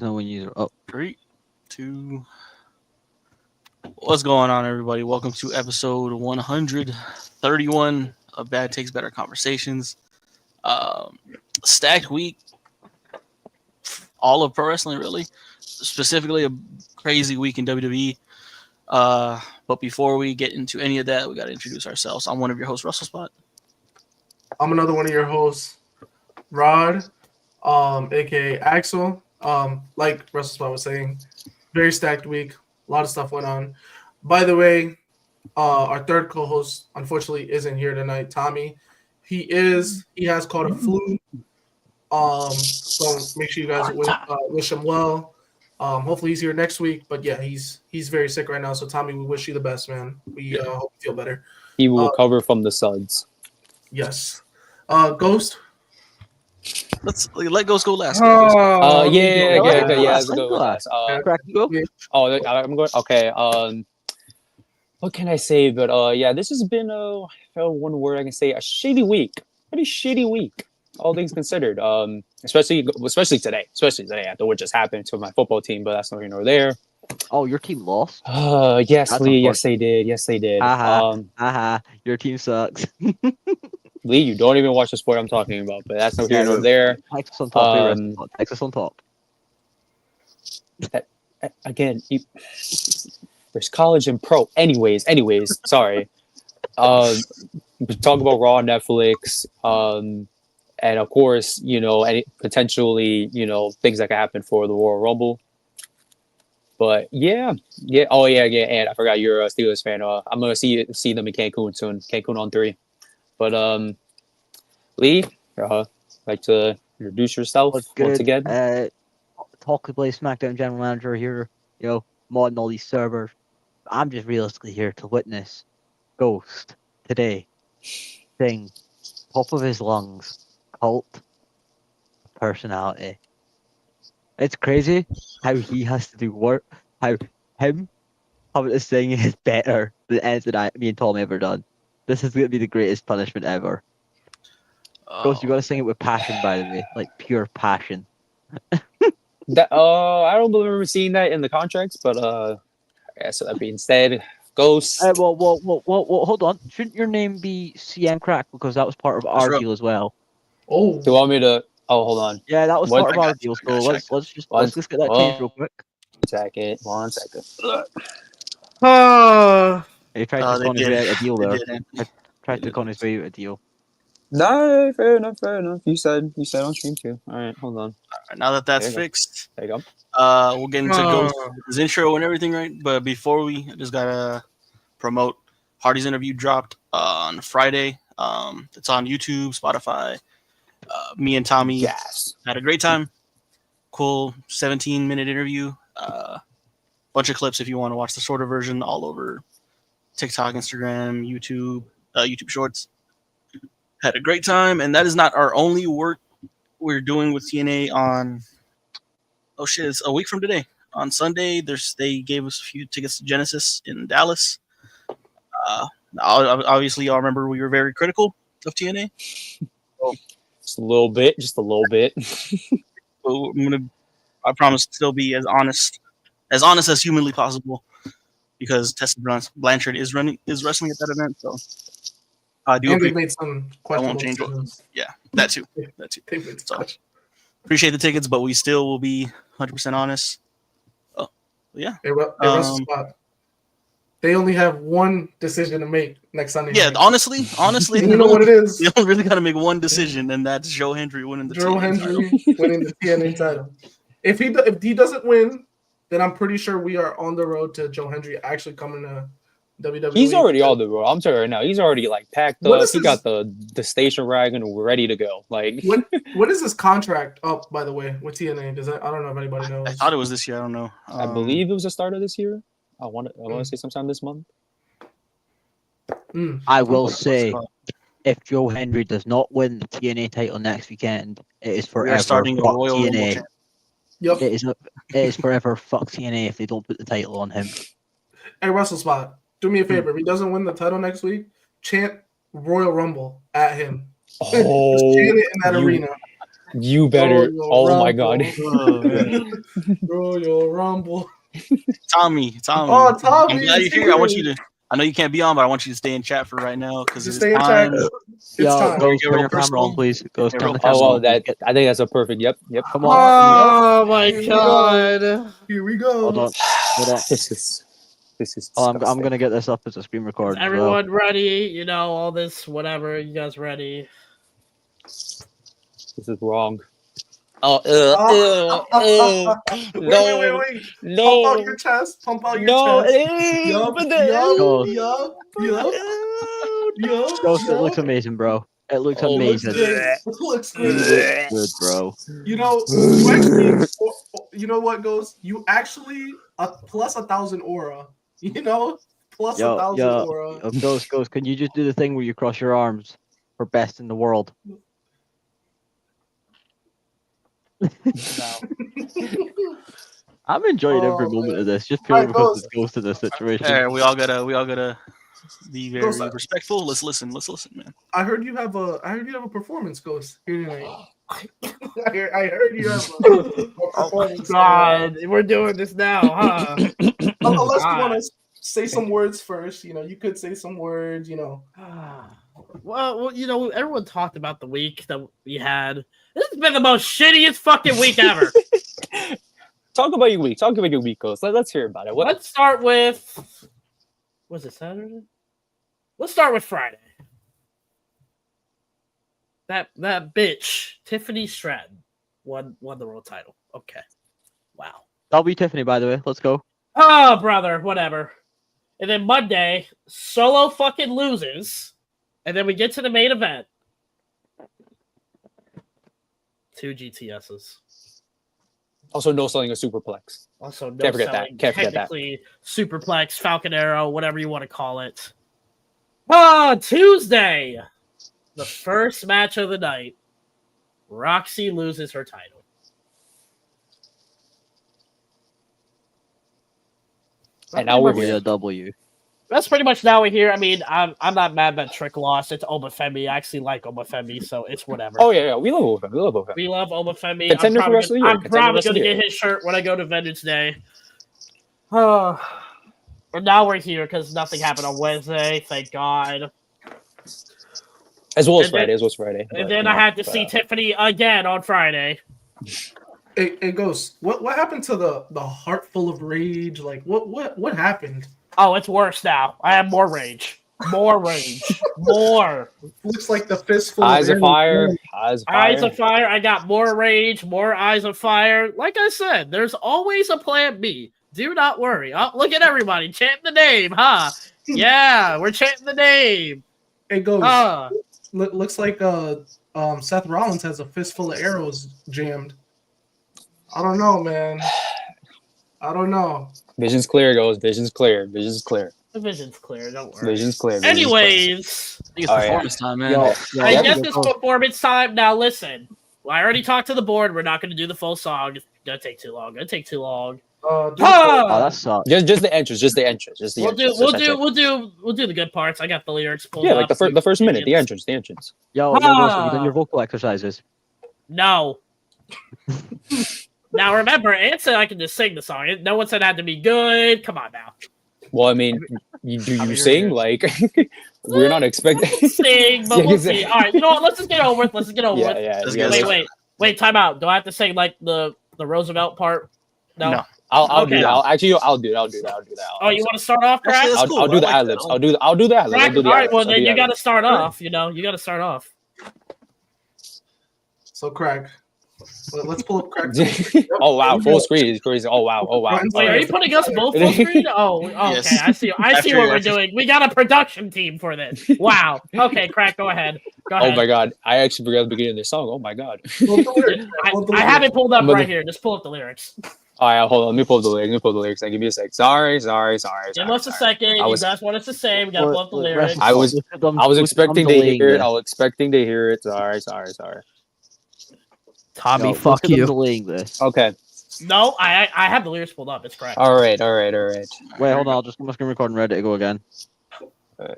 No, when you're up. 3, 2. What's going on, everybody? Welcome to episode 131 of Bad Takes, Better Conversations. Stacked week, all of pro wrestling, really. Specifically, a crazy week in WWE. But before we get into any of that, we got to introduce ourselves. I'm one of your hosts, Russell Spot. I'm another one of your hosts, Rod, aka Axel. Like Russell Spot was saying, very stacked week. A lot of stuff went on. By the way, our third co-host unfortunately isn't here tonight, Tommy. He has caught a flu. So make sure you guys wish him well. Hopefully he's here next week. But yeah, he's very sick right now. So Tommy, we wish you the best, man. We hope you feel better. He will recover from the suds. Yes. Ghost. Let's let Ghost go last. Yeah. Let's go last. I'm going. Okay. What can I say? But yeah, this has been one word I can say, a shitty week. Pretty shitty week, all things considered. Especially today. After what just happened to my football team, but that's neither here nor there. Oh, your team lost? Yes, That's Lee. Yes, they did. Your team sucks. Lee, you don't even watch the sport I'm talking about, but that's neither here nor there. Texas on top. Texas on top. Again, there's college and pro. Anyways, sorry. We talk about Raw, Netflix, and of course, any potentially, things that could happen for the Royal Rumble. But yeah. Oh yeah. And I forgot you're a Steelers fan. I'm gonna see them in Cancun soon. Cancun on 3. But Lee, like to introduce yourself once again. Talk Play SmackDown General Manager here. Modding all these servers. I'm just realistically here to witness Ghost today sing top of his lungs, cult personality. It's crazy how he has to do work. How him having to sing is better than anything me and Tommy ever done. This is going to be the greatest punishment ever. Ghost, you got to sing it with passion, by the way, like pure passion. I don't remember seeing that in the contracts, but so that being said, Ghost. Well, hold on. Shouldn't your name be CM Crack because that was part of our deal as well? Oh, do you want me to? Oh, hold on. Yeah, that was part of our deal. So let's just get that changed real quick. One second. He tried to con his way out a deal there. Tried to con his way out a deal. No, fair enough. You said on stream too. All right, hold on. All right, now that that's fixed, there you go. We'll get into Ghost's intro and everything, right? But before I just gotta promote Hardy's interview dropped on Friday. It's on YouTube, Spotify. Me and Tommy had a great time. Cool 17-minute interview. Bunch of clips if you want to watch the shorter version, all over TikTok, Instagram, YouTube Shorts. Had a great time, and that is not our only work we're doing with TNA on. Oh shit! It's a week from today. On Sunday, they gave us a few tickets to Genesis in Dallas. Obviously, y'all remember we were very critical of TNA. So, just a little bit. So I promise to still be as honest as humanly possible, because Tessa Blanchard is wrestling at that event. So I do. And they made some questionable decisions. Yeah, that too. So, appreciate the tickets, but we still will be 100% honest. Oh, yeah. They only have one decision to make next Sunday. Yeah, honestly, you know what it is. You only really got to make one decision, and that's Joe Hendry winning the TNA title. If he doesn't win, then I'm pretty sure we are on the road to Joe Hendry actually coming to WWE. He's already on the road. I'm telling you right now, he's already packed up. He got the station wagon ready to go. What is his contract up, by the way, with TNA? I don't know if anybody knows. I thought it was this year. I don't know. I believe it was the start of this year. I want to say sometime this month. I will say, if Joe Hendry does not win the TNA title next weekend, it is forever. We are starting a Royal TNA. Rumble. Yep. It is forever. Fuck TNA if they don't put the title on him. Hey, Russell Spot, do me a favor. If he doesn't win the title next week, chant Royal Rumble at him. Oh, chant it in that arena. You better. Royal Oh my Rumble. god. Oh, man. Royal Rumble. Tommy. Oh, Tommy, I'm glad it's you're here. I want here. you to. I know you can't be on, but I want you to stay in chat for right now because Just it's stay in chat. time. It's Yo, time. Ghost, Get turn real your camera personal. on, please. Ghost, Get turn real the camera Oh, well, on. that I think that's a perfect. Yep. Come on. Oh my Here we go. god. Here we go. Hold on. This is Oh, I'm disgusting. gonna get this up as a screen Is record. as well. everyone ready? You know, all this, whatever. You guys ready? This is wrong. Wait. No, Pump out no, your chest. Pump out your no. chest. Ghost. Yup. Ghost, it looks amazing, bro. It looks Oh, amazing. It looks You great. look good, bro. You know, you actually, you know what goes? You actually plus 1,000 aura. You know, plus 1,000 aura. Ghost, can you just do the thing where you cross your arms for best in the world? I'm enjoying every Oh, moment man. of this, just purely Alright, because Ghost. it's Ghost in this situation. All right, we all gotta be very Ghost, respectful. Let's listen, man. I heard you have a performance, Ghost, here tonight. I heard you have a Oh my performance. god. We're doing this now, huh? Unless you God. want to say some words first, you know, you could say some words, you know. Well, you know, everyone talked about the week that we had. This has been the most shittiest fucking week ever. Talk about your week. Talk about your week, Ghost. Let's hear about it. What? Let's start with. Was it Saturday? Let's start with Friday. That bitch, Tiffany Stratton, won the world title. Okay. Wow. That'll be Tiffany, by the way. Let's go. Oh, brother, whatever. And then Monday, Solo fucking loses. And then we get to the main event. 2 GTSs. Also, no selling a superplex. Also, no Can't forget that. selling, Can't forget that. technically, Superplex, Falcon Arrow, whatever you want to call it. Ah, Tuesday, the first match of the night. Roxy loses her title. And now we're With here. a W. That's pretty much now we're here. I mean, I'm not mad that Trick lost. It's Obafemi. I actually like Obafemi, so it's whatever. Oh yeah. We love Open. We love Open. We love Obafemi. Contender for rest of the year. I'm Contender probably rest of going to the get year. his shirt when I go to Vengeance Day. Oh. And now we're here because nothing happened on Wednesday. Thank God. As well as And then- Friday. As well as Friday. And But, then you I know, had to but, see Tiffany again on Friday. Hey, Ghost, what happened to the heart full of rage? Like what happened? Oh, it's worse now. I have more rage. More rage. More. Looks like the fistful Eyes of arrows. fire. Eyes of fire. Eyes of fire. I got more rage, more eyes of fire. Like I said, there's always a plan B. Do not worry. Oh, look at everybody chanting the name, huh? Yeah, we're chanting the name. Hey, Ghost, Huh. looks like Seth Rollins has a fistful of arrows jammed. I don't know, man. I don't know. Vision's clear, Ghost. Vision's clear. Vision's clear. The vision's clear. Don't worry. Vision's clear. Vision's Anyways, I think it's Oh, yeah. performance time, man. I Yeah, guess it's performance time. Now listen, I already talked to the board. We're not going to do the full song. It's gonna take too long. Dude, Oh, that sucks. clear. Just the entrance. Just the entrance. Just the We'll entrance. do Just that's it. we'll do the good parts. I got the lyrics pulled Yeah, up. like the first minute. The entrance. The entrance. Yo, Ghost, have you done your vocal exercises? No. Now remember, Ant said I can just sing the song. No one said it had to be good. Come on now. Well, I mean, do mean, you sing? Like, we're not expecting. Sing, but Yeah, we'll exactly. see. All right, you know what? Let's just get over with. Let's just get over Yeah, with. yeah. Let's yeah. get it. Wait, time out. Do I have to sing like the Roosevelt part? No. I'll Okay. do that. I'll do that. Oh, you want to start off, Crash? Actually, that's cool. I'll do I the like ad libs. that. I'll do the ad libs. Crash, I'll do the all right, ad-libs. well I'll then do you the got to ad-libs. start off. You know, you got to start off. So crack. Let's pull up crack. Oh wow, full screen is crazy. Oh wow. Wait, are you putting us both full screen? Oh, okay. Yes. I see After what you- we're doing. We got a production team for this. Wow. Okay, Crack, go ahead. Go Oh ahead. my god, I actually forgot the beginning of this song. Oh my god. I have it pulled up Mother- right here. Just pull up the lyrics. All right, hold on. Let me pull up the lyrics. Give me a sec. Sorry. Give us a second. I was- You guys want us to say? We got to pull up the lyrics. I was expecting to hear it. I was expecting to hear it. Sorry. Tommy, Delaying this. Okay. No, I have the lyrics pulled up. It's correct. All right. Wait, hold on. I'm just gonna record and ready to go again.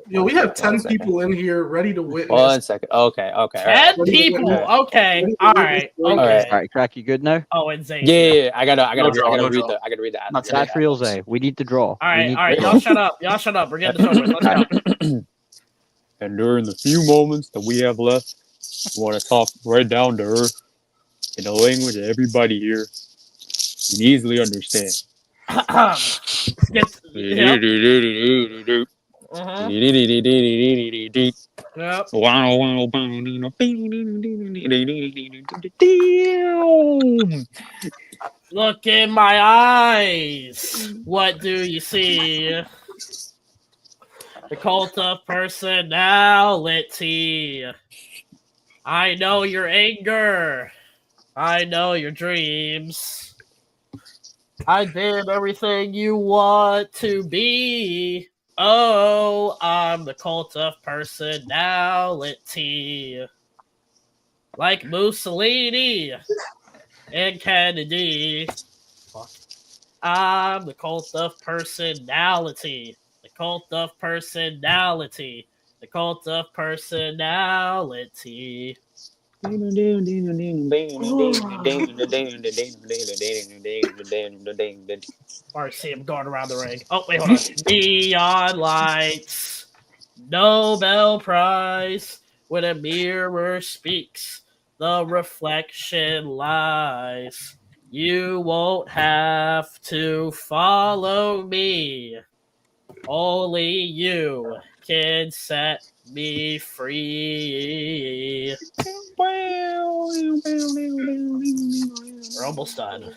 Yo, we have 1 10 second. people in here ready to witness. 1 second. Okay. All 10 right. people. Okay. All right. All Okay. All right, Crack, you good now? Oh, and Zay's Yeah, here. I gotta No draw. read the. Not today. That's real, Zay. We need to draw. All right. We need All right. to Y'all shut up. Y'all shut up. We're getting this over with. Let's go. And during the few moments that we have left, we want to talk right down to earth in a language that everybody here can easily understand. Yep. Yep. Look in my eyes. What do you see? The cult of personality. I know your anger. I know your dreams. I did everything you want to be. Oh, I'm the cult of personality. Like Mussolini and Kennedy. I'm the cult of personality. The cult of personality. The cult of personality. Or see him going around the ring. Oh, wait, hold on. Neon lights. Nobel Prize. When a mirror speaks, the reflection lies. You won't have to follow me. Only you can set me free. We're almost done.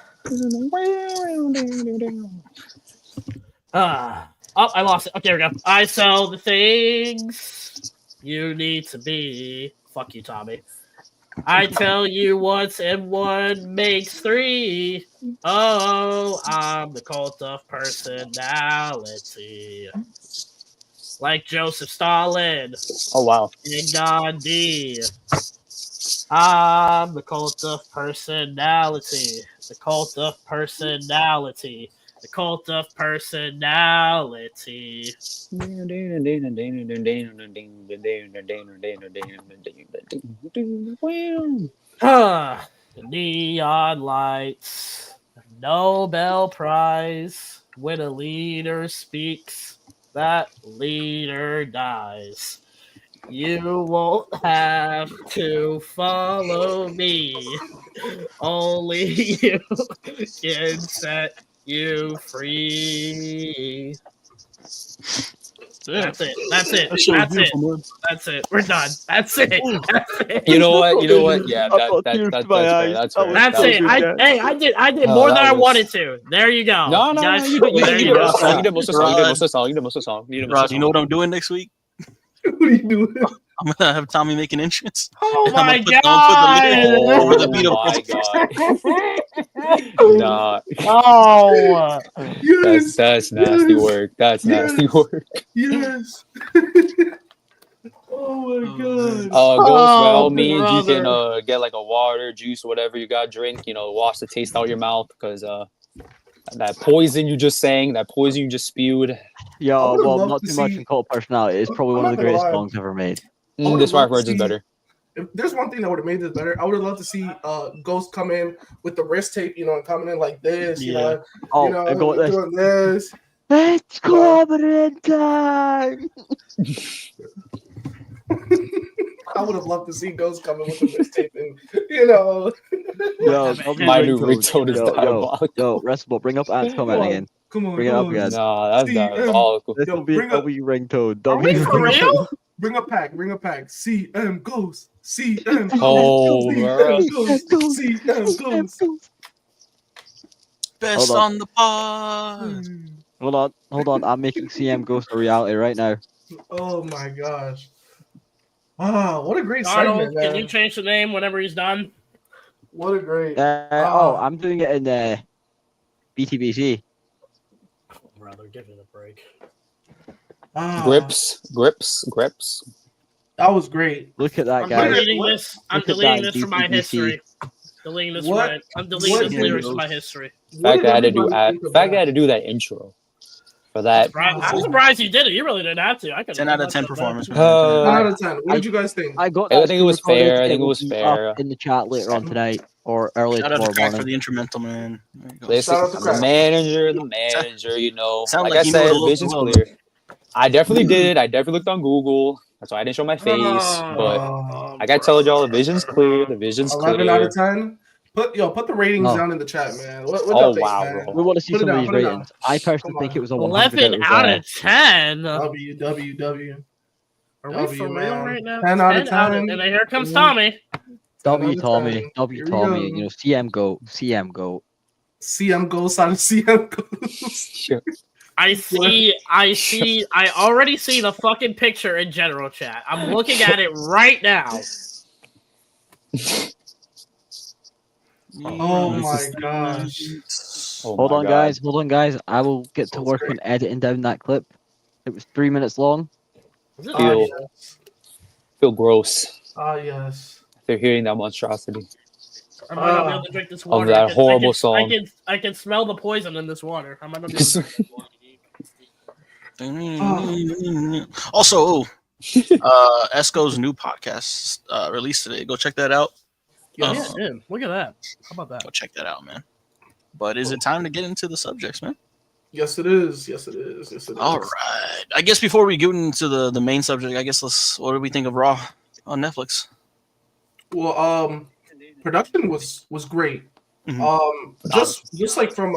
Oh, I lost it. Okay, here we go. I sell the things you need to be. Fuck you, Tommy. I tell you once and 1 makes 3. Oh, I'm the cult of personality. Like Joseph Stalin Oh wow. and Gandhi. I'm the cult of personality. The cult of personality. The cult of personality. Huh. Neon lights. Nobel Prize. When a leader speaks, that leader dies. You won't have to follow me. Only you can set you free. That's it. That's it. That shit was That's it. beautiful, man. That's it. We're done. That's it. That's it. You know what? Yeah, I've got that's tears fair. to my eyes. That's That fair. was That's so it. good, guys. I did No, more than that I was- wanted to. There you go. No, You guys- you did there you most go. of the song. You did most of the song. You did most of the song. You did most of the song. You did most of Rod, the you know what song. I'm doing next week? What are you doing? I'm gonna have Tommy make an entrance. Oh And I'm my gonna put the god! over the beat of Nah, Oh, Yes. that's nasty Yes. work. That's Yes. nasty work. Yes. Oh my god. Ghost, by all means, brother. you can get like a water, juice, whatever you got, drink. Wash the taste out your mouth because that poison you just sang, that poison you just spewed. I Yo, would've well, loved not to too much see- in cult personality. It's probably I'm one of not the gonna greatest lie. songs ever made. would've This loved to reference is see- better. If there's one thing that would have made this better, I would have loved to see Ghost come in with the wrist tape, and coming in like this, Yeah. Oh, I go with this. doing this. It's clubbing time. I would have loved to see Ghost come in with the wrist tape, and Yo, My new ringtone is diabolical. Yo, Recipe, bring up Ant's comment Come on. again. come on, Bring it up Ghost. again. Nah, that's See, diabolical. This Yo, will be bring up- W ringtone. Are we W for ringtone. real? Bring a pack. CM Ghost. CM Ghost. Oh, bro. CM Ghost. CM Ghost. Best Hold on. on the pod. Hold on. I'm making CM Ghost a reality right now. Oh my gosh. Wow, what a great Arnold, segment, can man. you change the name whenever he's done? What a great. I'm doing it in BTBC. Brother, give it a break. Grips. That was great. Look at that I'm guy. deleting this. I'm Look at deleting that this from my DTBC. history. Deleting this What- I'm deleting what this did- lyrics from my history. Fact What I had to did do. everybody think of Fact I that? had to do that intro. for that. I'm surprised you did it. You really didn't have to. I could. 10 out of 10 performance, man. 10 Uh, out of 10. What did you guys think? I got. I this think it was recorded. fair. I think it will was be fair. up in the chat later on tonight or early Shout out to tomorrow Crack for morning. the instrumental, man. There you go. Listen, Shout out to the Crack. manager, you know, Sound like like I he knew said, the local vision's well, clear. I definitely did. I definitely looked on Google. That's why I didn't show my face. But like I told y'all, the vision's clear. The vision's 11 out clear. of 10. Put the ratings No. down in the chat, man. What Oh, y'all think, wow, man? bro. We want to see Put it some of down, these put it down. ratings. I personally Come think on. it was a 100. 11 out of 10. WWW. Are we W, for real man. right now? 10 out of 10. And then here comes Tommy. W 10 Tommy, Here W we Tommy, go. you know, CM go, CM go. CM goes out of CM goes. Sure. I already see the fucking picture in general chat. I'm looking at it right now. Oh my gosh. Oh Hold my on, God. guys. I will get to Sounds work great. on editing down that clip. It was 3 minutes long. Is it Feel- yes. Feel gross. Yes. They're hearing that monstrosity. I might not be able to drink this water. that horrible song. I can smell the poison in this water. I might not be able to Also, Esco's new podcast released today. Go check that out. Yes. Yeah, dude. Look at that. How about that? Go check that out, man. But is it time to get into the subjects, man? Yes, it is. Yes, it is. Yes, it is. All right. I guess before we get into the main subject, I guess what do we think of Raw on Netflix? Well, production was great. Mhm. Just like from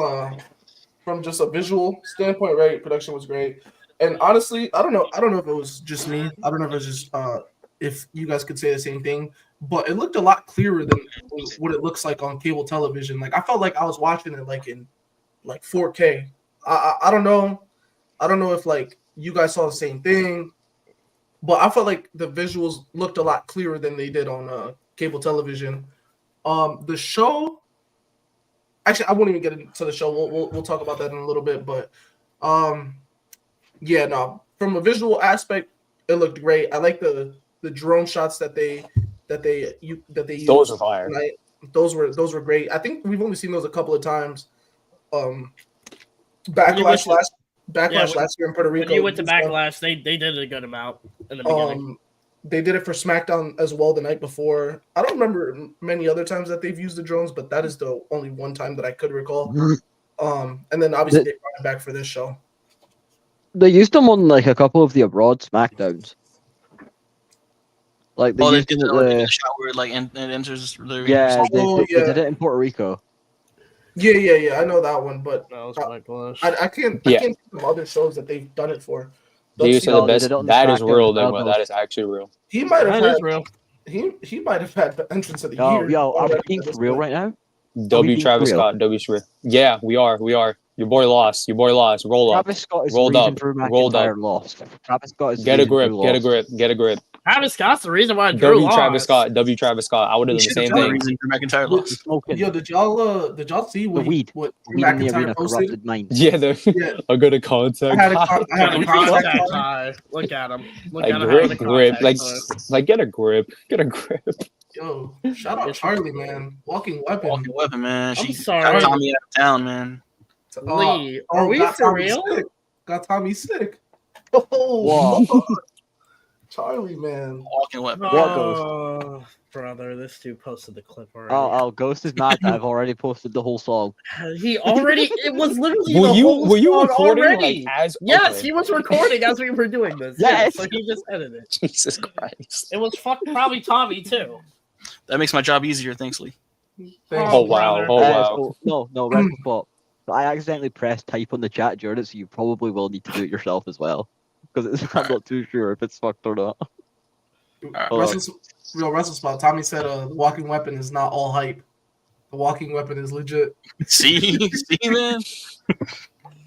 just a visual standpoint, right? Production was great. And honestly, I don't know if it was just me. I don't know if it was just if you guys could say the same thing, but it looked a lot clearer than what it looks like on cable television. Like I felt like I was watching it like in like 4K. I don't know. I don't know if like you guys saw the same thing, but I felt like the visuals looked a lot clearer than they did on cable television. The show, actually, I won't even get into the show. We'll talk about that in a little bit, but yeah, no. From a visual aspect, it looked great. I like the drone shots that they used. Those are fire. Tonight. Those were great. I think we've only seen those a couple of times. Backlash last year in Puerto Rico. When you went to Backlash, they did a good amount in the beginning. They did it for SmackDown as well the night before. I don't remember many other times that they've used the drones, but that is the only one time that I could recall. And then obviously they brought it back for this show. They used them on like a couple of the abroad SmackDowns. Like they used did them the at the, shot where it enters the yeah, they yeah. did it in Puerto Rico. Yeah. I know that one, but That was Backlash. I can't think of other shows that they've done it for. These are the they best. did it on the That is SmackDown real, then, Bravo. bro. That is actually real. He might have That had is real. he might have had the entrance of the Yo, year. are we already being at this for real point. right now? W. being Travis real? Scott. W. Schreier. Yeah, we are. Your boy lost. Roll up. Travis Scott is Rolled the reason up, Drew rolled McIntyre up. lost. Travis Scott is the Get a reason grip. Drew Get a lost. grip. Get a grip. Travis Scott's the reason why Drew lost. Travis Scott. Travis Scott. I would have done the same The thing. reason Drew McIntyre He's lost. smoking. Yo, did y'all see The what weed. what Weed in the McIntyre arena posted? corrupted minds. Yeah, Yeah. a good contact. I had a contact Contact high. high. Look at him. Look Like at him having a grip. contact high. Like get a grip. Get a grip. Yo, shout out Charlie, man. Walking weapon. Walking weapon, man. She sorry. got Tommy out of town, man. Lee, are we got for Tommy real? Sick. Got Tommy sick. Whoa. Oh, Charlie, man. Walking weapon. What goes? Oh, brother, this dude posted the clip already. Oh, Ghost is mad that I've already posted the whole song. He already. It was literally Were the you whole were you song recording already. like as? Yes, okay. he was recording as we were doing this. Yes. So he just edited. Jesus Christ. It was probably Tommy too. That makes my job easier. Thanks, Lee. Thanks. Oh wow. Oh wow. So, no, right before. So I accidentally pressed type on the chat during it, so you probably will need to do it yourself as well. Because I'm not too sure if it's fucked or not. Real spot. Tommy said the walking weapon is not all hype. The walking weapon is legit. See, man.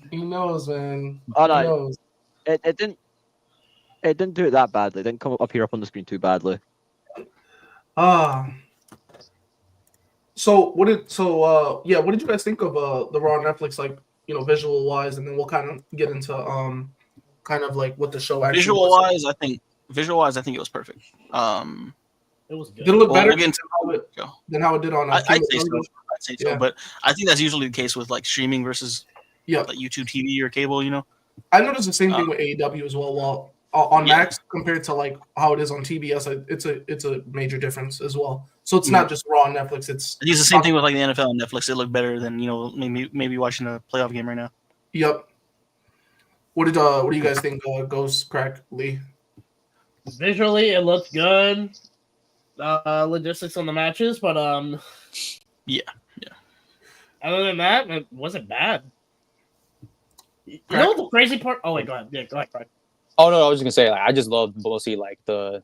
He knows, man. Oh He no, knows. it didn't do it that badly. It didn't come up here up on the screen too badly. So what did you guys think of the Raw on Netflix, like, you know, visual wise, and then we'll kind of get into kind of like what the show actually Visual was. wise, I think it was perfect. It was good. Did it look better we'll get into than how it did on I'd cable say so. television? I'd say so, Yeah. but I think that's usually the case with like streaming versus Yeah. like YouTube TV or cable. You know, I noticed the same thing with AEW as well. Well, on Yeah. Max compared to like how it is on TBS, it's a major difference as well. So it's Yeah. not just Raw on Netflix. It's the same thing with like the NFL on Netflix. It looked better than maybe watching a playoff game right now. Yep. What do you guys think? Ghost Crack Lee. Visually, it looked good. Logistics on the matches, but Yeah. other than that, it wasn't bad. You know what the crazy part? Oh wait, go ahead. Yeah, go ahead, Craig. Oh no, I was just gonna say like I just love mostly like the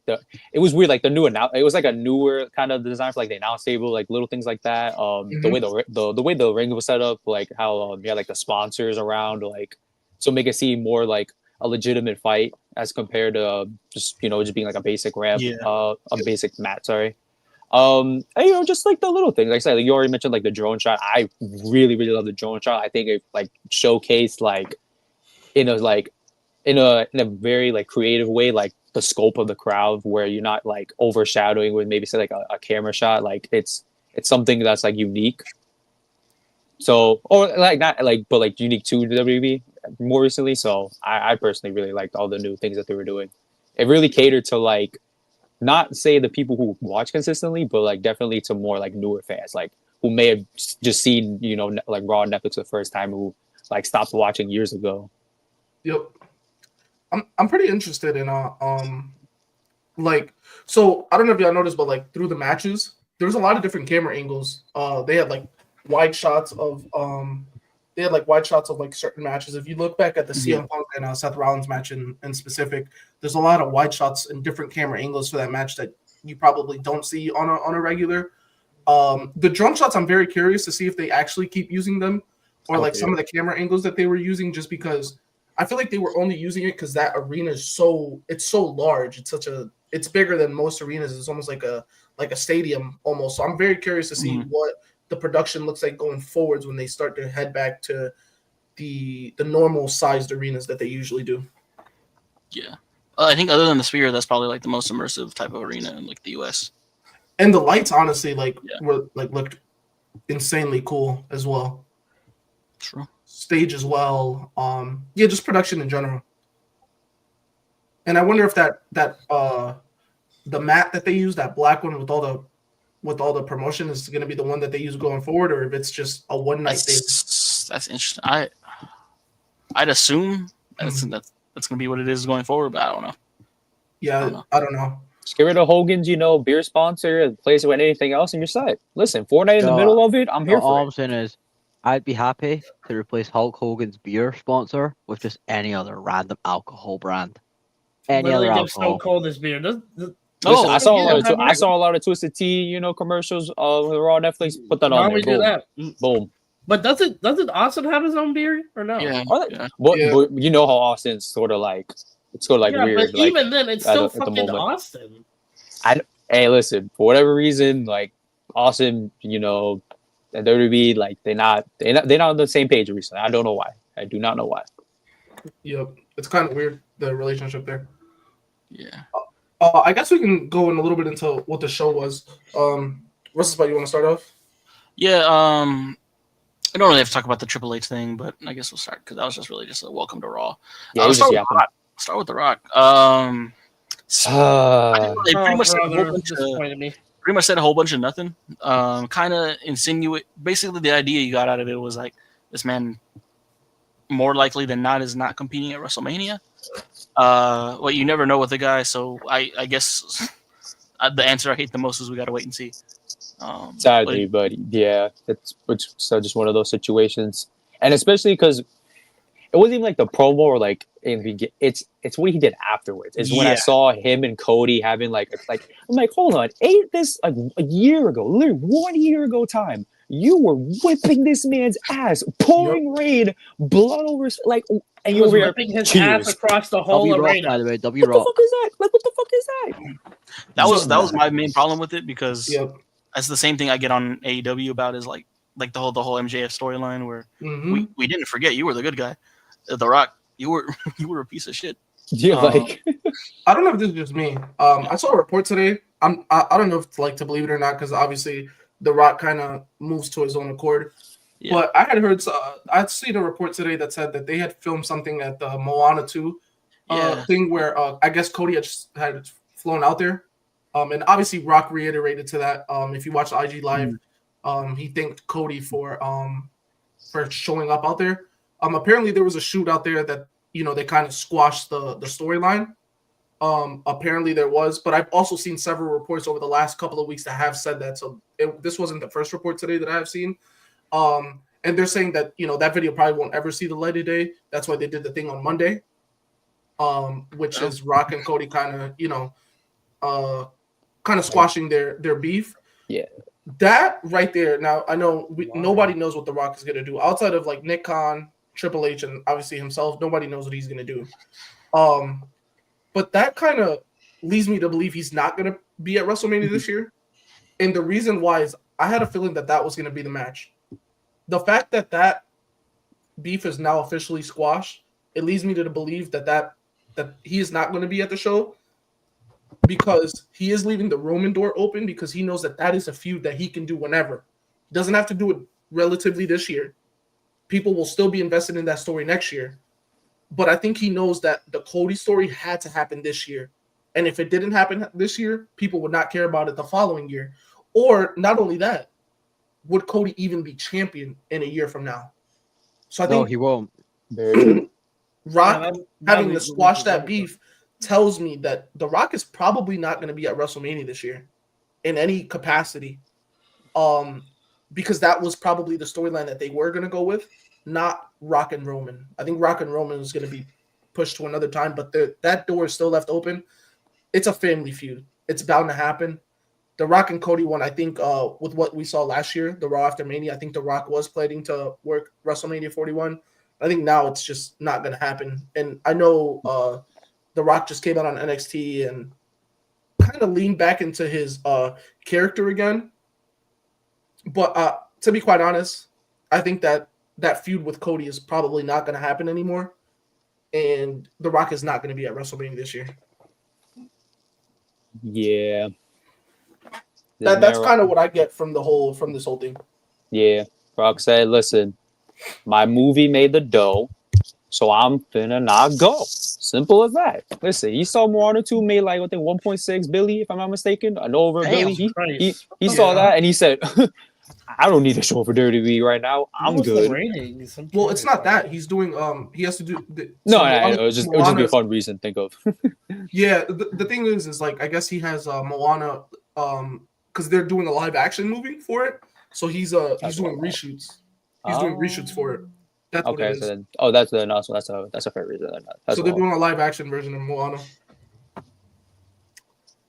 it was weird like the new it was like a newer kind of design for like the announce table, like little things like that. The way the way the ring was set up, like how you had like the sponsors around, like so make it seem more like a legitimate fight as compared to just just being like a basic ramp, a basic mat. Sorry. And, just like the little things. Like I said, like you already mentioned, like the drone shot. I really, really love the drone shot. I think it like showcased like in a very like creative way, like the scope of the crowd, where you're not like overshadowing with maybe say like a camera shot. Like it's something that's like unique. So or like not like but like unique to WWE more recently. So I personally really liked all the new things that they were doing. It really catered to like not say the people who watch consistently, but like definitely to more like newer fans, like who may have just seen like Raw on Netflix the first time, who like stopped watching years ago. Yep. I'm pretty interested in like, so I don't know if y'all noticed, but like through the matches, there was a lot of different camera angles. They had like wide shots of like certain matches. If you look back at the CM Punk and Seth Rollins match in specific, there's a lot of wide shots and different camera angles for that match that you probably don't see on a regular. The drone shots, I'm very curious to see if they actually keep using them, or like some of the camera angles that they were using, just because I feel like they were only using it because that arena is so large. It's bigger than most arenas. It's almost like a stadium almost. So I'm very curious to see what the production looks like going forwards when they start to head back to the normal sized arenas that they usually do. Yeah. I think other than the Sphere, that's probably like the most immersive type of arena in like the US. And the lights honestly were looked insanely cool as well. True. Stage as well. Just production in general. And I wonder if that the mat that they use, that black one with all the promotion, is going to be the one that they use going forward, or if it's just a one night thing. That's interesting. I'd assume that's going to be what it is going forward, but I don't know. Yeah, I don't know. Just get rid of Hogan's, beer sponsor, and place it with anything else, and you're set. Listen, Fortnite in the middle of it, I'm here for all it. I'm saying is, I'd be happy to replace Hulk Hogan's beer sponsor with just any other random alcohol brand. Any other alcohol. So cold this beer. Listen, I saw a lot of Twisted Tea, commercials with Raw Netflix. Put that on there. Do that. Boom. But doesn't Austin have his own beer or no? Yeah. But you know how Austin's sort of like weird. But even then, it's still fucking Austin. Hey, listen, for whatever reason, like Austin, and WWE, like they're not on the same page recently. I don't know why. I do not know why. Yep, it's kind of weird, the relationship there. Yeah. I guess we can go in a little bit into what the show was. What's the spot you want to start off? Yeah. I don't really have to talk about the Triple H thing, but I guess we'll start because that was just really just a welcome to Raw. Yeah, start with The Rock. They pretty much said a whole bunch of nothing. Kind of insinuate. Basically, the idea you got out of it was like this man, more likely than not, is not competing at WrestleMania. Well, you never know with the guy, so I guess the answer I hate the most is we got to wait and see. Sadly, but yeah, it's just one of those situations, and especially because it wasn't even like the promo or like it's what he did afterwards. It's when I saw him and Cody having like I'm like, hold on, ain't this like a year ago, literally 1 year ago time, you were whipping this man's ass, pouring rain, blood over and you were whipping his ass across the whole arena. By the way, What the fuck is that? Like, what the fuck is that? That was my main problem with it, because that's the same thing I get on AEW about, is like the whole MJF storyline where we didn't forget you were the good guy. The Rock, you were a piece of shit. Yeah, I don't know if this is just me. I saw a report today. I don't know if to believe it or not, because obviously The Rock kind of moves to his own accord. Yeah. But I had heard, I'd seen a report today that said that they had filmed something at the Moana 2 Yeah. thing where I guess Cody had flown out there. And obviously Rock reiterated to that. If you watch the IG Live, he thanked Cody for showing up out there. Apparently there was a shoot out there that, they kind of squashed the storyline. Apparently there was, but I've also seen several reports over the last couple of weeks that have said that. So this wasn't the first report today that I have seen. And they're saying that, that video probably won't ever see the light of day. That's why they did the thing on Monday, which is Rock and Cody kind of squashing their beef. Yeah. That right there. Now, I know nobody knows what The Rock is going to do outside of like Nick Khan, Triple H, and obviously himself. Nobody knows what he's going to do. But that kind of leads me to believe he's not going to be at WrestleMania this year. And the reason why is I had a feeling that was going to be the match. The fact that beef is now officially squashed, it leads me to believe that he is not going to be at the show because he is leaving the Roman door open because he knows that is a feud that he can do whenever. He doesn't have to do it relatively this year. People will still be invested in that story next year. But I think he knows that the Cody story had to happen this year. And if it didn't happen this year, people would not care about it the following year. Or not only that, would Cody even be champion in a year from now? So I think he won't. Rock having to squash that beef tells me that The Rock is probably not going to be at WrestleMania this year in any capacity. Because that was probably the storyline that they were going to go with, not Rock and Roman. I think Rock and Roman is going to be pushed to another time, but that door is still left open. It's a family feud. It's bound to happen. The Rock and Cody one, I think, with what we saw last year, the Raw after Mania, I think The Rock was planning to work WrestleMania 41. I think now it's just not going to happen. And I know The Rock just came out on NXT and kind of leaned back into his character again. But to be quite honest, I think that feud with Cody is probably not going to happen anymore. And The Rock is not going to be at WrestleMania this year. Yeah. That's kind of what I get from this whole thing. Yeah. Rock said, listen, my movie made the dough, so I'm finna not go. Simple as that. Listen, he saw Moana 2 made like, I think, 1.6 billion, if I'm not mistaken. An over a billion. He saw that and he said, I don't need a show for WWE right now. I'm good. Well, it's not that. He's doing he has to do it would just be a fun reason to think of. Yeah, the thing is like I guess he has Moana because they're doing a live action movie for it. So he's doing reshoots. He's doing reshoots for it. That's okay, what it is. So then, that's the no, so that's a fair reason. So they're doing a live action version of Moana.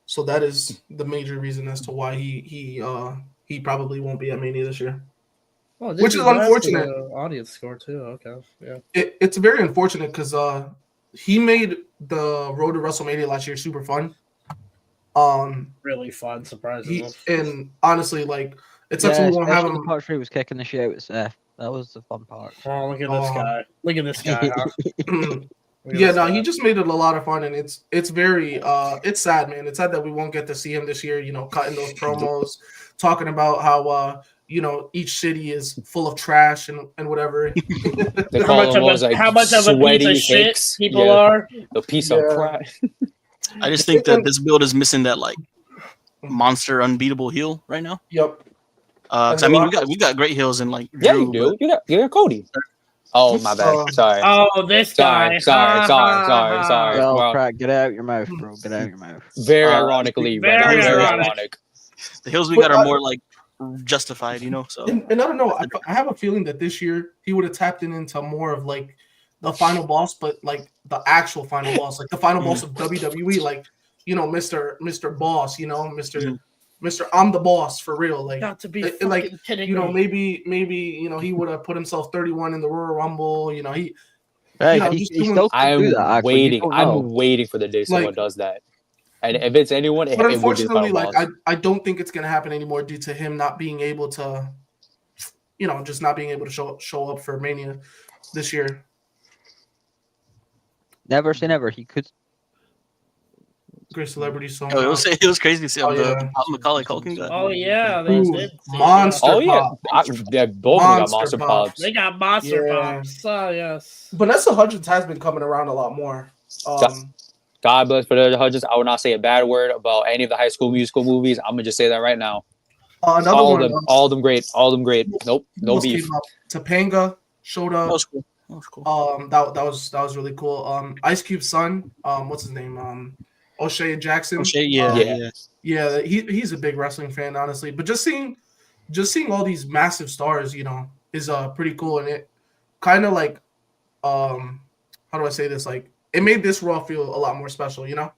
So that is the major reason as to why he probably won't be at Mania this year. Oh, which is unfortunate. Audience score too. Okay, yeah. It's very unfortunate because he made the road to WrestleMania last year super fun. Really fun, surprisingly. And honestly, like it sucks we won't have him. The part 3 was kicking the shit out with Seth. That was the fun part. Oh, look at this guy! Look at this guy! Huh? Yeah, no, he just made it a lot of fun, and it's very it's sad, man. It's sad that we won't get to see him this year. Cutting those promos, talking about how each city is full of trash and whatever. How much of a piece of shit people are. The piece of crap. I just think that this build is missing that like monster unbeatable heel right now. Yep. I mean, we got great heels in like yeah, Drew, you do. You got Cody. Oh my bad. Sorry. Oh, this guy. Sorry. Well, Crack, get out your mouth, bro. Get out your mouth. Very ironically, very ironic. The heels we got are more like justified, So and I don't know. I have a feeling that this year he would have tapped into more of like the final boss, but like the actual final boss, like the final boss of WWE, like Mr. Boss, Mr. I'm the boss for real. Like, got to be like kidding me. maybe he would have put himself 31 in the Royal Rumble. He still I'm do that, waiting. I'm waiting for the day someone does that. And if it's anyone, but unfortunately, I don't think it's gonna happen anymore due to him not being able to, just not being able to show up for Mania this year. Never say never. He could great celebrity. So Yo, it was crazy to see Oh, the yeah. Macaulay Culkin guy. Oh yeah, they Dude, did. monster. Oh yeah, Pop. yeah, both of them got Monster monster Pop. pops. They got monster Yeah. pops. Oh yes. Vanessa Hudgens has been coming around a lot more. God bless Vanessa Hudgens. I will not say a bad word about any of the High School Musical movies. I'm gonna just say that right now. Another all one. of them, all of them great. All of them great. Nope, no else beef. came up? Topanga showed That up. was cool. That was cool. That was really cool. Ice Cube's son. What's his name? O'Shea Jackson. O'Shea, yeah. Yeah, he's a big wrestling fan, honestly. But just seeing all these massive stars, is pretty cool, and it kind of like how do I say this? Like it made this Raw feel a lot more special, Yeah,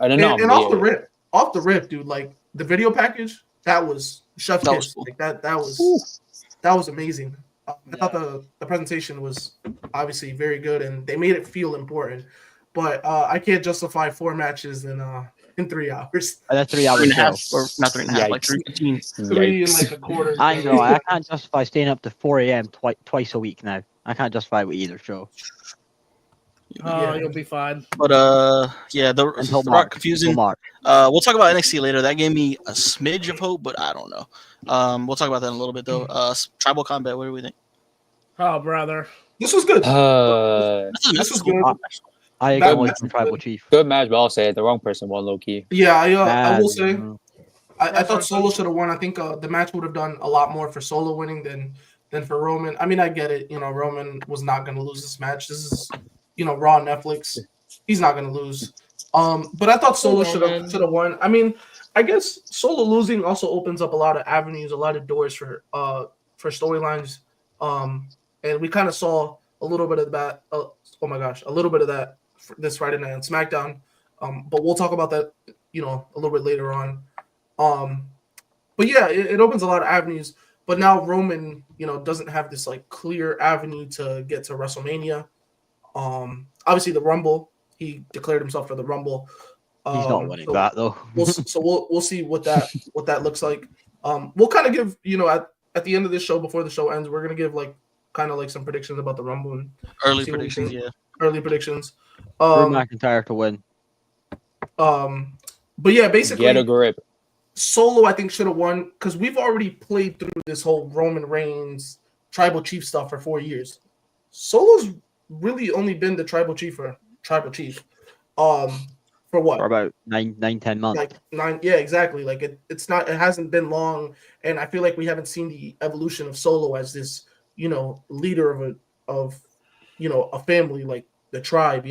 I don't know. And off the rip, dude, like the video package that was chef's That was kiss. cool. Like that was amazing. I thought the presentation was obviously very good, and they made it feel important. But I can't justify 4 matches in 3 hours. That's 3 hours. 3.5, or not 3.5, like 3:15. 3 and like a quarter. I know. I can't justify staying up to 4 a.m. Twice a week now. I can't justify it with either show. Oh, you'll be fine. But yeah, the Until Rock March. confusing. Until March. We'll talk about NXT later. That gave me a smidge of hope, but I don't know. We'll talk about that in a little bit though. Tribal Combat. What do we think? Oh, brother. This was good. This was good. I That acknowledge match the was tribal good. chief. Good match, but I'll say it. The wrong person won low key. Yeah, I will say Man, I thought Solo should have won. I think the match would have done a lot more for Solo winning than for Roman. I mean, I get it. Roman was not going to lose this match. This is Raw on Netflix. He's not going to lose. But I thought Solo should have won. I mean, I guess Solo losing also opens up a lot of avenues, a lot of doors for storylines. And we kind of saw a little bit of that. A little bit of that this Friday night on SmackDown. But we'll talk about that, a little bit later on. But yeah, it opens a lot of avenues. But now Roman, doesn't have this like clear avenue to get to WrestleMania. Obviously the Rumble, he declared himself for the Rumble. he's not winning that though. we'll see what that looks like. We'll kind of give at the end of this show, before the show ends, we're gonna give like kind of like some predictions about the Rumble and Early predictions, yeah. Early predictions. Drew McIntyre to win. But yeah, basically, Get a grip. Solo I think should have won because we've already played through this whole Roman Reigns tribal chief stuff for 4 years. Solo's really only been the tribal chief. For what? For about 9-10 months. Like 9, yeah, exactly. Like it hasn't been long, and I feel like we haven't seen the evolution of Solo as this, leader of a family like the tribe,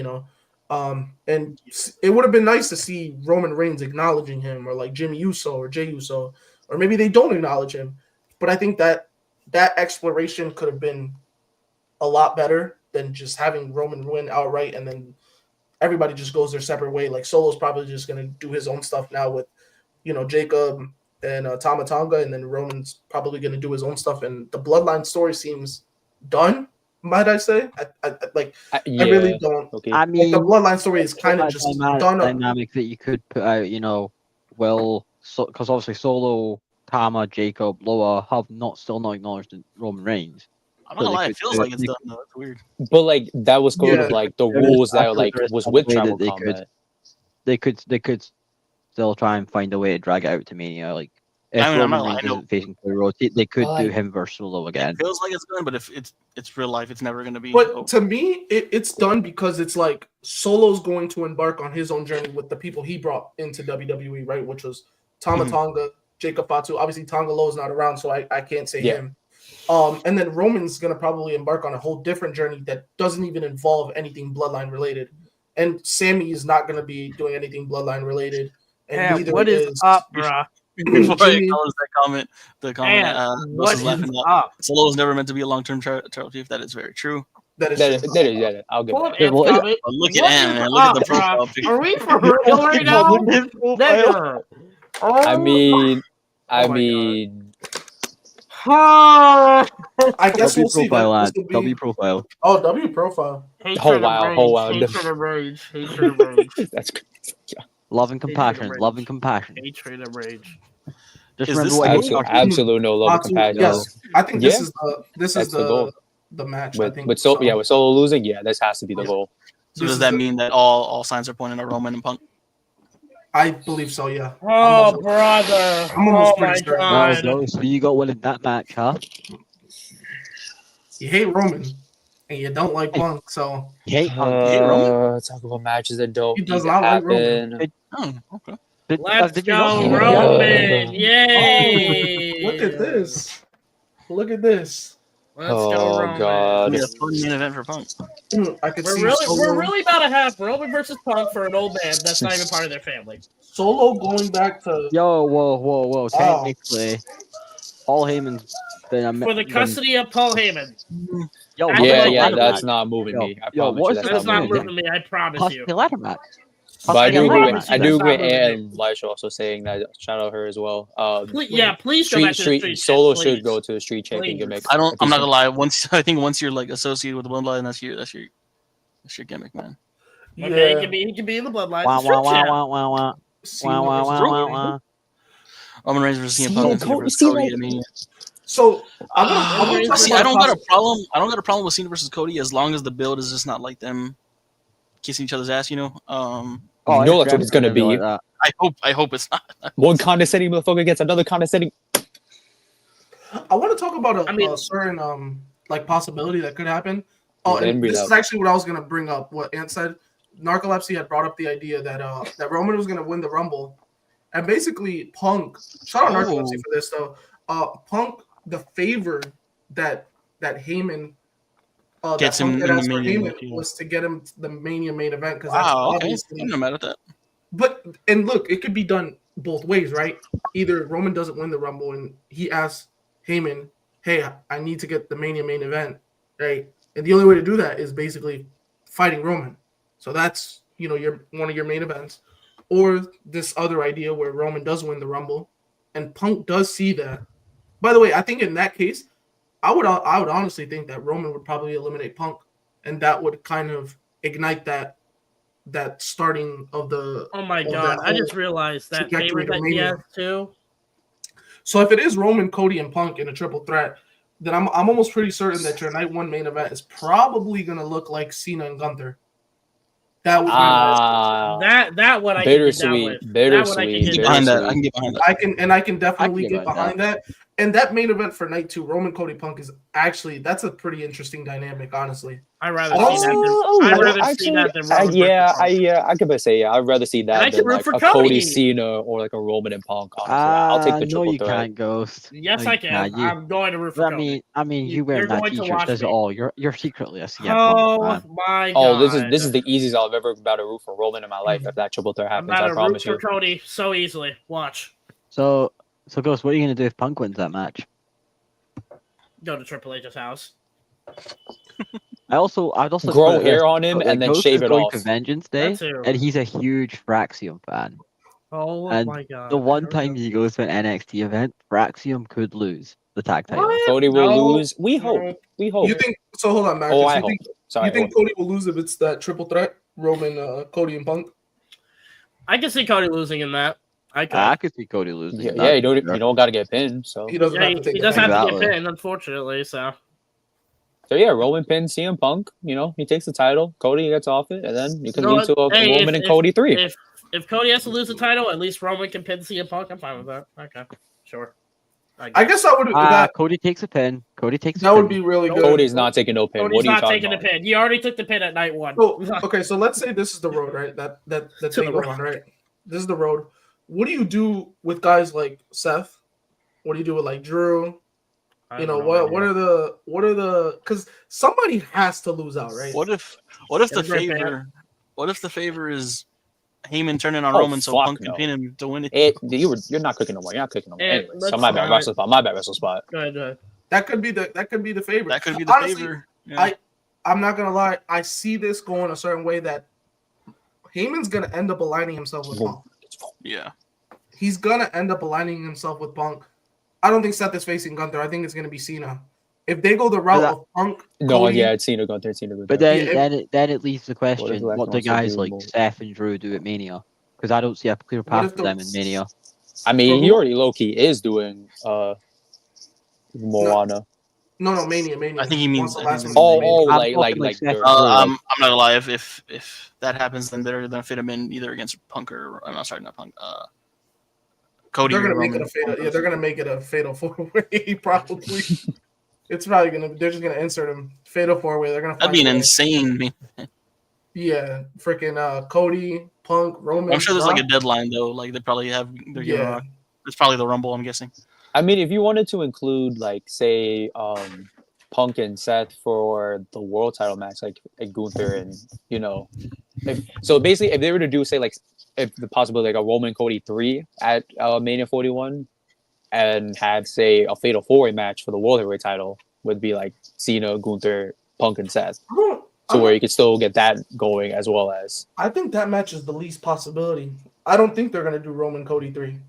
and it would have been nice to see Roman Reigns acknowledging him, or like Jimmy Uso or Jey Uso, or maybe they don't acknowledge him. But I think that exploration could have been a lot better than just having Roman win outright and then everybody just goes their separate way. Like Solo's probably just gonna do his own stuff now with, Jacob and Tama Tonga, and then Roman's probably gonna do his own stuff. And the Bloodline story seems done. Might I say? I really don't. Okay. I mean, The Bloodline story is kind of just done. Dynamic that you could put out, because obviously Solo, Tama, Jacob, Loa have still not acknowledged Roman Reigns. I'm not gonna lie, it feels like it's done though. It's weird. But like that was sort of like the rules that like There is was a with way that tribal they combat. They could still try and find a way to drag it out to Mania. Like if I mean, I'm Roman not lying, Reigns I know. isn't facing Cody Rhodes, they could But- do him versus Solo again. It feels like it's done, but if it's real life, it's never gonna be. But to me, it's done because it's like Solo's going to embark on his own journey with the people he brought into WWE, right? Which was Tama Tonga, Jacob Fatu. Obviously, Tonga Loa is not around, so I can't say him. And then Roman's gonna probably embark on a whole different journey that doesn't even involve anything bloodline related. And Sammy is not gonna be doing anything bloodline related. And neither what is up, bruh? Before I Jimmy- acknowledge the comment, What Russ is is laughing at. up? Solo was never meant to be a long-term tribal chief. That is very true. That is That is, I'll give Pull it. up Ant's well, comment. But look What at Ant, is man. Look at the up, profile bruh? picture. Are we for real right now? Nigga. I mean, Oh my mean, God. I guess W we'll see. profile, That lad. this will be- W profile. Oh, W profile. Hatred wow, and oh, wow. rage. Hatred and rage. Hatred and rage. that's crazy. Love and compassion. Rage. Love and compassion. Hatred and rage. Just Is remember this what you Absolute, started. absolute no love and compassion. Yes, I think Yeah. this That's is the goal. the match. I think With Solo losing, this has to be the goal. So does that mean that all signs are pointing at Roman and Punk? I believe so. Yeah. Oh, brother. I'm almost Oh, my pretty sure. Well, God. no, so you got winning that match, huh? You hate Roman, and you don't like Punk, so You hate Punk. hate Roman? Talk about matches that don't He need does to not like Roman. happen. Oh, okay. Let's Did you not go, see that? Roman. Oh, Yay. look at this! Look at this! Let's go, Oh, Roman. God. Be a fun main event for Punk. I could We're see we're really about to have Roman versus Punk for an old man that's not even part of their family. Solo going back to Yo, whoa. Wow. Technically, Paul Heyman's been For the custody of Paul Heyman. Yo, Act what's Yeah, like the yeah, ladder that's match? not moving me. I Yo, promise you, what's that's That's the not not moving me. moving me, I promise Husky you. ladder match. But I do I agree. promise I you do that's not agree. moving me. And Lisha also saying that. Shout out her as well. Please go back to the street. Solo champ, should please. go to the street champion Please. gimmick. I'm not If he's gonna lie. I think once you're like associated with the bloodline, that's your gimmick, man. Okay, yeah. he can be in the bloodline. Wah, It's true, wah, wah, champ. wah, wah, wah. Cena Wah, wah, versus wah, wah, Cody. wah. Roman Reigns versus CM Cena, Punk and Cena Cody- versus Cena- Cody. I mean, So I'm gonna talk see, about I don't got a possi- problem. I don't got a problem with Cena versus Cody as long as the build is just not like them kissing each other's ass. You know. Oh, You know it's that's what it's gonna definitely be. like that. I hope it's not. One condescending motherfucker gets another condescending. I want to talk about I mean- a certain like possibility that could happen. Oh, Yeah, and read this out. is actually what I was gonna bring up. What Ant said. Narcolepsy had brought up the idea that that Roman was gonna win the Rumble, and basically Punk. Shout out Narcolepsy for this though. Punk, the favor that Heyman Gets that Punk him had in the asked for Mania Heyman match, yeah. was to get him the Mania main event because Wow. that's Okay. obviously. I'm not mad at that. But and look, it could be done both ways, right? Either Roman doesn't win the Rumble and he asks Heyman, "Hey, I need to get the Mania main event," right? And the only way to do that is basically fighting Roman. So that's your one of your main events, or this other idea where Roman does win the Rumble, and Punk does see that. By the way, I think in that case, I would honestly think that Roman would probably eliminate Punk, and that would kind of ignite that starting of the. Oh my of god! that I just whole realized that trajectory favor to that he Mania. has too. So if it is Roman, Cody, and Punk in a triple threat, then I'm almost pretty certain that your night one main event is probably gonna look like Cena and Gunther. That would be That one I can get down Bittersweet, with. That one I can bittersweet, get Behind down that, I can get behind that. I can definitely I can get get behind behind that. And that main event for night two, Roman, Cody, Punk is actually that's a pretty interesting dynamic, honestly. I'd rather Oh, see that. I'd rather see that than Roman versus Punk. I could say I'd rather see And that I than can root like for a Cody Cody. Cena or like a Roman and Punk. Honestly, I'll take the No, triple you threat. can't, Ghost. Yes, No, I you can. can't. You- I'm going to root for I Cody. mean, you You're wearing that going to T-shirt watch says it me. all. You're secretly a CM Punk Oh fan. my god! Oh, this is the easiest I've ever about to root for Roman in my life. If that triple threat I'm happens, about I to root promise for you. Cody so easily. Watch. So Ghost, what are you gonna do if Punk wins that match? Go to Triple H's house. I'd also Grow put it hair this, on him like, and then Ghost shave is it going off. to Vengeance Day, That too. and he's a huge Fraxium fan. Oh And my god! The one time he goes to an NXT event, Fraxium could lose the tag title. What? Cody will No, lose. We hope. no. We hope. You think so? Hold on, Marcus. Oh, I you hope. think Sorry. you think Cody will lose if it's that triple threat, Roman, Cody, and Punk? I can see Cody losing in that. I could. I could see Cody losing. Yeah, that, you sure. don't got to get pinned. So He doesn't Yeah, have to take he the does have thing. to get Exactly. pinned, unfortunately. So yeah, Roman pins CM Punk. He takes the title. Cody gets off it, and then you can You know lead to a what? Hey, Roman and Cody 3. if Cody has to lose the title, at least Roman can pin CM Punk. I'm fine with that. Okay, sure. I guess I would. Cody takes a pin. That would be really good. Cody's not taking no pin. Cody's What are you not talking taking about? the pin. You already took the pin at night one. So, okay, so let's say this is the road, right? That they go on, right? This is the road. What do you do with guys like Seth? What do you do with like Drew? I You have know no what idea. are the because somebody has to lose out, right? What if the It's a great favor? What if the favor is Heyman turning on Oh, Roman so fuck Punk can no. pin him to win it? You're not cooking no more. You're not cooking no more. Eh, Anyway, so let's my bad. not. Wrestle spot. My bad. Wrestle spot. Go ahead. That could be the favorite. That could be the Honestly, favor. Yeah. I'm not gonna lie. I see this going a certain way that Heyman's gonna end up aligning himself with Punk. Yeah. He's gonna end up aligning himself with Punk. I don't think Seth is facing Gunther. I think it's gonna be Cena. If they go the route of Punk, No, Cody, yeah, it's Cena Gunther. But then it leaves the question: if Lex what do wants to guys do like more? Seth and Drew do at Mania? Because I don't see a clear What path if for them in Mania. I mean, For he who? already low key is doing Moana. No, Mania. I think he means. Once the I last think one he means was Oh, I'm like talking like Seth they're- Rollins. I'm not gonna lie. If that happens, then they're gonna fit him in either against Punk or I'm not sorry, not Punk. Cody. They're or gonna make it Roman. a fatal. Yeah, they're gonna make it a fatal 4-way. Probably. It's probably gonna. They're just gonna insert him fatal 4-way. They're gonna. That'd be an find a way. insane. Yeah, freaking Cody, Punk, Roman. I'm sure there's like a Brock. deadline though. Like they probably have. They're giving Yeah. Rock. It's probably the Rumble. I'm guessing. I mean, if you wanted to include, like, say, Punk and Seth for the world title match, like Gunther and, you know, so basically, if they were to do, say, like, if the possibility, like a Roman Cody 3 at Mania 41 and had, say, a fatal 4-way match for the world heavyweight title, would be like Cena, Gunther, Punk, and Seth. So where you could still get that going as well as. I think that match is the least possibility. I don't think they're gonna do Roman Cody 3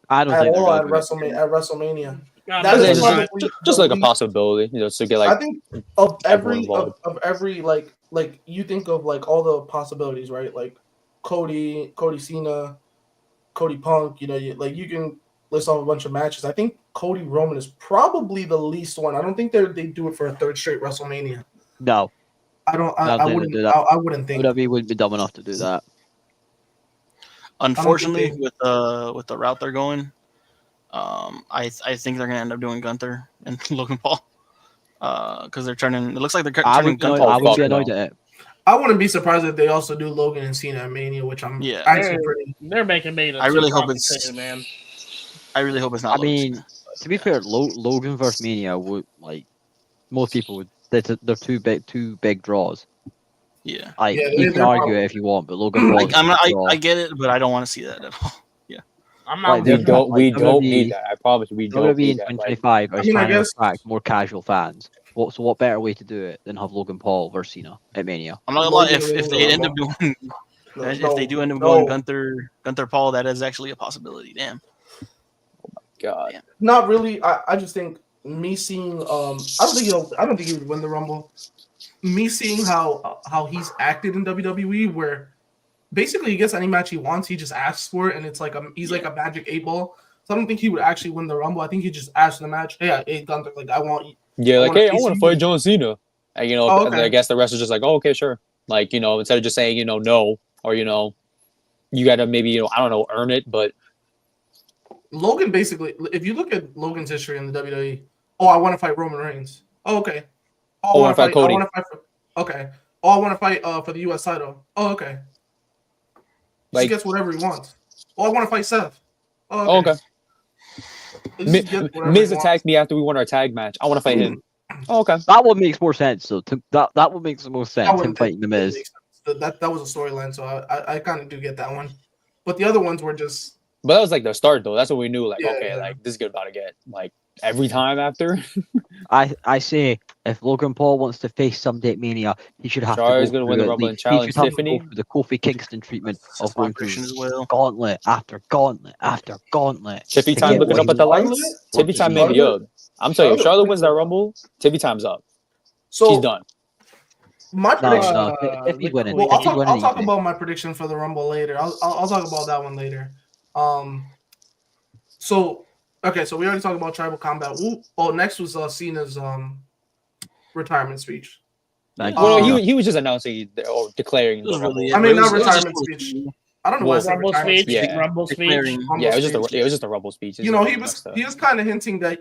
I don't at think they're all at gonna do it. WrestleMania. God, That that's is fine. probably Just the like a least- possibility, you know, to get I like think of every involved. of every like you think of like all the possibilities, right? Like Cody Cena, Cody Punk. You know, you can list off a bunch of matches. I think Cody Roman is probably the least one. I don't think they do it for a third straight WrestleMania. No, I don't. No, I they wouldn't. would do that. I wouldn't think. WWE wouldn't be dumb enough to do that. Unfortunately, they- with the route they're going, I think they're gonna end up doing Gunther and Logan Paul, because they're turning. It looks like they're I turning would be annoyed, Gunther. I would be fuck annoyed no. at it. I wouldn't be surprised if they also do Logan and Cena at Mania, which I'm Yeah. actually pretty. They're making me. I really hope it's- too, man. I really hope it's not. I Logan mean, Cena. to be fair, Logan versus Mania would like most people would. They're two big draws. Yeah. Like Yeah, you can they're argue probably- it if you want, but Logan Paul. is a big draw. I get it, but I don't want to see that at all. I'm Like, not. they're We not- don't. We like, don't WWE need that. I promise you, we don't WWE in need that. Like, 2025 I is mean, I trying to guess- attract more casual fans. So what better way to do it than have Logan Paul versus Cena at Mania? I'm not gonna lie. Logan If and they end up Rumble. doing, No, if they do end up no, going Gunther Paul, that is actually a possibility. Damn. God. not really. I just think me seeing. I don't think he would win the Rumble. Me seeing how he's acted in WWE, where basically he gets any match he wants, he just asks for it, and it's like he's like a magic 8-ball. So I don't think he would actually win the Rumble. I think he just asked for the match. Hey, Gunther, like I want you. Yeah, like, wanna hey, I face want to you. fight John Cena. And, you know, Oh, and okay. I guess the rest is just like, oh, okay, sure. Like, you know, instead of just saying, you know, no, or, you know, you got to maybe, you know, I don't know, earn it. But Logan basically, if you look at Logan's history in the WWE, I want to fight Roman Reigns. Oh, okay. I wanna fight Cody. I want to fight okay. I want to fight for the U.S. title. Oh, okay. He Like- gets whatever he wants. I want to fight Seth. Oh, oh, okay. okay. He just gets whatever Miz he attacked me after we won our tag match. I want to fight him. Oh, okay. That one makes more sense. So that one makes the most That sense. one Him fighting the didn't Miz. make sense. That was a storyline, so I kind of do get that one. But the other ones were just But that was like the start, though. That's what we knew. Like, Yeah, okay, yeah. like this is good about to get like every time after. I say if Logan Paul wants to face someday at Mania, he should have Char's to go gonna win the through Rumble at and least- challenge he should have Tiffany. to go through the Kofi Kingston treatment That's of my going prediction through as well. gauntlet after gauntlet after gauntlet. Tiffy to time get looking what up he at the wants. lights. Tiffy What time he may be Charlotte- up. I'm telling you, if Charlotte- Charlotte wins that Rumble, Tiffy time's up. so. She's done. My No, prediction. no, if he's winning, Well, if I'll he's talk. winning, I'll talk easy. about my prediction for the Rumble later. I'll talk about that one later. So okay, so we already talked about Tribal Combat. Next was Cena's retirement speech. Thank Well, you. no, he was just announcing or declaring It was the Rumble. really- I mean, it was- not it was just- retirement speech. I don't know why I Well, say Rumble retirement speech. speech. Yeah. Rumble speech. Declaring- Rumble Yeah, it speech. was just a Rumble speech. You know, he was kind of hinting that,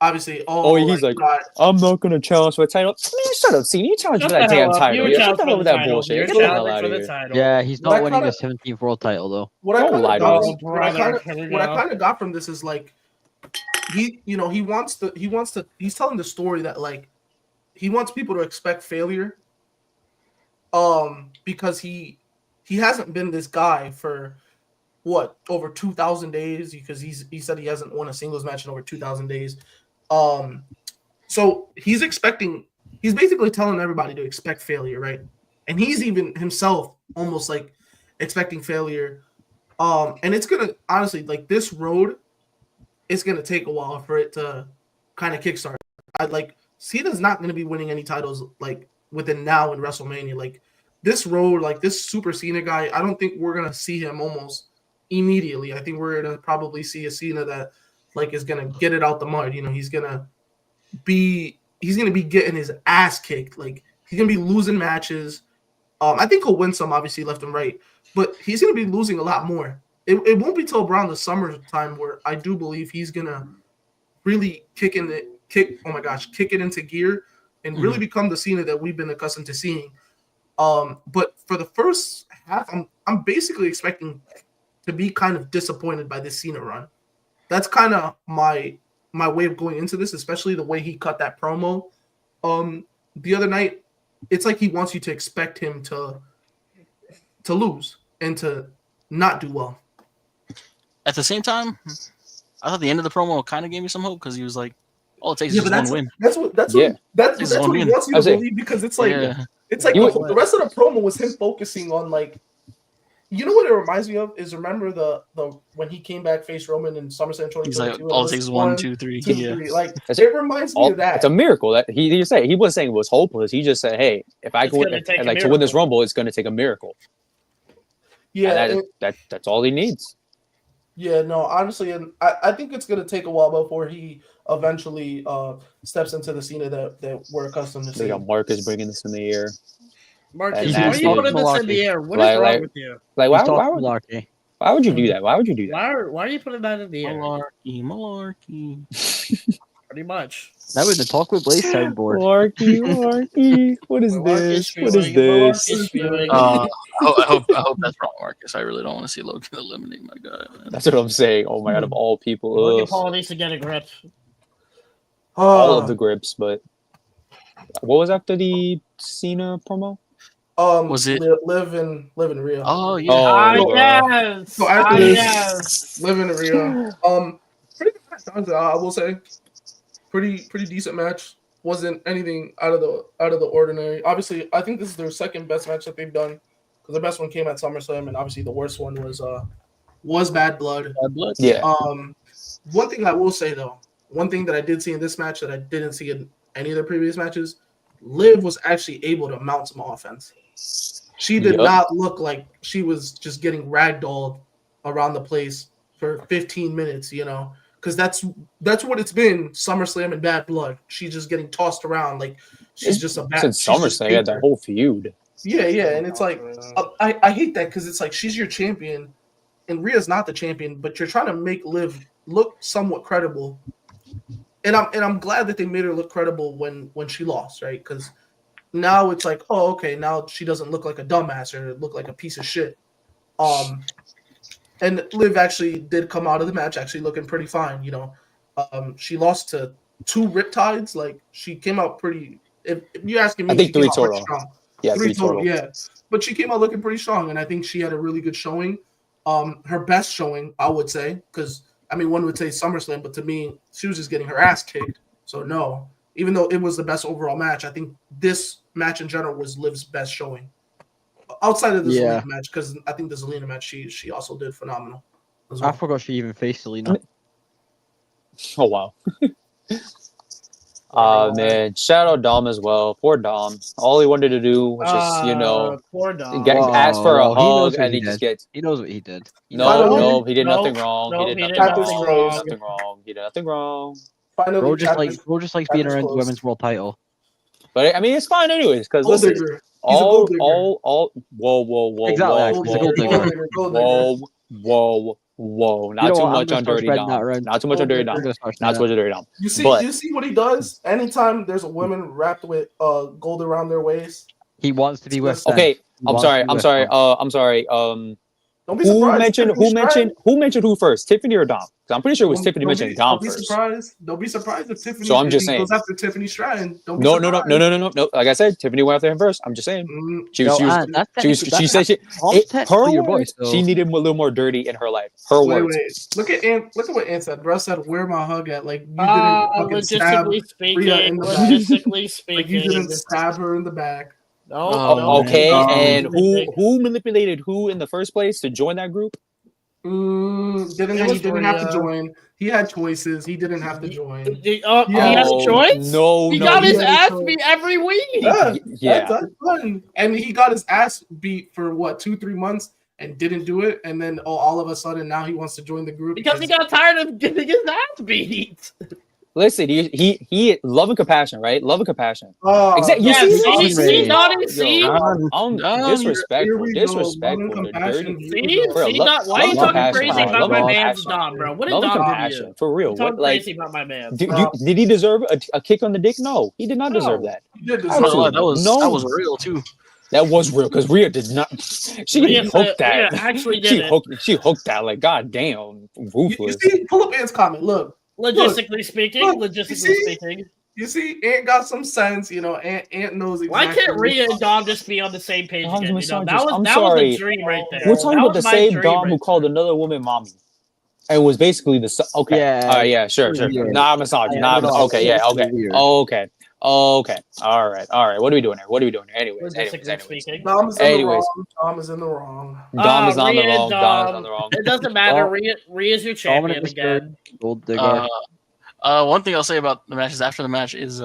obviously, Oh, he's like, God, I'm not gonna challenge for a title. Man, shut up, Cena. You challenge for Shut that the hell damn up. title. You Yeah, shut challenge the for hell with the that title. bullshit. You're Get the hell challenging out for of the here. title. Yeah, he's What I not winning kinda- the 17th world title though. what I Don't kind lie of to got, us. Oh, brother. Here we what I go. kind of got from this is like he's telling the story that like he wants people to expect failure because he hasn't been this guy for what, over 2,000 days, because he said he hasn't won a singles match in over 2,000 days. So he's basically telling everybody to expect failure, right? And he's even himself almost like expecting failure. And it's gonna, honestly, like, this road, it's gonna take a while for it to kind of kickstart. Cena's not gonna be winning any titles like within now in WrestleMania. Like, this road, like this Super Cena guy, I don't think we're gonna see him almost immediately. I think we're gonna probably see a Cena that like is gonna get it out the mud. He's gonna be getting his ass kicked. Like he's gonna be losing matches. I think he'll win some, obviously left and right, but he's gonna be losing a lot more. It won't be till around the summertime where I do believe he's gonna really kick it into gear and really become the Cena that we've been accustomed to seeing. But for the first half, I'm basically expecting to be kind of disappointed by this Cena run. That's kind of my way of going into this, especially the way he cut that promo the other night. It's like he wants you to expect him to lose and to not do well. At the same time, I thought the end of the promo kind of gave me some hope because he was like, "All it takes is one win." That's what he wants you to believe, because it's like the rest of the promo was him focusing on like, you know what it reminds me of is, remember the when he came back faced Roman in SummerSlam 2022. He's like, "All it takes is 1, 2, 3." Three. Like it reminds me of that. It's a miracle that he wasn't saying it was hopeless. He just said, "Hey, if I could to win this Rumble, it's going to take a miracle." Yeah, that's all he needs. Yeah, no, honestly, and I think it's going to take a while before he eventually steps into the Cena that we're accustomed to seeing. Like Marcus bringing this in the air. Marcus, why are you putting this in the air? What is wrong with you? Like, why would you do that? Why would you do that? Why are you putting that in the air? Malarkey. Pretty much. That was the Talk with Blaze soundboard. Malarkey. What is this? What is this? I hope that's wrong, Marcus. I really don't want to see Logan eliminate my guy, man. That's what I'm saying. Oh my god, of all people. Logan Paul needs to get a grip. All of the grips, but what was after the Cena promo? Was it Live in Rio? Oh yeah. Yes. So after this, Live in Rio. Pretty good match, I will say. Pretty decent match. Wasn't anything out of the ordinary. Obviously, I think this is their second best match that they've done, because the best one came at SummerSlam, and obviously the worst one was Bad Blood. Yeah. One thing I will say though, one thing that I did see in this match that I didn't see in any of the previous matches, Liv was actually able to mount some offense. She did not look like she was just getting ragdolled around the place for 15 minutes, because that's what it's been, SummerSlam and Bad Blood. She's just getting tossed around like she's just a bad. Since SummerSlam, had that whole feud. Yeah, and it's like I hate that, because it's like she's your champion, and Rhea's not the champion, but you're trying to make Liv look somewhat credible. And I'm glad that they made her look credible when she lost, right? Because now it's like, oh, okay, now she doesn't look like a dumbass or look like a piece of shit. And Liv actually did come out of the match actually looking pretty fine, She lost to 2 Riptides. Like, she came out pretty. If you're asking me, I think 3 total. Yeah, 3 total. Yeah, but she came out looking pretty strong, and I think she had a really good showing. Her best showing, I would say, because one would say SummerSlam, but to me, she was just getting her ass kicked. So no, even though it was the best overall match, I think this match in general was Liv's best showing. Outside of the Zelina match, because I think the Zelina match, she also did phenomenal. Well. I forgot she even faced Zelina. Oh wow. Man, shout out Dom as well. Poor Dom. All he wanted to do was just, poor Dom. Ask for a hug, and he just gets. He knows what he did. He did nothing wrong. He did nothing wrong. Finally, bro just likes being around the women's world title. But it's fine anyways, because listen, whoa. Exactly. Whoa. Not too much on Dirty Dom. Not too much on Dirty Dom. Not too much on Dirty Dom. You see what he does? Anytime there's a woman wrapped with gold around their waist, he wants to be with them. Okay, I'm sorry. Don't be surprised. Who mentioned who first? Tiffany or Dom? Because I'm pretty sure it was Tiffany mentioning Dom first. Don't be surprised if Tiffany. So I'm just saying. Goes after Tiffany Stratton. No. Like I said, Tiffany went after him first. I'm just saying. She said she needed a little more dirty in her life. Her words. Wait. Look at what Ant said. Bro said, "Where my hug at?" Like you didn't fucking stab Rhea in the back. Like you didn't stab her in the back. No. Okay, and who manipulated who in the first place to join that group? He didn't have to join. He had choices. He didn't have to join. He has a choice? No. He got his ass beat every week. Yeah. That's fun. And he got his ass beat for 2-3 months and didn't do it. And then all of a sudden now he wants to join the group because he got tired of getting his ass beat. Listen, he love and compassion, right? Love and compassion. Oh, Exactly. You Yeah, see, see, Donnie, see? Disrespectful, Here we go. disrespectful, Love and the compassion. dirty. Here we go. Bro, See, Dom, why are you love and talking compassion, crazy Dom. about Love my and man's compassion. Dom, bro? What did Love and Dom do to compassion, you? for real. You talking What, like, crazy about my man? did he deserve a kick on the dick? No, he did not deserve No. that. You did I'm deserve not gonna lie, Absolutely. that was real too. That was real because Rhea did not. She Rhea hooked that. Rhea actually did it. She hooked that. Like, god damn, You ruthless. see, pull up Ant's comment. Look, Logistically speaking, look, logistically you see? speaking. you see, Ant got some sense. You know, Ant knows exactly. Why can't Rhea and Dom just be on the same page Dom's again? You know, that was I'm that sorry. was the dream right there. We're talking That about the was my same dream Dom right who called another woman mommy. And was basically the okay. Yeah, All right, yeah, sure. weird. Nah, massage. Nah, okay, yeah, okay. Weird. Okay. Okay. All right. What are we doing here? Anyways. Logistically speaking. Dom is in the Anyways. wrong. Dom is in the wrong. Dom is on the Rhea wrong. and Dom is on the wrong. It doesn't matter. Dom- Rhea's your Dominic champion was again. Gold digger. One thing I'll say about the matches after the match is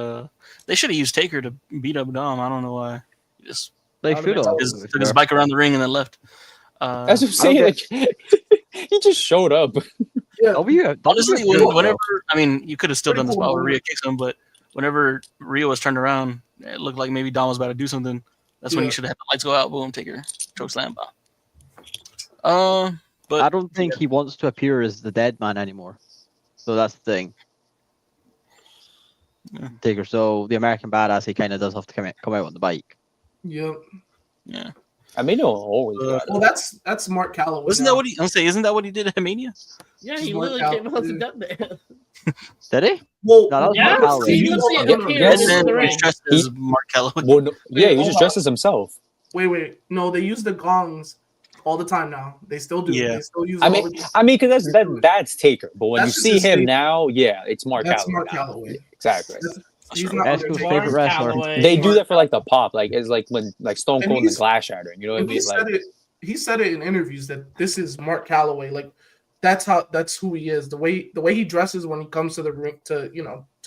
they should have used Taker to beat up Dom. I don't know why. He just They should have. took his bike around the ring and then left. That's what I'm saying. Like, he just showed up. Yeah, Honestly, whenever I mean, you could have still Pretty done the cool spot where moment. Rhea kicks him, but whenever Rhea was turned around, it looked like maybe Dom was about to do something. That's when Yeah. you should have had the lights go out. Boom, Taker choke slam. But I don't think he wants to appear as the dead man anymore. So that's the thing. Yeah. Taker. So the American badass, he kind of does have to come out on the bike. Yep. yeah, I mean, no, always. Well, that's Mark Calloway. isn't now. that what I'm saying? Isn't that what he did at Mania? Yeah, Just he work literally out, came out as a dude. dead man. Did he? Well, No, that was Yeah, Mark Calloway. see, you you see no, it no, here. yes, This is And the he's ring. dressed as Mark Calloway. Well, no, yeah, he hold just on. dressed as himself. Wait. No, they use the gongs all the time now. They still do. Yeah. They still use. I all mean, the- because that's Taker. But when That's you just see his him thing. now, yeah, it's Mark That's Calloway. Mark now. Calloway. Exactly. He's true. not That's Undertaker. his favorite wrestler. Calloway. They do that for like the pop, like it's like when like Stone And Cold and he's- Glass Shattering. You know what I And mean? Like, he said it in interviews that this is Mark Calloway. Like that's who he is. The way he dresses when he comes to the ring to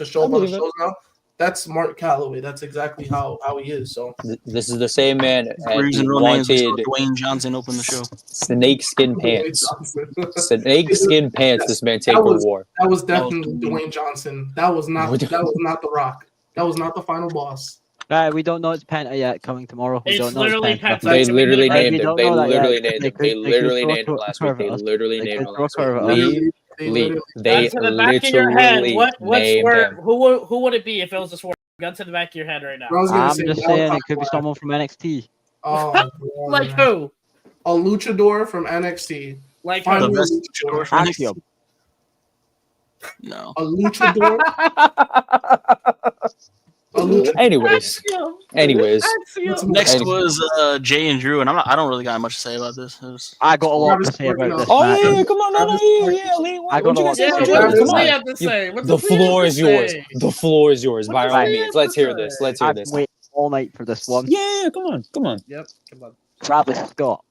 show I up on the believe it. shows now. That's Mark Calloway. That's exactly how he is. So this is the same man and Reeves he and real names. We saw wanted Dwayne Johnson open the show. snake skin pants. Dwayne Snake skin pants. This man Taker was- wore. That was That was definitely Dwayne. Dwayne Johnson. That was not The Rock. That was not the final boss. Right, we don't know it's Penta yet. Coming tomorrow. We It's don't know literally it's Penta. Penta. They literally Right, named we him. don't They know that yet. literally named They him. could- They they could literally throw named him a last week. curve They at us. literally They named could him throw a last week. curve at us. Lee, They Lee, literally- they Gun to the back of your head. literally What named swear? him. Who would it be if it was a swear? Gun to the back of your head right now. I was gonna I'm say just that saying was it could be not someone from NXT. Oh, Like God. who? A luchador from NXT. Like Finally, The who? best luchador. luchador from Axiom. No. A luchador. A luchador. Anyways, anyways, Axiom. Next Any- was Jay and Drew, and I don't really got much to say about this. It was- I got a lot to Travis say about this Morgan. oh match. yeah, come on, no, yeah, Lee. I What got you a gonna say Yeah, about Travis Drew? what does Come Morgan. Lee on, have to say? What the does Lee have floor to is yours. say? The floor is yours. What By does all Lee means, have let's to hear this. say? Let's hear I've this. waited all night for this one. Yeah, come on. Yep. Come on. Travis Scott,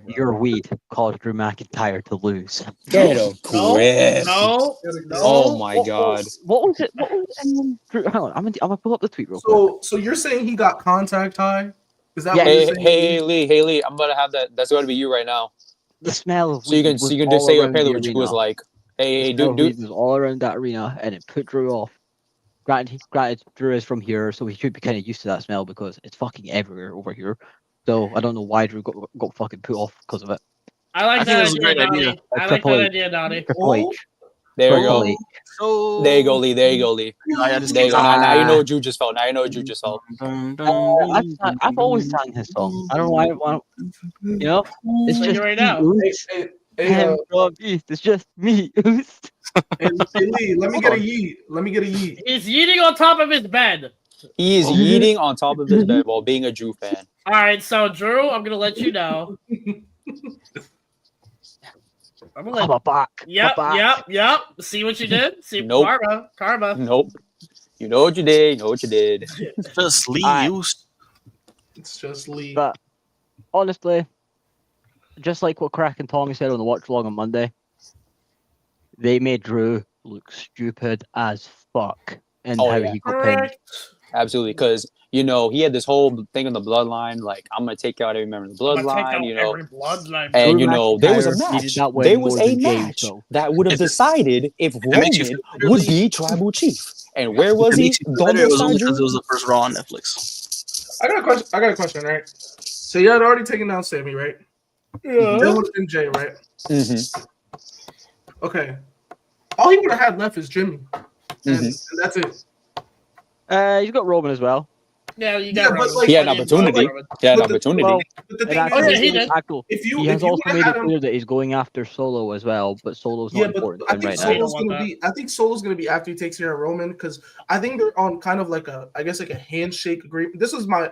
your weed caused Drew McIntyre to lose. Get a grip. No. Oh my god. What was it? Drew, hang on, I'm gonna pull up the tweet real quick. So you're saying he got contact high? Is that Yeah. what you're Hey, saying? hey Lee, I'm gonna have that. That's gonna be you right now. The smell of So you weed can was just all say around apparently the what you was arena. like. Hey, The smell of dude. weed was all around that arena, and it put Drew off. Granted, Drew is from here, so he should be kind of used to that smell because it's fucking everywhere over here. So I don't know why Drew got fucking put off because of it. I like I think that this is a idea, great idea. Donnie. I like Triple that H. idea, Donnie. Triple H. There you Triple go. H. So There you go, Lee. There you go, Lee. I just There you keep go. going. Now you know what you just felt. Now you know what you just felt. I've always sang his song. I don't know why. You know, it's Sing it just right me, now. Oos. Hey, Him from East. It's just me. Oos. hey, Lee, let me get a yeet. Let me get a yeet. He's eating on top of his bed. He is eating on top of his bed while being a Drew fan. All right, so Drew, I'm gonna let you know. I'm gonna I'm let. a back. Yep. See what you did? See, Nope. karma. Nope. You know what you did. Just Lee Alright. used. It's just Lee. But honestly, just like what Crack and Tommy said on the watch log on Monday, they made Drew look stupid as fuck and Oh, how yeah. he got pinned. Correct. Absolutely, because you know, he had this whole thing in the bloodline, like I'm gonna take out every member of the bloodline, you know. Every bloodline. And Drew you know, there was a McIntyre needed match. that win There was more a than Jey match Uso. that would have If it- decided if it makes you Roman feel would literally- be tribal chief. And where was It he? makes you feel better, it was only because it was the first Raw on Netflix. I got a question, right? So you had already taken down Sammy, right? Yeah. Then would have been Jay, right? Mhm. Okay. All he would have had left is Jimmy, and that's it. He's got Roman as well. Yeah, you Yeah, got but, Roman. like- He had an Yeah, opportunity. Roman. He had an But the- opportunity. Well, But the And thing actually, Oh, yeah, is, he did. Axel, if you he has also would've made had it him, clear that he's going after Solo as well, but Solo's not yeah, but important I to him think right so. now. Solo's want gonna that. be. I think Solo's gonna be after he takes care of Roman, because I think they're on kind of like a, I guess like a handshake agreement. This is my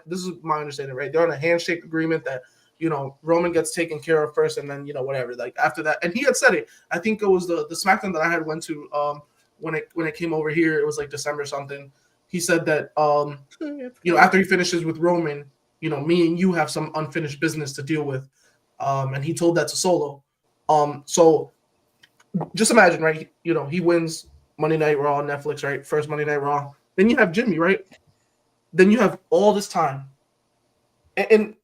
understanding, right? They're on a handshake agreement that, you know, Roman gets taken care of first, and then, you know, whatever. Like after that, and he had said it. I think it was the SmackDown that I had went to when it came over here. It was like December something. He said that you know, after he finishes with Roman, you know, me and you have some unfinished business to deal with, and he told that to Solo. So just imagine, right? You know, he wins Monday Night Raw on Netflix, right? First Monday Night Raw. Then you have Jimmy, right? Then you have all this time, and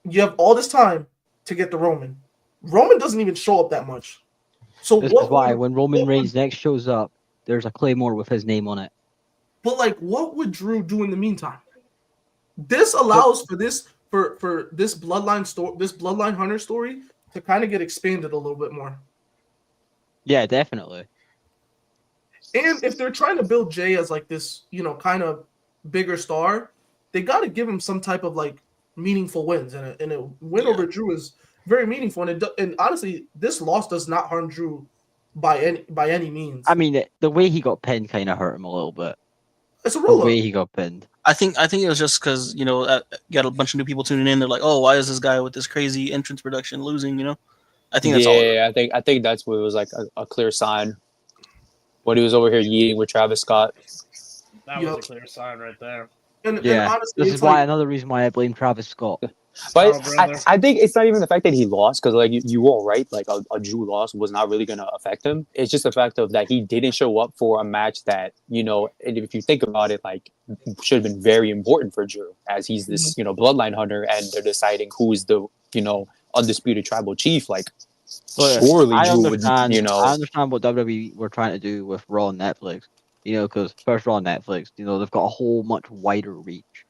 you have all this time to get the Roman. Roman doesn't even show up that much. So This what is why would- when Roman what would- Reigns next shows up, there's a Claymore with his name on it. But like, what would Drew do in the meantime? This allows for this bloodline story, this bloodline hunter story, to kind of get expanded a little bit more. Yeah, definitely. And if they're trying to build Jay as like this, you know, kind of bigger star, they got to give him some type of like meaningful wins, and a win over Drew is very meaningful. And honestly, this loss does not harm Drew by any means. I mean, the way he got pinned kind of hurt him a little bit. It's a The roll up. way he got pinned. I think it was just because, you know, you got a bunch of new people tuning in. They're like, oh, why is this guy with this crazy entrance production losing? You know, I think that's all. Yeah, I think that's what it was like a clear sign when he was over here yeeting with Travis Scott. That was a clear sign right there. And Yeah, honestly, this it's is why like, another reason why I blame Travis Scott. But Oh, brother. I think it's not even the fact that he lost, because like you all right, like a Drew loss was not really gonna affect him. It's just the fact of that he didn't show up for a match that, you know, and if you think about it, like should have been very important for Drew, as he's this, you know, bloodline hunter, and they're deciding who is the, you know, undisputed tribal chief. Like But surely I Drew would, understand, you know. I understand what WWE were trying to do with Raw and Netflix. You know, because first Raw and Netflix, you know, they've got a whole much wider reach,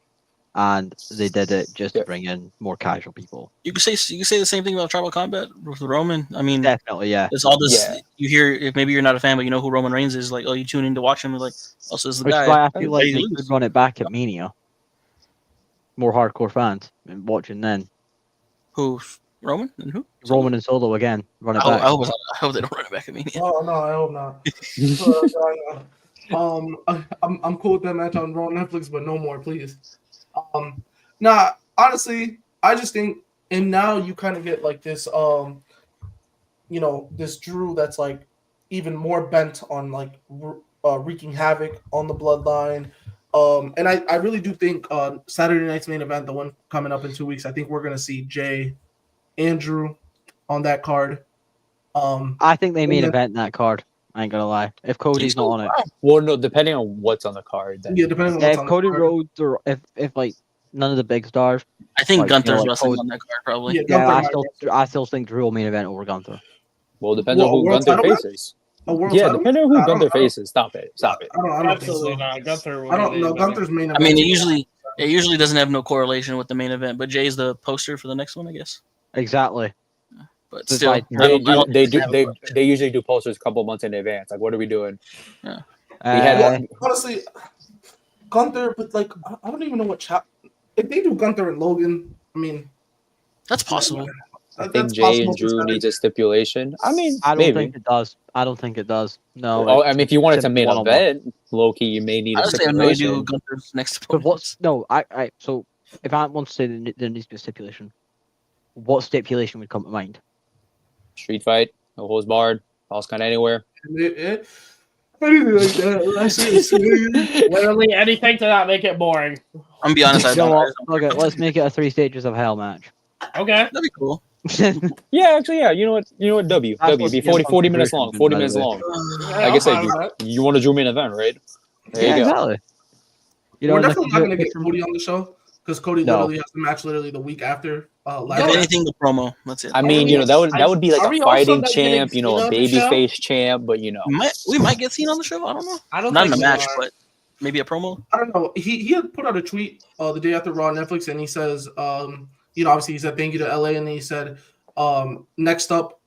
and they did it just to bring in more casual people. You could say the same thing about Tribal Combat with Roman. I mean, Definitely, yeah. it's all this. Yeah. You hear, if maybe you're not a fan, but you know who Roman Reigns is. Like, oh, you tune in to watch him. You're like, oh, so this is the Which is guy. why I feel like Hey, they lose. could run it back at Mania. More hardcore fans and watching then. Who? Roman and who? Roman and Solo again. Run it I back. hope they don't run it back at me. oh no, I hope not. I'm cool with that match on Raw Netflix, but no more, please. Nah, honestly, I just think, and now you kind of get like this, you know, this Drew that's like even more bent on like wreaking havoc on the bloodline. And I really do think Saturday night's main event, the one coming up in 2 weeks, I think we're gonna see Jay and Drew on that card. I think they main Yeah. event that card. I ain't gonna lie. If Cody's not on it, Well, no, depending on what's on the card. Then. Yeah, depending on yeah, what's if on Cody the card. Rhodes or if like none of the big stars, I think Like, Gunther's you know, wrestling Cody- on that card probably. Yeah, yeah, Gunther I still think Drew will main event over Gunther. Well, depends Well, on a who world Gunther title match? faces. A world Yeah, title? depending on who I don't- Gunther I don't- faces. Stop it. I don't think Absolutely so. not. Gunther. I don't know. Gunther's main event. I mean, it usually doesn't have no correlation with the main event, but Jay's the poster for the next one, I guess. Exactly. But It's still, like- They usually do posters a couple months in advance. Like, what are we doing? We had Honestly, Gunther, but like I don't even know what if they do Gunther and Logan. I mean, that's possible. I think that's Jay possible and for Drew Saturday. needs a stipulation. I mean, I don't maybe. think it does. I don't think it does. No. Oh, I mean, if you wanted to Simple main one-on-one. event, low key, you may need a Honestly, I have no idea stipulation. who Gunther's next But opponent what's is. no? So if I want to say there needs to be a stipulation, what stipulation would come to mind? Street fight, no holds barred, falls count anywhere. Anything like that. I see. Literally anything to not make it boring. I'm gonna be honest, I You know don't. what? Okay, let's make it a 3 stages of hell match. Okay. That'd be cool. Yeah, actually, yeah. You know what? W. That's W. what Be CM 40 Punk's minutes version long. has been, 40 by the minutes way. long. Yeah, Like I said, I'm fine with you want a Drew main event, right? There Yeah, you go. exactly. You know, We're like, definitely not gonna get from- Cody on the show because Cody No. literally has the match literally the week after. If Last anything, the promo. That's it. I mean, you know, that would be like Are a we also fighting not getting champ, you know, Cena a on the show? babyface champ, but you know, We might get seen on the show. I don't know. I don't Not in think the we match, are. but maybe a promo. I don't know. He had put out a tweet the day after Raw on Netflix, and he says, you know, obviously he said thank you to LA, and he said, next up,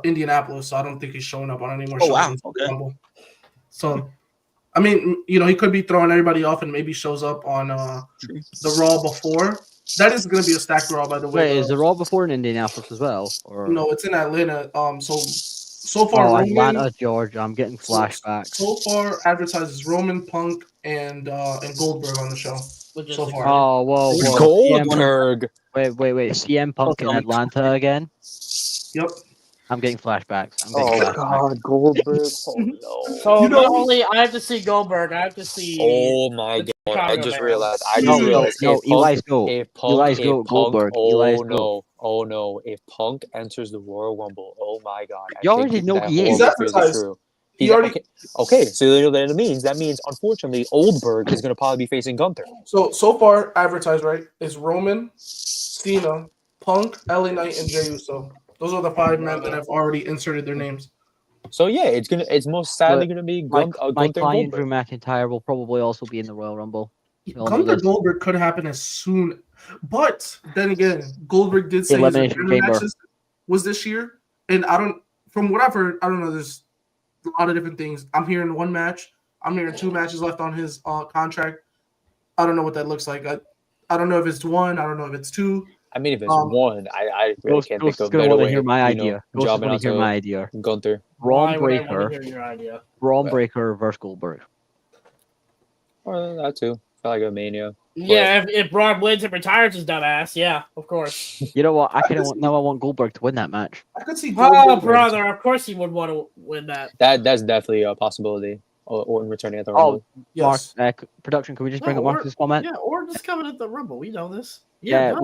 Indianapolis. So I don't think he's showing up on any more Oh, shows. wow. in Okay. Rumble. So, I mean, you know, he could be throwing everybody off, and maybe shows up on the Raw before. That is going to be a stacked Raw, by the way. Wait, is the Raw before in Indianapolis as well? Or No, it's in Atlanta. So far, oh, Roman. Atlanta, Georgia. I'm getting flashbacks. So far, advertises Roman, Punk, and Goldberg on the show. So far. Oh, whoa, whoa. Goldberg. Wait. CM Punk in Okay. Atlanta again? Yep. I'm getting flashbacks. I'm getting flashbacks. God, Goldberg. Oh no. So You know- not only I have to see Goldberg, I have to see. Oh my The god! I Chicago just man. realized. No, if Eli's goat. Eli's If goat, Punk, Goldberg. oh Eli's no, goat. oh no! If Punk enters the Royal Rumble, oh my god! I You think already know that he is. horrible fear is advertised. true. He He's already. okay. So you know what that means unfortunately Oldberg is going to probably be facing Gunther. So far, advertised right is Roman, Cena, Punk, LA Knight, and Jey Uso. Those are the 5 men that have already inserted their names. So yeah, it's most sadly going to be My Gunther and client Drew Goldberg. McIntyre will probably also be in the Royal Rumble. We all know Gunther this. Goldberg could happen as soon, but then again, Goldberg did say his Elimination retirement Chamber. matches was this year, and from what I've heard, I don't know. There's a lot of different things. I'm hearing 1 match. I'm hearing 2 matches left on his contract. I don't know what that looks like. I don't know if it's 1. I don't know if it's 2. I mean, if it's one, I really Ghost, can't Ghost think is of a gonna better want way. to hear my you idea. know, Ghost is jobbing going to hear onto my idea. Gunther. Braun Why would I want Breaker. to hear your idea? Braun Breaker versus Goldberg. Or that too. I feel like a Mania. Yeah, if Braun wins and retires his dumbass, yeah, of course. You know what? I want Goldberg to win that match. I could see Oh, Goldberg. brother, of course he would want to win that. That's definitely a possibility. Orton returning at the Rumble. Yes. Mark, production. Can we just bring up Marcus' comment? Yeah, or just coming at the Rumble. We know this. Yeah, good.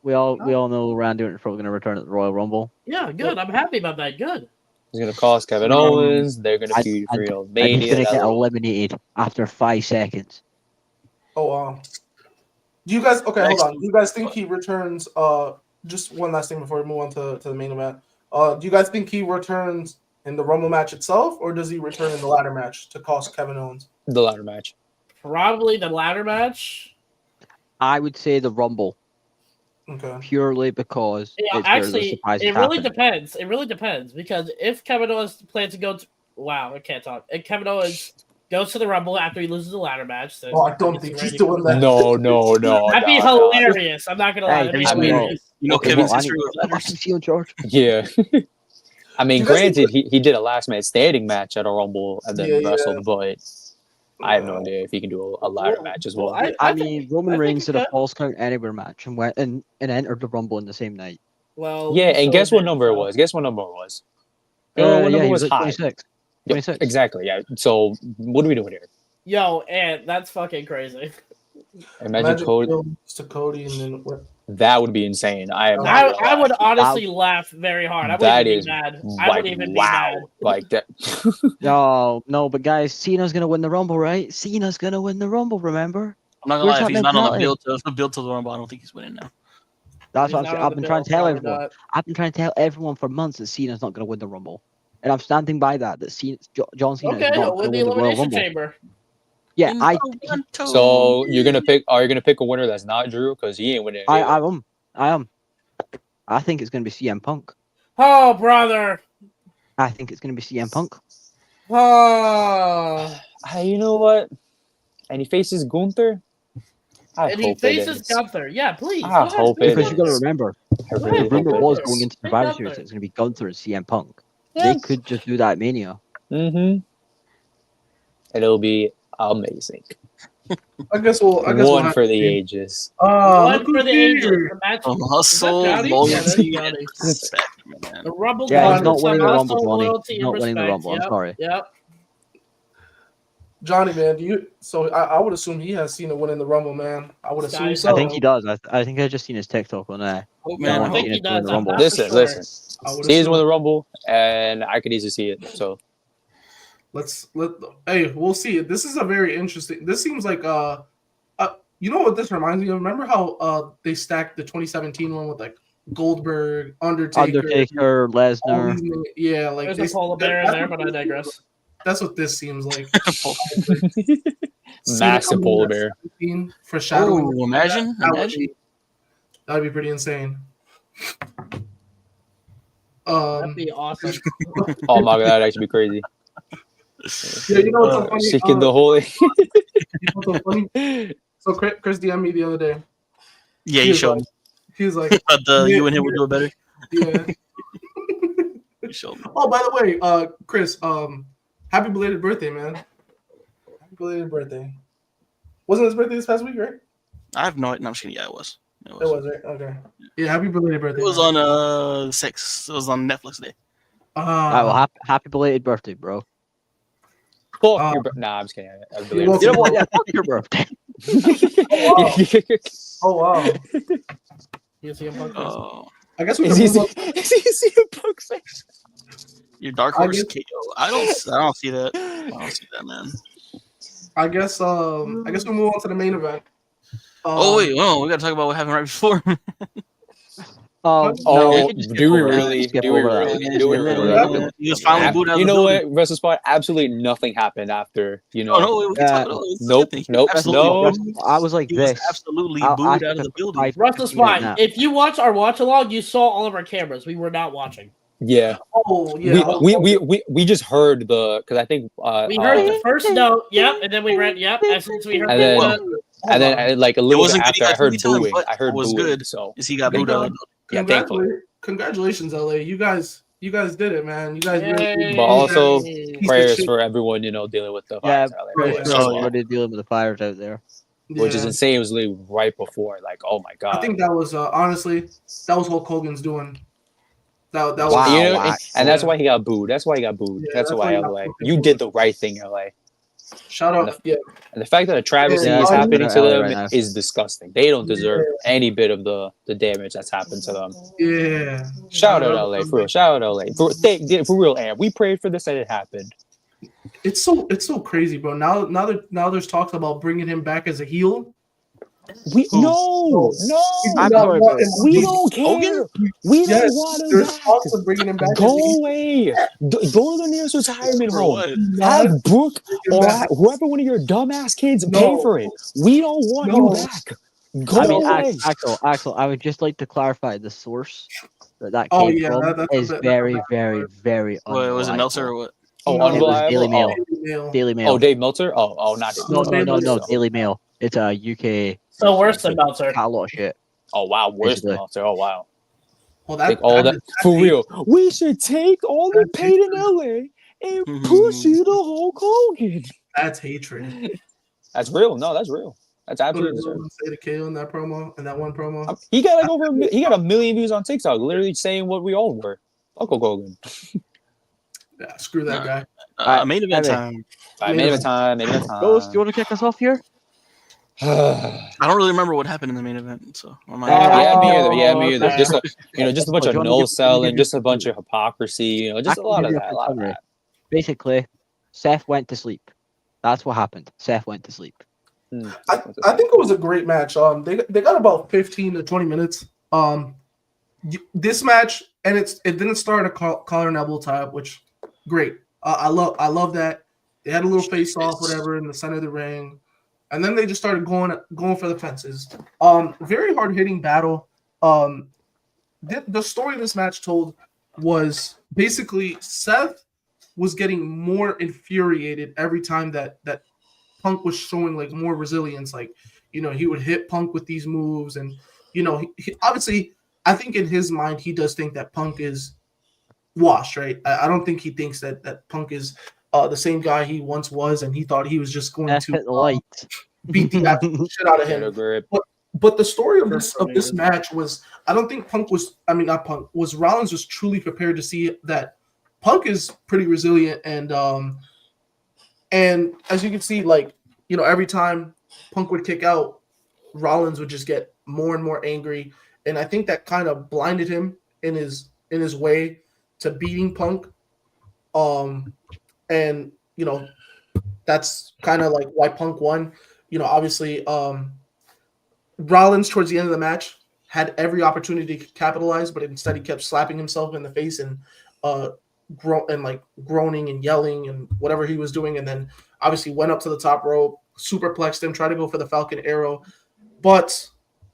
we all know Randy Orton's probably going to return at the Royal Rumble. Yeah, good. I'm happy about that. Good. It's gonna cost Kevin Owens. They're gonna feud for real. And he's Mania. going to get that'll- eliminated after 5 seconds. Oh, do you guys? Okay, hold on. Do you guys think he returns? Just one last thing before we move on to the main event. Do you guys think he returns in the Rumble match itself, or does he return in the ladder match to cost Kevin Owens? The ladder match. Probably the ladder match. I would say the Rumble Okay. purely because Yeah, it's where the actually, surprises it really happen. depends. It really depends because if Kevin Owens plans to go to I can't talk. If Kevin Owens goes to the Rumble after he loses the ladder match, then Oh, I don't it's think ready he's to doing go. that. No. That'd be no. hilarious. I'm not gonna lie. Hey, That'd be I mean, hilarious. You know Okay, Kevin's well, history with I ladders. can see you, George. Yeah. I mean, You guys granted, he did a last man standing match at a Rumble and then Yeah, wrestled, but I have no idea if he can do a ladder match as well. I think- mean, Roman I think Reigns he did a could. false count anywhere match and went and entered the Rumble in the same night. Well, Yeah, and so guess what did- number it was? Guess what number it was? Yeah, what he number was was at high? 26. Yep, 26. exactly, yeah. So what are we doing here? Yo, and that's fucking crazy. Imagine Cody. Fields to Cody, and then what? That would be insane. I am. not I gonna would lie. honestly laugh very hard. I That wouldn't even is be mad. I like, wouldn't even be wow, mad. like that. No, but guys, Cena's gonna win the Rumble, right? Cena's gonna win the Rumble. Remember? I'm not We're gonna lie. If talking he's not on the mentality. build to the Rumble, I don't think he's winning now. That's He's what I'm not saying. on I've the been trying bill, to tell probably everyone. not. I've been trying to tell everyone for months that Cena's not gonna win the Rumble, and I'm standing by that. That John Cena Okay, is he'll not win gonna the win the Royal Elimination Rumble. Chamber. Yeah, In I the one, two, So you're gonna pick? Are you gonna pick a winner that's not Drew? Because he ain't winning. I am. I think it's gonna be CM Punk. Oh, brother. I think it's gonna be CM Punk. Oh. You know what? And he faces Gunther. I And he hope it faces is. Gunther. Yeah, please. I go ahead, hope please it Because do you gotta is. remember, I really the hope rumor it was is. going into Big Survivor Gunther. Series that it's gonna be Gunther and CM Punk. Yeah. They could just do that at Mania. Mm-hmm. It'll be amazing. I guess we'll. One have for to the see. ages. One Look for who's the ages. here. The match. Hustle, Johnny? loyalty, Yeah, that's and Johnny. respect, man. The Rumble. Yeah, he's won not with winning some the Rumble, hustle, Johnny. loyalty, He's and not winning the respect. Rumble, I'm Yep, sorry. Yep. Johnny, man, do you? So I would assume he has seen a win in the Rumble, man. I would assume Guys, so. I think he does. I think I just seen his TikTok on there. Oh, Yeah, man, I I think hope- he to win does. the Rumble. I'm not Listen, for sure. listen. I would He's assume. won the Rumble, and I could easily see it. So Hey, we'll see. This is a very interesting. This seems like You know what this reminds me of? Remember how they stacked the 2017 one with like Goldberg, Undertaker, all Lesnar. these yeah, like There's a polar bear in that's there, what but I this seems digress. like. That's what this seems like. Massive polar bear. Foreshadowing. Oh, imagine. That'd be pretty insane. That'd be awesome. Oh my god, that'd actually be crazy. Yeah, you know what's so funny? Shaking the whole. You know what's so funny? So Chris DM'd me the other day. Yeah, you showed me. He was like, You and him would do it better. yeah. You showed me. Oh, by the way, Chris, happy belated birthday, man. Happy belated birthday. Wasn't his birthday this past week, right? I have no idea. No, I'm just kidding. Yeah, it was. It was, right? Okay. Yeah, happy belated birthday. It was man. on 6. It was on Netflix Day. Alright, well, happy belated birthday, bro. Fuck your nah, I'm just kidding. I believe Well, You know what? Yeah, fuck your birthday. Oh wow. You see him, Punk? Oh, I guess we Is can he move on. CM Punk face? your dark horse KO. I don't see that. I don't see that, man. I guess we'll move on to the main event. Oh wait, we gotta talk about what happened right before. Oh, Oh, just skip do we over that. really? Skip Do we over that. really? Do we really? Yeah. He was finally booed out of You the know building. what, WrestleSpot? Absolutely nothing happened after. You know. Oh no, we can talk about it. It's a Nope, good thing. nope, Absolutely. no. I was like He was this. absolutely I booed took out of the building. five- Russell Yeah, Spot, if you watch our watch along, you saw all of our cameras. We were not watching. Yeah. Oh yeah. We just heard the because I think We heard the first note, yep, and then we read, yep. As soon as we heard And then- the and then like a little bit wasn't good. He after I got heard TV time, booing. but I heard what was booing. good So is he got booed out of the yeah, thankfully. Congratulations, LA. You guys did it, man. You guys really. But also, Piece of prayers shit. for everyone dealing with the Yeah, fires out Chris, there. yeah. Oh, everybody dealing with the fires out there. Which is Yeah. insane. It was literally right before. Like, oh my god. I think that was honestly that was Hulk Hogan's doing. That was Wow. You know, wow. and that's why he got booed. That's why he got booed. Yeah, that's that's why why he I'm got like, fucking you booed. did the right thing, LA. Shout out. Yeah. And the fact that a travesty Yeah, is I'm happening gonna to LA them right now. is disgusting. They don't deserve any bit of the damage that's happened to them. Yeah. Shout out LA for real. Shout out LA for real. And we prayed for this and it happened. It's so crazy, bro. Now there's talks about bringing him back as a heel. We Who? no. I'm Not sorry, want bro. him We to don't care. Hogan? We don't Yes, want him there's back. talks of bringing him back. as a Go heel. away. Go to the nearest retirement For home. what? Not Have Brooke bring him or back. whoever one of your dumbass kids pay No. for it. We don't want No. you back. Go I mean, away. Axel, I would just like to clarify the source that Oh, came yeah, from that's a is bit- very, that's a very, bit- very What, was it Meltzer or unreliable. what? Oh, No, It was unreliable. Daily Mail. Mail. Daily Mail. Oh, Dave Meltzer. Oh, not Dave no, Meltzer. no, Daily Mail. It's a UK. so worse than Meltzer. Got a lot of shit. Oh wow, worse than Basically. Meltzer. Oh wow. Well, Like all that for real. We should take all the That's pain in LA and push you to Hulk Hogan. That's hatred. That's real. No, that's real. That's What absolutely did deserved. Roman say to KO in that promo? In that one promo? He got like he got 1 million views on TikTok, literally saying what we all were. Hulk Hogan. Yeah, screw that guy. Main event Anyway. time. All right, main event time. Main event time. Ghost, do you want to kick us off here? I don't really remember what happened in the main event, so I might- Yeah, me either. Yeah, me either. okay. Just just a bunch Oh, of do you wanna no give- selling, give just a you- bunch of hypocrisy. You know, just I a lot can of give you that. a A lot of summary. that. Basically, Seth went to sleep. That's what happened. Seth went to sleep. I think it was a great match. They got about 15 to 20 minutes. This match, and it didn't start a collar and elbow tie up, which great. I love that. They had a little face off, whatever, in the center of the ring, and then they just started going for the fences. Very hard hitting battle. The story this match told was basically Seth was getting more infuriated every time that Punk was showing like more resilience. Like, you know, he would hit Punk with these moves, and you know, he obviously, I think in his mind he does think that Punk is washed, right? I don't think he thinks that Punk is the same guy he once was, and he thought he was just going Seth hit the to light. beat the absolute shit out of Get a him. grip. But the story of this match was, I don't think Rollins was truly prepared to see that Punk is pretty resilient, and as you can see, like, you know, every time Punk would kick out, Rollins would just get more and more angry, and I think that kind of blinded him in his way to beating Punk. And you know, that's kind of like why Punk won. You know, obviously, Rollins towards the end of the match had every opportunity to capitalize, but instead he kept slapping himself in the face and groaning and yelling and whatever he was doing, and then obviously went up to the top rope, superplexed him, tried to go for the Falcon Arrow, but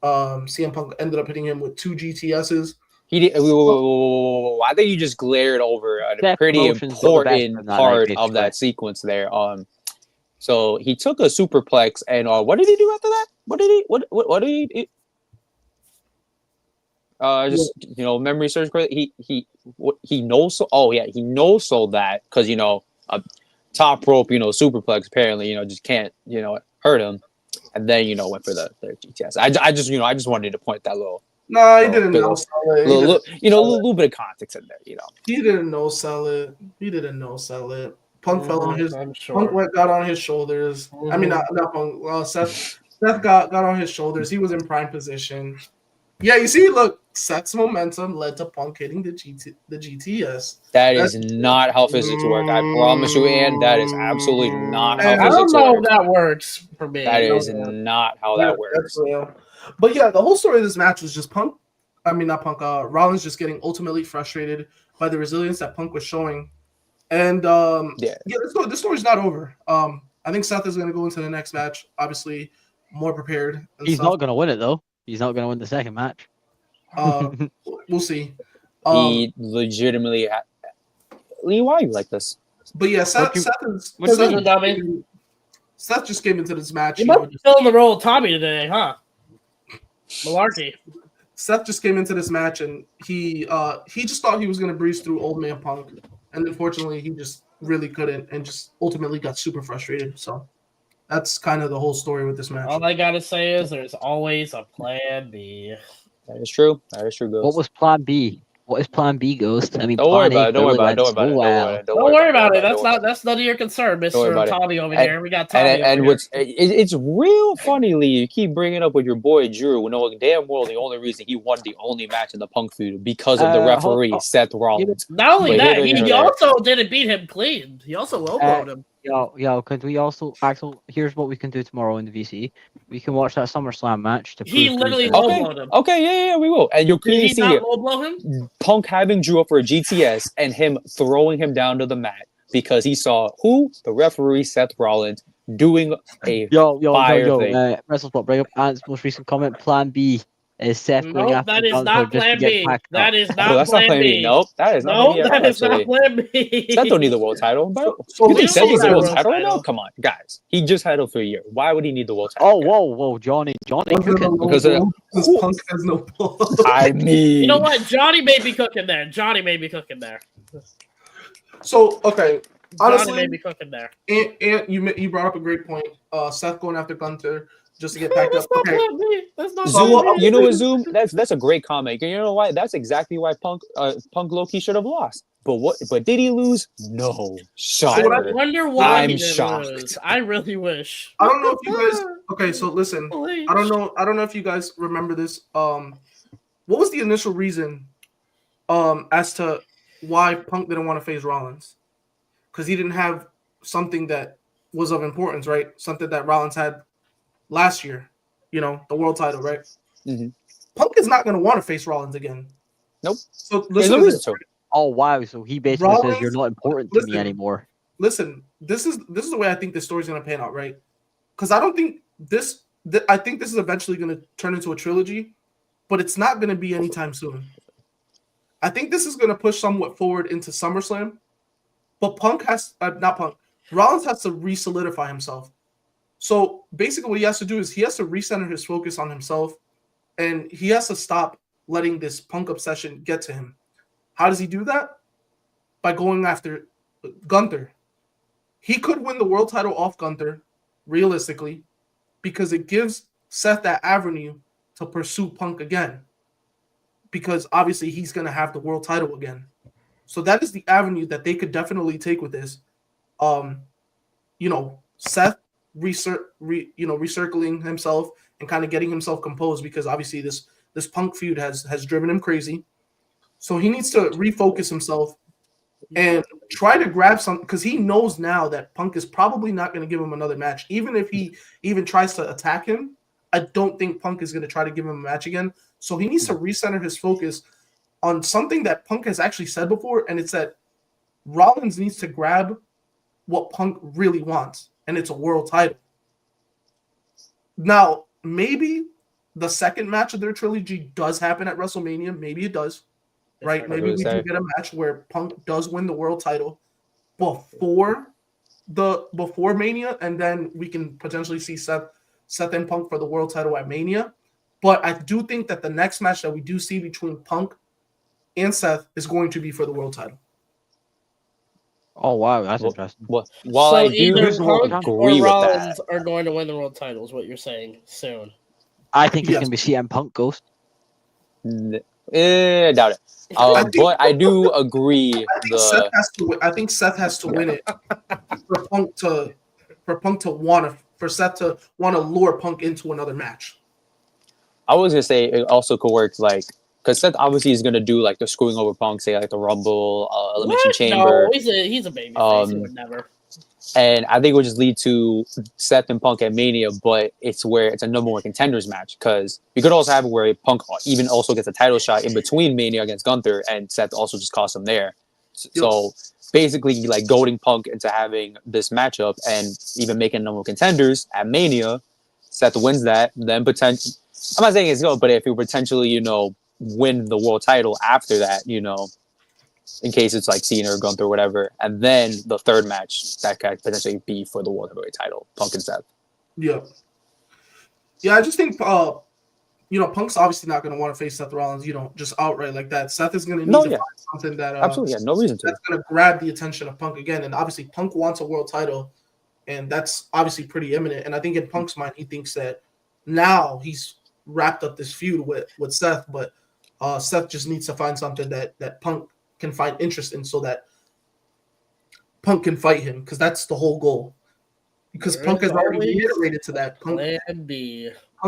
CM Punk ended up hitting him with 2 GTSs. He did. I think you just glared over a pretty important part of that sequence there. So he took a superplex, and what did he do after that? What did he? Memory serves correctly. He knows. Oh yeah, he knows so that because a top rope, superplex apparently, just can't, hurt him, and then went for the GTS. I just wanted to point that little. No, he didn't know sell it. A little bit of context in there, He didn't know sell it. Punk fell on his. Punk got on his shoulders. I mean, not Punk. Well, Seth got on his shoulders. He was in prime position. Yeah, you see, look, Seth's momentum led to Punk hitting the GTS. That is not how physics work. I promise you, Ian. That is absolutely not how physics works. I don't know if that works for me. That is not how that works. But yeah, the whole story of this match was just Rollins just getting ultimately frustrated by the resilience that Punk was showing. And this story's not over. I think Seth is going to go into the next match, obviously more prepared. He's not going to win it, though. He's not going to win the second match. We'll see. He legitimately. Lee, why are you like this? But yeah, Seth just came into this match. You must be filling the role of Tommy today, huh? Malarkey. Seth just came into this match and he just thought he was going to breeze through Old Man Punk, and unfortunately he just really couldn't, and just ultimately got super frustrated. So that's kind of the whole story with this match. All I gotta say is there's always a plan B. That is true. Ghost. What was plan B? What is plan B, Ghost? I mean, don't worry about it. Don't worry about it. That's none of your concern, Mr. Tommy over here. We got Tommy. And it's real funny, Lee. You keep bringing up with your boy Drew, knowing damn well the only reason he won the only match in the Punk feud because of the referee Seth Rollins. Not only that, he also didn't beat him clean. He also elbowed him. Yo, could we also, Axel, here's what we can do tomorrow in the VC. We can watch that SummerSlam match. He literally low-blowed him. Okay, yeah, we will. And you'll clearly see it. Him? Punk having Drew up for a GTS and him throwing him down to the mat because he saw the referee Seth Rollins doing a fire thing. WrestleSpot, bring up Ant's most recent comment, plan B. Is Seth going after that is not plan B. That is not plan B. Nope, that is not plan B. Seth don't need the world title. But you think Seth needs the world title right now? Come on, guys. He just had it for a year. Why would he need the world title? Oh, whoa, Johnny. Because Punk has no balls. I mean, you know what? Johnny may be cooking there. So, okay. Honestly, Johnny may be cooking there. And you brought up a great point. Seth going after Gunther just to get packed up. Okay. That's not Zoom. You know what, Zoom? That's a great comment. You know why? That's exactly why Punk Low-key should have lost. But did he lose? No. Shocker. I wonder why I'm shocked. Lose. I really wish. I don't know if you guys. Okay, so listen. I don't know if you guys remember this. What was the initial reason as to why Punk didn't want to face Rollins? Because he didn't have something that was of importance, right? Something that Rollins had last year, the world title, right? Mm-hmm. Punk is not going to want to face Rollins again. Nope. So listen. Oh wow! So he basically says you're not important to me anymore. Listen, this is the way I think this story's going to pan out, right? Because I don't think this. I think this is eventually going to turn into a trilogy, but it's not going to be anytime soon. I think this is going to push somewhat forward into SummerSlam, but Rollins has to re-solidify himself. So basically what he has to do is he has to recenter his focus on himself, and he has to stop letting this Punk obsession get to him. How does he do that? By going after Gunther. He could win the world title off Gunther, realistically, because it gives Seth that avenue to pursue Punk again. Because obviously he's going to have the world title again. So that is the avenue that they could definitely take with this. Seth recircling himself and kind of getting himself composed, because obviously this Punk feud has driven him crazy. So he needs to refocus himself and try to grab some, because he knows now that Punk is probably not going to give him another match. Even if he even tries to attack him, I don't think Punk is going to try to give him a match again. So he needs to recenter his focus on something that Punk has actually said before, and it's that Rollins needs to grab what Punk really wants, and it's a world title. Now, maybe the second match of their trilogy does happen at WrestleMania. Maybe it does, right? Maybe we do get a match where Punk does win the world title before Mania, and then we can potentially see Seth and Punk for the world title at Mania. But I do think that the next match that we do see between Punk and Seth is going to be for the world title. Oh wow, that's interesting. While So I do either Punk agree or with Rollins that, are going to win the world title, is what you're saying soon. I think it's Yes. gonna be CM Punk Ghost. doubt it. But I do agree. I think Seth has to win it for Seth to want to lure Punk into another match. I was gonna say it also could work like because Seth obviously is gonna do like the screwing over Punk, say like the Rumble, Elimination Chamber. No, he's a baby face. He would never. And I think it would just lead to Seth and Punk at Mania, but it's where it's a number one contenders match because you could also have it where Punk even also gets a title shot in between Mania against Gunther, and Seth also just costs him there. So basically, like goading Punk into having this matchup and even making number one contenders at Mania. Seth wins that, then potentially. I'm not saying it's good, but if you potentially, win the world title after that, in case it's like Cena or Gunther or whatever, and then the third match that could potentially be for the world heavyweight title, Punk and Seth. Yeah, I just think Punk's obviously not going to want to face Seth Rollins, just outright like that. Seth is going to need to find something that absolutely, no reason to. That's going to grab the attention of Punk again, and obviously Punk wants a world title, and that's obviously pretty imminent. And I think in Punk's mind, he thinks that now he's wrapped up this feud with Seth, but Seth just needs to find something that Punk can find interest in so that Punk can fight him, because that's the whole goal. Because Punk has already reiterated to that. Punk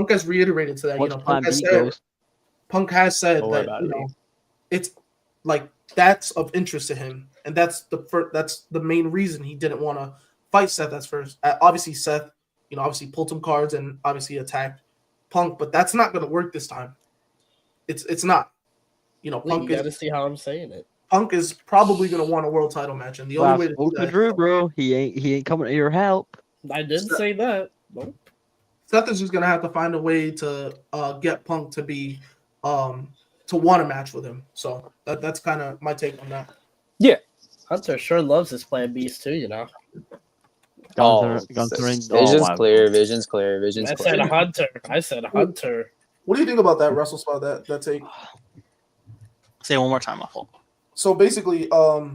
has reiterated to that. Punk has said that it's like that's of interest to him, and that's the main reason he didn't want to fight Seth at first. Obviously, Seth, obviously pulled some cards and obviously attacked Punk, but that's not going to work this time. It's not. Punk. You got to see how I'm saying it. Punk is probably going to want a world title match, and the only way to do that, Drew, bro, he ain't coming to your help. I didn't say that. Nope. Seth is just going to have to find a way to get Punk to be to want a match with him. So that's kind of my take on that. Yeah, Hunter sure loves his Plan Bs too. Vision's clear. I said Hunter. What do you think about that, Russell Spot? That take. Say it one more time, my fault. So basically, what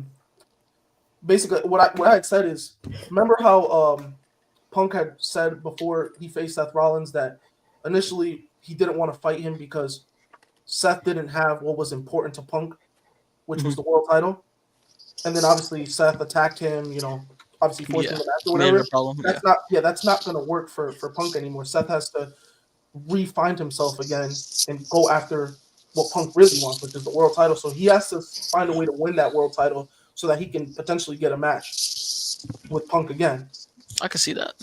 I had said is, remember how Punk had said before he faced Seth Rollins that initially he didn't want to fight him because Seth didn't have what was important to Punk, which was the world title, and then obviously Seth attacked him. Obviously forcing him after whatever. That's not going to work for Punk anymore. Seth has to re-find himself again and go after what Punk really wants, which is the world title. So he has to find a way to win that world title so that he can potentially get a match with Punk again. I can see that.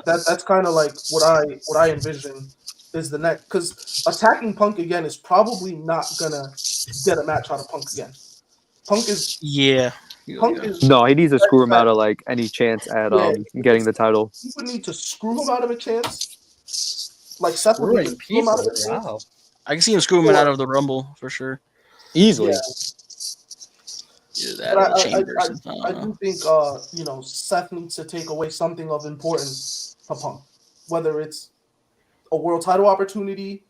That's kind of like what I envision is the next, because attacking Punk again is probably not gonna get a match out of Punk again. Punk is no, he needs to screw him out of like any chance at getting the title. He would need to screw him out of a chance. Like Seth would need to screw him out of a chance. Wow. I can see him screwing out of the Rumble for sure. Easily. Yeah. I do think Seth needs to take away something of importance from Punk, whether it's a world title opportunity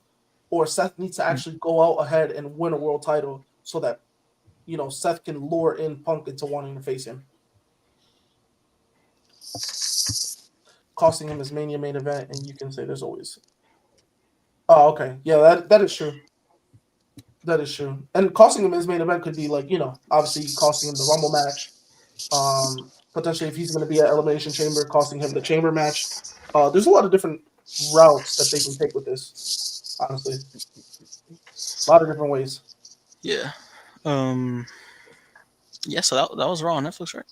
or Seth needs to actually go out ahead and win a world title so that Seth can lure in Punk into wanting to face him, costing him his Mania main event. And you can say there's always. Oh, okay. Yeah, that is true. That is true. And costing him his main event could be like, obviously costing him the Rumble match. Potentially, if he's going to be at Elimination Chamber, costing him the Chamber match. There's a lot of different routes that they can take with this, honestly. A lot of different ways. Yeah. So that was Raw on Netflix, right?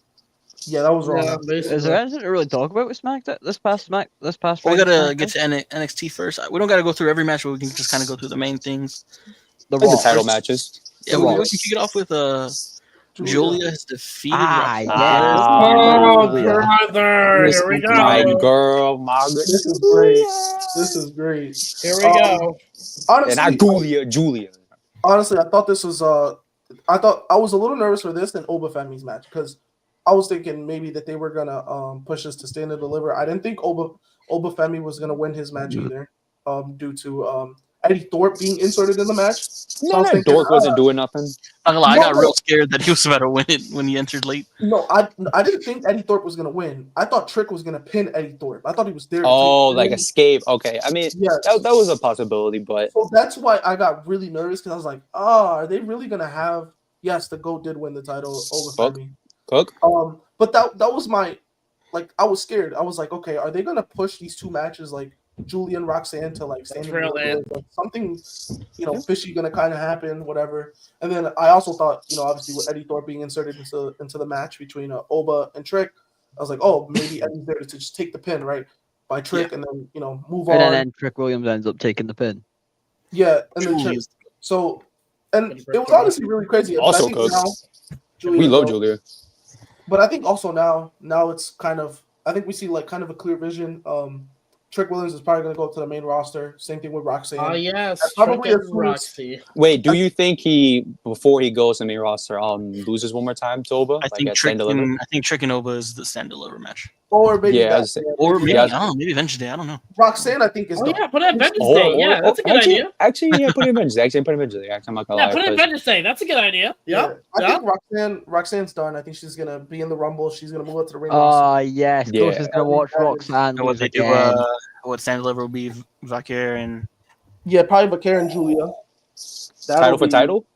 Yeah, that was wrong. Yeah, Is there basically. anything to really talk about with SmackDown? This past We Friday gotta SmackDown? get to NXT first. We don't gotta go through every match, but we can just kind of go through the main things. The Like the Raw. title matches. Yeah, The we Raw. can kick it off with Julia has defeated Ah, Roxanne. yes. Oh, Julia. brother! Here we My go. girl, Margaret. This is great. This is great. Here we go. And I Julia. Honestly, I thought this was I was a little nervous for this than Oba Femi's match because I was thinking maybe that they were gonna push us to stand and deliver. I didn't think Oba Femi was gonna win his match either, due to Eddie Thorpe being inserted in the match. So I was That thinking, dork wasn't doing nothing. Not gonna lie, I got No. real scared that he was about to win it when he entered late. no, I didn't think Eddie Thorpe was gonna win. I thought Trick was gonna pin Eddie Thorpe. I thought he was there. to Oh, take like him. escape. Okay. I mean, Yeah. that was a possibility, but So that's why I got really nervous because I was like, are they really gonna have? Yes, the GOAT did win the title over Cook? Femi. Cook. But that was my I was scared. I was like, okay, are they gonna push these two matches like Julia and Roxanne to like stand Trail in. like something fishy gonna kind of happen, whatever. And then I also thought, obviously with Eddie Thorpe being inserted into the match between Oba and Trick, I was like, oh, maybe Eddie's there to just take the pin, right? By Trick and then move on. And then Trick Williams ends up taking the pin. Yeah, and then Trick. Julia's- So, and it was honestly really crazy. But Also I think Cook. now, We love though, Julia. But I think also now it's kind of I think we see like kind of a clear vision. Trick Williams is probably going to go to the main roster. Same thing with Roxanne. Oh yes, Probably Trick a and fool. Roxy. Wait, do you think he before he goes to main roster loses one more time to Oba? I think at Trick Stand Deliver? and Trick and Oba is the stand deliver match. Or maybe Yeah, I that, was saying- Or maybe Yeah. I don't know, maybe Vengeance Day. I don't know. Roxanne, I think is Oh done. yeah, put it at Vengeance Oh, Day. Yeah, that's a good actually, idea. Actually, yeah, put it in Vengeance Day. Actually, put it in Vengeance Day. Actually, I'm not gonna Yeah, lie. put it at 'cause- Vengeance Day. That's a good idea. Yeah. Yeah. I think Roxanne's done. I think she's gonna be in the Rumble. She's gonna move up to the ring. roster. Yes. Yeah. Ghost is gonna watch Roxanne And what lose they do, again. what stand deliver will be Vakir and Yeah, probably Bakar and Julia. title for title?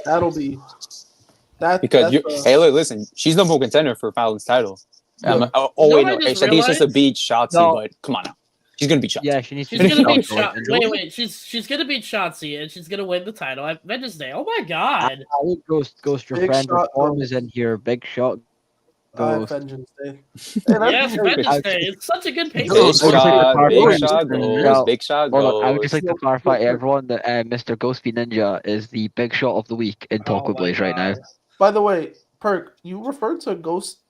That'll be that Because that's, hey, look, listen, she's number one contender for Fallon's title. Yeah. Oh You know wait, what I no, just I think it's just to realized? beat Shotzi, No. but come on now, she's gonna beat Shotzi. Yeah, she needs She's to gonna beat Shotzi. Shot. Wait. She's gonna beat Shotzi, and she's gonna win the title at Vengeance Day. Oh my god! I think Ghost, your Big friend shot, Reform Ghost. is in here. Big shot. Ghost. Vengeance Day. Hey, that's Yes, great. Vengeance Day. It's such a good pay Big Ghost, per Ghost, shot, Ghost, big Ghost, shot Ghost, goes, Ghost. big shot Hold on, I would goes. just like to clarify to everyone that Mr. Ghostby Ninja is the big shot of the week in Talk Oh with my Blaze right now. God. By the way, Perk, you referred to Ghost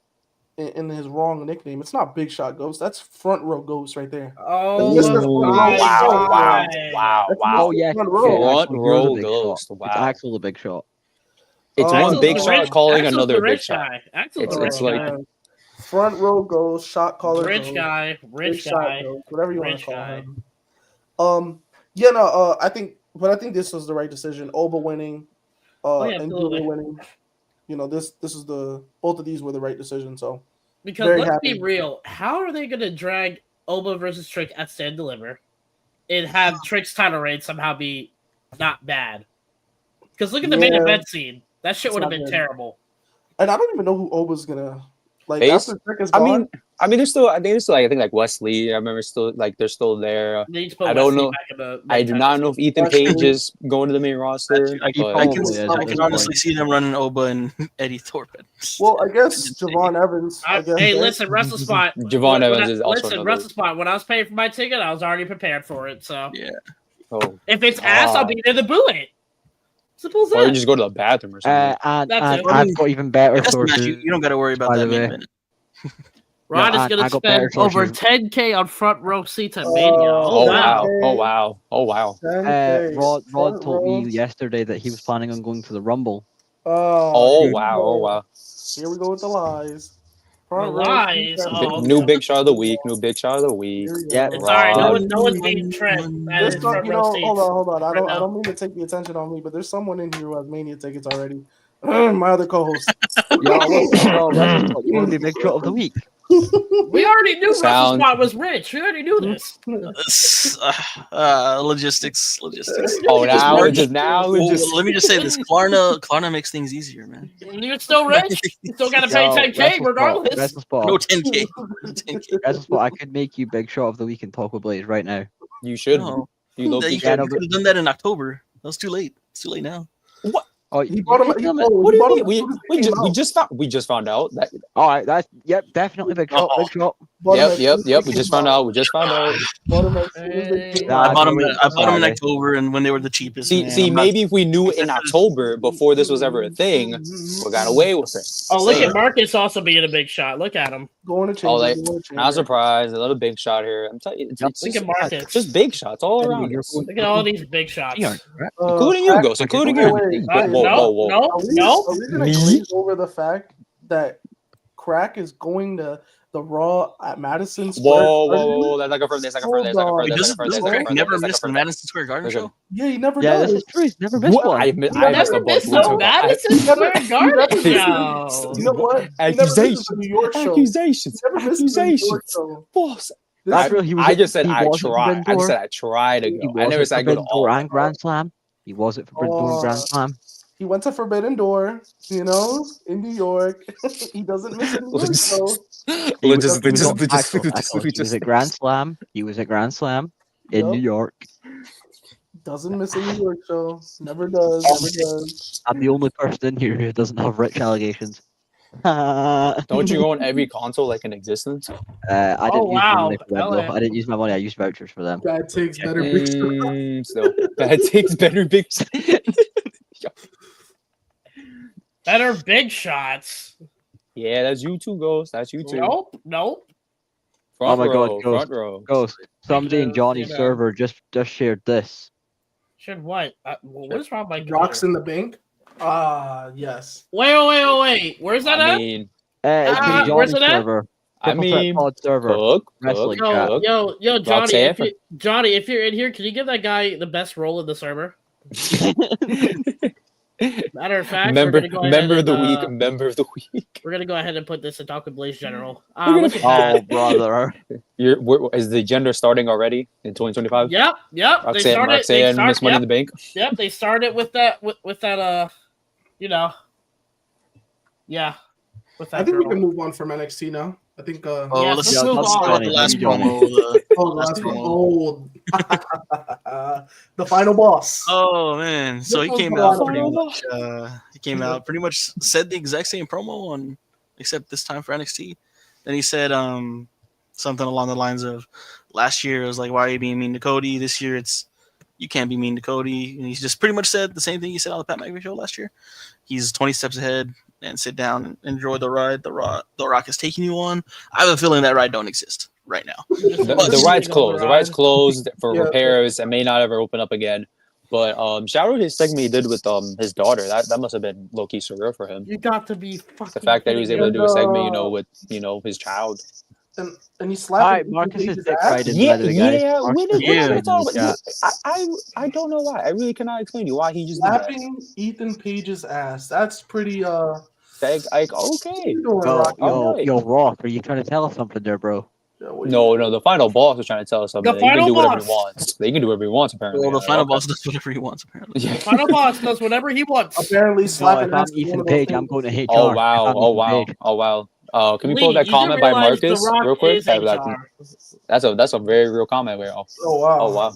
in his wrong nickname. It's not Big Shot Ghost. That's Front Row Ghost right there. Oh That's Mr. Ooh, my wow, wow, God. wow, That's wow. Oh yeah, Front yeah, row. Front actually, you're the row big Ghost. shot. Wow. It's Axel the big shot. It's Oh, one Axel's big the shot rich- calling Axel's another the big rich shot. guy. Axel's the It's rich like- guy. Front Row Ghost, Shot Caller Rich Ghost, guy. Big Rich Shot guy. Ghost, whatever you want Rich to call guy. him. I think this was the right decision. Oba winning, Oh, yeah, and absolutely. Julia winning. This is both of these were the right decision. So Because Very let's happy. be real, how are they gonna drag Oba versus Trick at Stand Deliver and have Trick's title reign somehow be not bad? Because look at the main Yeah. event scene. That shit It's would have not been good. terrible. and I don't even know who Oba's gonna like Face? after Trick is I gone. mean, there's still. I think there's still. I think like Wesley. I remember still like they're still there. They need to put I don't Wesley know. back in the I main do title not know if Ethan Wesley. Page is going to the main roster. I but- probably can, is at I this can honestly point. see them running Oba and Eddie Thorpe. Well, I guess Javon Evans. I guess Hey, listen, Wrestle Spot. Javon when Evans I- is also listen, another- Wrestle Spot. When I was paying for my ticket, I was already prepared for it. So Yeah. Oh. if it's ass, I'll be there to boo it. Simple as Or you that. just go to the bathroom or something. And That's it. I've got even better If that's the match, sources. you don't got to worry about by that the main way. event. Ron No, is going I to got better spend over sources. 10K on front row seats at Oh, Mania. Oh wow. wow! Oh wow! Oh wow! Rod told me yesterday that he was planning on going to the Rumble. Oh here we wow! go. Oh wow! Here we go with the lies. The Front row, lies? front Oh, row. New big shot of the week. New big shot of the week. Here we Yeah, go. It's all right. No, Rod. no one's beating Trent. That There's is some, front row seats. hold on. I right now. don't mean to take the attention on me, but there's someone in here who has Mania tickets already. My other co-host. You want to be big shot of the week? We already knew Wrestle Sound- Spot was rich. We already knew this. Logistics. Oh, now Well, we're just let me just say this: Klarna makes things easier, man. You're still rich. You still got to pay 10K regardless. Wrestle Spot. No 10K. 10K. Wrestle Spot. I could make you big shot of the week in Talk with Blaze right now. You should. No. You low You key could no, have done that in October. That was too late. It's too late now. Oh, He you bought him. can't tell me. What do bought you him mean? as soon as it came out. We just found out that. All right, that's definitely big shot, big shot. Bought him as soon as it We came just found out. We just found out. Bought him as soon as they came Nah, I out. bought him. wait, I bought him in Friday. October, and when they were the cheapest. See, man. I'm not- maybe if we knew in October before this was ever a thing, we got away with it. Oh, look Saying. at Marcus also being a big shot. Look at him. Going to Oh, change. like, not surprised. A little big shot here. I'm telling you, it's Look just, at Marcus. just big shots all around You're us. going- Look at all these big shots. Including you, Ghost. Including you. Wait. Whoa. No. Are we gonna Me? glaze over the fact that Crack is going to the Raw at Madison Square Garden? Whoa. That's like a further. Wait, doesn't Craig never miss the Madison Square Garden show? Yeah, he never Yeah, does. this is true. He's never missed one. I missed a bunch. So Madison Square Garden You show. know what? Accusations. He never misses the New York show. Accusations. He never misses the New York Accusations. show. Boss. That's real. He was. I just said he I wasn't try. Forbidden I just Door. said I try to He go. I never wasn't said I go to Forbidden Door all. and Grand Slam. He wasn't Forbidden Door and Grand Slam. He went to Forbidden Door, in New York. He doesn't miss a New York show. He was at Grand Slam. He was at Grand Slam in Yup. New York. Doesn't miss a New York show. Never does. I'm the only person in here who doesn't have rich allegations. Don't you own every console like in existence? I didn't use my wow, money for them, though. LA. I didn't use my money. I used vouchers for them. Bad takes, better big So bad takes better big. Better big shots. Yeah, that's you too, Ghost. That's you too. Nope. Front Oh my row, God, front Ghost. row. Ghost. Somebody in Johnny's server just shared this. Should what? What is wrong with my Rocks computer? in the bank. Yes. Wait. Where's that I at? mean, It's in where's Johnny's it at? server. Triple Threat Pod server. Cook. Wrestling chat. Yo, Johnny, Roxanne? Johnny, if you're in here, can you give that guy the best role in the server? Matter of fact, member we're gonna go member ahead of the and, week. Member of the week. We're gonna go ahead and put this in Talk with Blaze General. gonna- Look at Oh, that. brother. Is the gender starting already in 2025? Yep. Roxanne, Miss Money in the Bank. Yep, they started with that with that yeah. With that I think we girl. can move on from NXT now. I think. Yeah, Let's let's move talk on. about the last Johnny. promo. Oh, the last one. Oh, the final boss. Oh man! So he This came was out the pretty last much. He came out pretty much said the exact same promo on, except this time for NXT. Then he said something along the lines of, last year it was like, why are you being mean to Cody? This year it's, you can't be mean to Cody. And he just pretty much said the same thing he said on the Pat McAfee show last year. He's 20 steps ahead and sit down and enjoy the ride the Rock is taking you on. I have a feeling that ride don't exist right now. The ride's closed. The ride's closed for Yeah. repairs and may not ever open up again. But shout out his segment he did with his daughter. That must have been low key surreal for him. You got to be fucking. The fact that he was able to do a segment, with his child. And he All slapped. right, Marcus is dick right in by the guys. Yeah. Marcus When is did dick we right talk in the about? chat. I don't know why. I really cannot explain to you why he just did that. Slapping Ethan Page's ass. That's pretty. Like okay. Yo, Rock, are you trying to tell us something there, bro? No. The final boss was trying to tell us something. The He can final do whatever boss. he wants. They can do whatever he wants apparently. Well, the final boss does whatever he wants apparently. Yeah. Final boss does whatever he wants. Apparently, No, slapping if I'm ass is one Ethan of those Page, things. I'm going to HR. Oh wow! If I'm Oh Ethan wow! Page. Oh wow! Can we Lee, pull that you comment do by realize The Marcus Rock real quick? is Have that- HR. That's a very real comment, Will. Oh wow! Oh wow!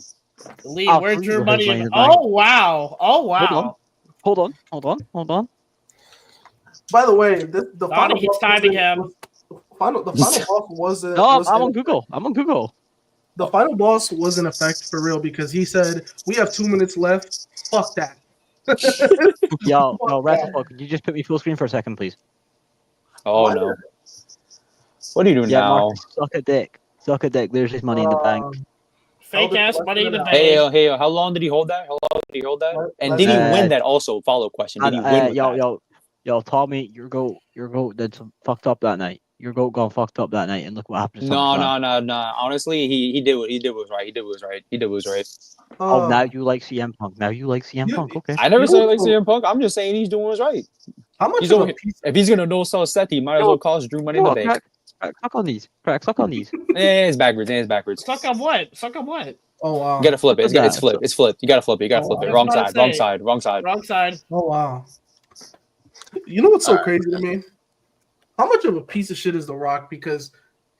Lee, Oh, where's please your go money? ahead, money in the Oh wow! Oh wow! Hold on. By the way, the final he's boss timing wasn't- him. The final boss wasn't. No, I'm wasn't- on Google. The final boss was in effect for real because he said we have 2 minutes left. Fuck that. Yo, WrestleFuck, could you just put me full screen for a second, please? Oh What? no! What are you doing Yeah, now? Marcus, suck a dick. There's his money in the bank. Fake ass money in the Hey, bank. how long did he hold that? And did he Uh, win that? Also, follow question. Did he win with that? Yo, Tommy, your goat did some fucked up that night. Your goat gone fucked up that night, and look what happened. To No. SummerSlam. Honestly, he did what was right. He did what was right. Oh, now you like CM Punk. Punk. Okay. I never You said know- like CM Punk. I'm just saying he's doing what's right. How much He's of a over- piece? If he's gonna no sell Seth, he might as well cost Drew Money in the Bank. Crack, suck on these. Suck on these. It's backwards. Suck on what? Oh wow! You gotta flip it. It's flipped. You gotta flip it. I was Wrong about to side. say. Wrong side. Wrong side. Oh wow! You know what's so crazy to me? How much of a piece of shit is The Rock? Because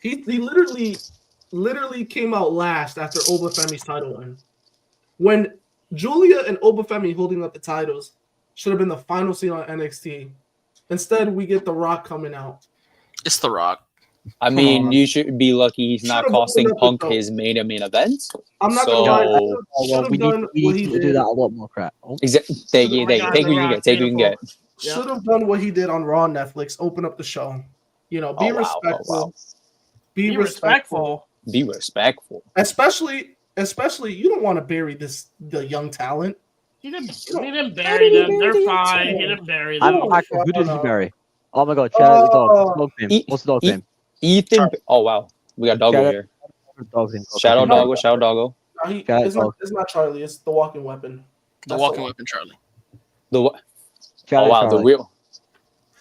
he literally came out last after Obafemi's title win. When Julia and Obafemi holding up the titles, should have been the final scene on NXT. Instead, we get The Rock coming out. It's The Rock. I Come mean, on. you should be lucky he's not Should've costing opened up the Punk show. his main event. I'm not So- gonna lie. Oh, Should well, have we done need what he to do did. that a lot more crap. Oh, Take it, take it, Oh my God, take what you The can Rock, get, take what you can get. Should have done what he did on Raw and Netflix. Open up the show. You know, be Oh, wow. respectful. Oh, wow. Be respectful. Be respectful. Especially, you don't want to bury the young talent. He didn't bury them. They're fine. He didn't bury them. Oh, actually, who did he no. bury? Oh my God, shout out the dog. What's the dog name? What's the dog name? Ethan. Oh, wow. We got Doggo Shout out- here. Dog's name. Shout out No. Doggo. Shout out Doggo. No, Shout it's not Charlie. It's the walking weapon. The That's walking the one. weapon, Charlie. The what? Shout Oh, out wow. The Charlie. real.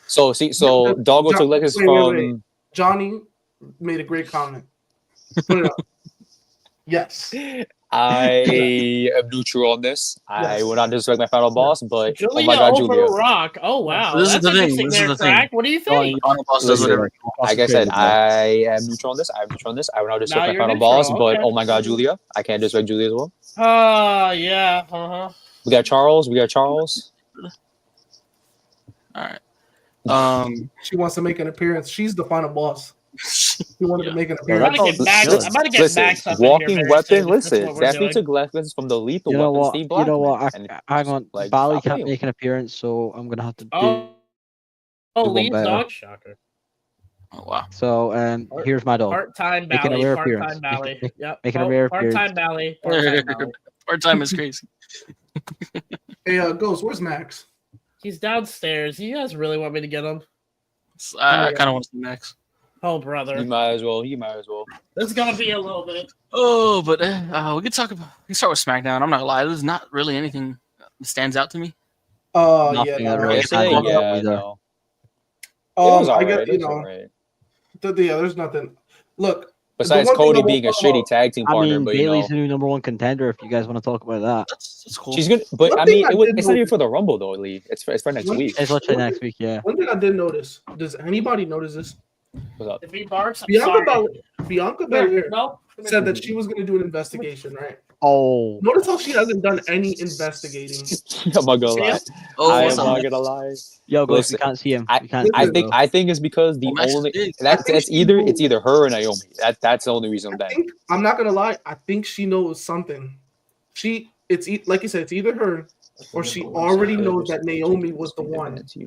So Doggo took Lexus Wait. from. Johnny made a great comment. Put it up. Yes. I am neutral on this. I Yes. will not disrespect my final boss, but Julia oh my God, over Julia. Rock. Oh wow, This is that's the thing, interesting this is there, the thing. Crack. What do you Johnny, think? Final boss does Listen, whatever. Like I said, I am neutral on this. I'm neutral on this. I will not disrespect Now my you're final neutral, boss, but okay. oh my God, Julia. I can't disrespect Julia as well. Yeah. We got Charles. All right. She wants to make an appearance. She's the final boss. She wanted to make an Yeah, appearance. I'm about to get Max up in here walking very weapon. soon, if that's Listen, what we're definitely doing. took lessons from the lethal You know weapon, what? Steve You Blackman. know what? And Hang on. like, Bally stop can't playing. make an appearance, so I'm gonna have to do. Oh, one lead better. dog. Shocker. Oh wow. So, here's my dog. Part-time Making a Bally. rare Part-time appearance. Bally. Yep. Making a rare Part-time appearance. Bally. Part-time Bally. Part time is crazy. Hey, Ghost, where's Max? He's downstairs. You guys really want me to get him? I kind of want to see Max. Oh, You brother. might as well. This is gonna be a little bit. Oh, but we could talk about. We can start with SmackDown. I'm not gonna lie. There's not really anything that stands out to me. Nothing Yeah. that really Yesterday, stands out yeah, either. no. It was I alright. get It was alright. there's nothing. Look, Besides one thing Cody I being a won't talk shitty about- tag team I partner, mean, but you know, Bailey's the new number one contender. If you guys want to talk about that, That's cool. she's good. But One I thing mean, I it's did not even notice- for the Rumble though, Lee. It's for next One- week. it's literally next week. Yeah. One thing I did notice. Does anybody notice this? What's up? If he barks, I'm Bianca sorry. Bianca Belair No. said that she was going to do an investigation, right? Oh, Notice how she hasn't done any investigating. I'm not gonna lie. Oh, I what's am up? not gonna lie. yo, guys, Listen, we can't see him. I We can't see him, though. I think it's because the Well, Max is only big. I that's think it's she either knows. it's either her or Naomi. That's the only reason I'm I'm not gonna lie. I think she knows something. Like you said, it's either her or she already knows that Naomi was the one. Yo,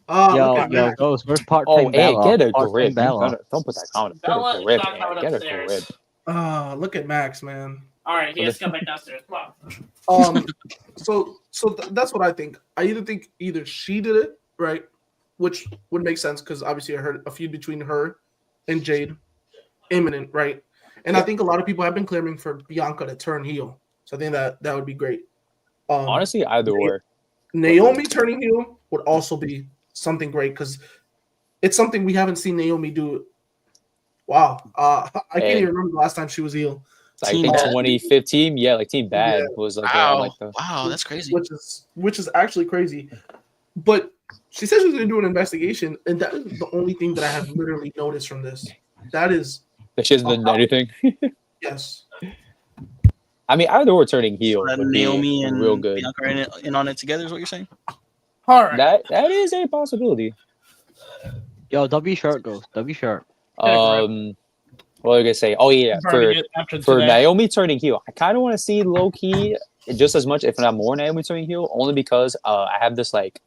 Look at yo, Max. Ghost, where's part Oh, time hey, Bella? get a Part-time grip. Bella. Don't put that comment. Bella Get a is grip, not man. coming Get a upstairs. grip. Look at Max, man. All right, he has to come back downstairs. Come on. That's what I think. I think either she did it, right, which would make sense because obviously I heard a feud between her and Jade imminent, right? And I think a lot of people have been clamoring for Bianca to turn heel, so I think that would be great. Honestly, either or. Naomi turning heel would also be something great because it's something we haven't seen Naomi do. Wow, I can't Hey. even remember the last time she was heel, Like Team in Bad. 2015, yeah, like Team Bad was like, Wow. like the Wow, that's crazy. which is actually crazy. But she said she was going to do an investigation, and that is the only thing that I have literally noticed from this. That is that she hasn't done anything. yes. I mean, either or turning heel That would be Naomi and real good. Bianca are in on it together is what you're saying? All right. That is a possibility. Yo, W shirt, Ghost. W shirt. What was I gonna say? Oh yeah, Burning it after for today. Naomi turning heel, I kind of want to see low key just as much, if not more, Naomi turning heel, only because I have this like,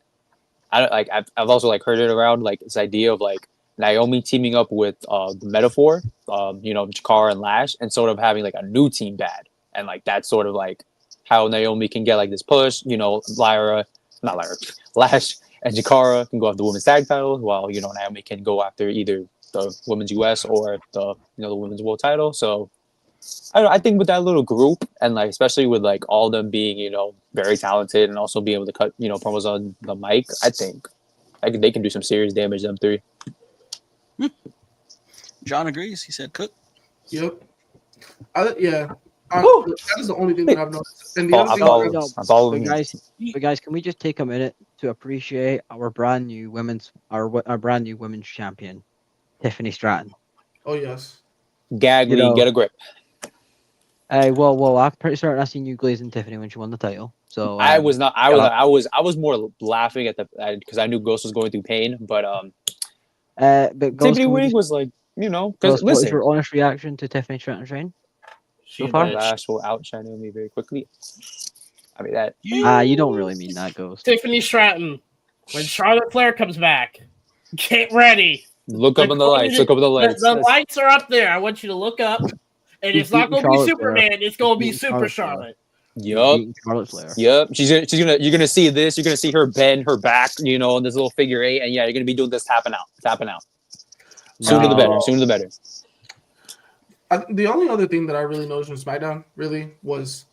I don't like I've also like heard it around like this idea of like Naomi teaming up with the Metaphor, Jakara and Lash, and sort of having like a new team Bad, and like that's sort of like how Naomi can get like this push. Lash and Jakara can go after the women's tag title, while Naomi can go after either the women's US or the women's world title. So I don't know, I think with that little group, and like especially with like all of them being very talented and also being able to cut promos on the mic, I think they can do some serious damage. Them three. John agrees. He said cook. Yep. That is the only thing that I've noticed. And the Oh, other I'm thing following- that I'm following But you. guys, can we just take a minute to appreciate our brand new women's champion, Tiffany Stratton? oh yes. Gag You Lee, know- get a grip. Well, I'm pretty certain I seen you glazing Tiffany when she won the title. So I was not. I was more laughing at the because I knew Ghost was going through pain. But but Ghost, Tiffany can we winning just, was like because Ghost, what is listen, your honest reaction to Tiffany Stratton? She far? bitch. Lash will outshadow me very quickly. I mean that. You don't really mean that, Ghost. Tiffany Stratton. When Charlotte Flair comes back, get ready. Look up on the lights. Look up on the lights. The lights are up there. I want you to look up. And She's it's not beating going to be Charlotte Superman. Flair. It's going to be beating Super Charlotte Flair. Charlotte. Yup. Beating Charlotte Flair. Yep. You're gonna see this. You're gonna see her bend her back, in this little figure 8, and yeah, you're gonna be doing this tapping out. Sooner the better. Sooner the better. The only other thing that I really noticed from SmackDown really was,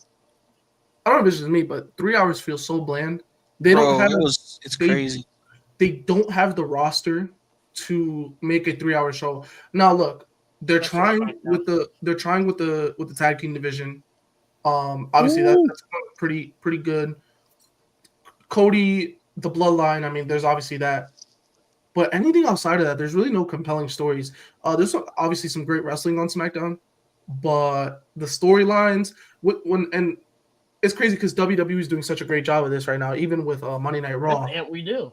I don't know if it's just me, but 3 hours feels so bland. They don't have. It's crazy. They don't have the roster to make a 3 hour show. Now look, they're trying with the tag team division. Obviously that's pretty good. Cody, the Bloodline. I mean, there's obviously that. But anything outside of that, there's really no compelling stories. There's obviously some great wrestling on SmackDown, but the storylines and it's crazy because WWE is doing such a great job of this right now, even with Monday Night Raw. Yeah, we do.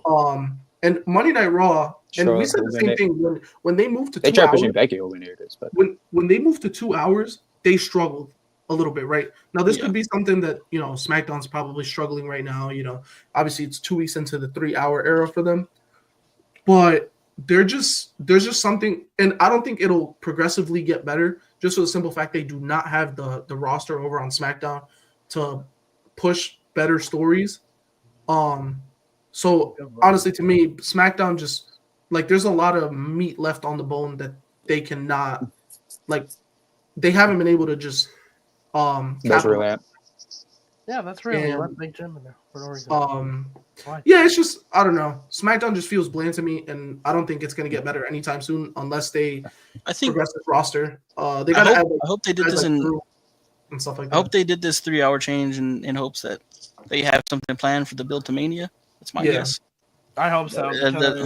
And Monday Night Raw, and we said the same thing when they moved to 2 hours. They tried pushing Becky over here, but when they moved to 2 hours, they struggled a little bit, right? Now this could be something that SmackDown's probably struggling right now. Obviously it's 2 weeks into the 3 hour era for them. But there's just something, and I don't think it'll progressively get better, just for the simple fact they do not have the roster over on SmackDown to push better stories. So honestly, to me, SmackDown just there's a lot of meat left on the bone that they cannot they haven't been able to just capitalize. Yeah, that's real. You left Big Jim in there for no reason. Yeah, it's just I don't know. SmackDown just feels bland to me, and I don't think it's going to get better anytime soon unless they progress this roster. They got to. I hope they did this and stuff like that. I hope they did this 3 hour change in hopes that they have something planned for the build to Mania. That's my guess. I hope so. I think that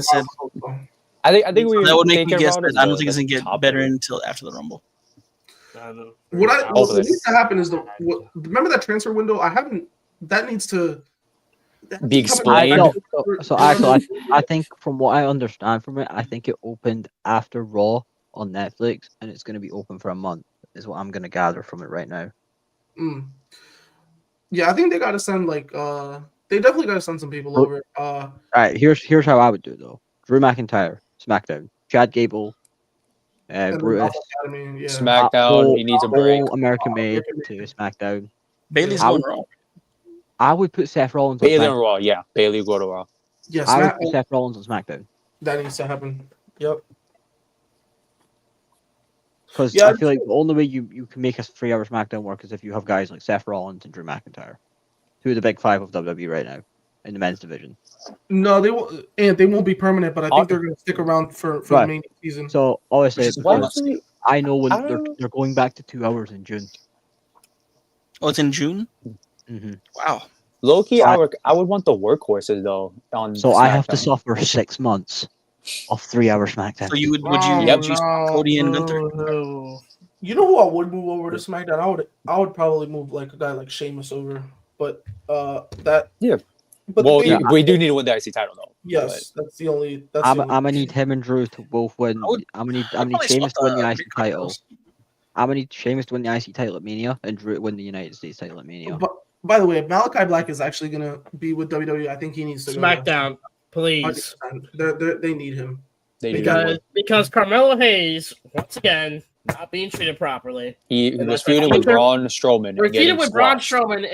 would make me guess that I don't think it's going to get better until after the Rumble. What needs to happen is remember that transfer window? That needs to be explained. So actually, I think from what I understand from it, I think it opened after Raw on Netflix, and it's going to be open for a month. Is what I'm going to gather from it right now. Yeah, I think they got to send they definitely got to send some people over. All right, here's how I would do it though. Drew McIntyre, SmackDown. Chad Gable, Brutus. SmackDown. He needs a break. American Made to SmackDown. Bailey's going Raw. I would put Seth Rollins on Raw. Yeah, Bailey go to Raw. Yes, I would put Seth Rollins on SmackDown. That needs to happen. Yep. Because I feel like the only way you can make a 3 hour SmackDown work is if you have guys like Seth Rollins and Drew McIntyre, who are the big five of WWE right now in the men's division. No, they won't. And they won't be permanent, but I think they're going to stick around for the main season. So obviously, I know when they're going back to 2 hours in June. Oh, it's in June. Mm-hmm. Wow. Low key, I would want the workhorses though. So I have to suffer 6 months of 3 hour SmackDown. So would you choose Cody and Gunther? You know who I would move over to SmackDown? I would probably move a guy like Sheamus over, but that. Yeah. But we do need to win the IC title though. Yes, that's the only. I'm gonna need him and Drew to both win. I'm gonna need Sheamus to win the IC title. I'm gonna need Sheamus to win the IC title at Mania and Drew to win the United States title at Mania. But by the way, Malachi Black is actually gonna be with WWE. I think he needs to SmackDown, please. They need him. Because Carmelo Hayes, once again, not being treated properly. He was feuding with Braun Strowman. We're feuding with Braun Strowman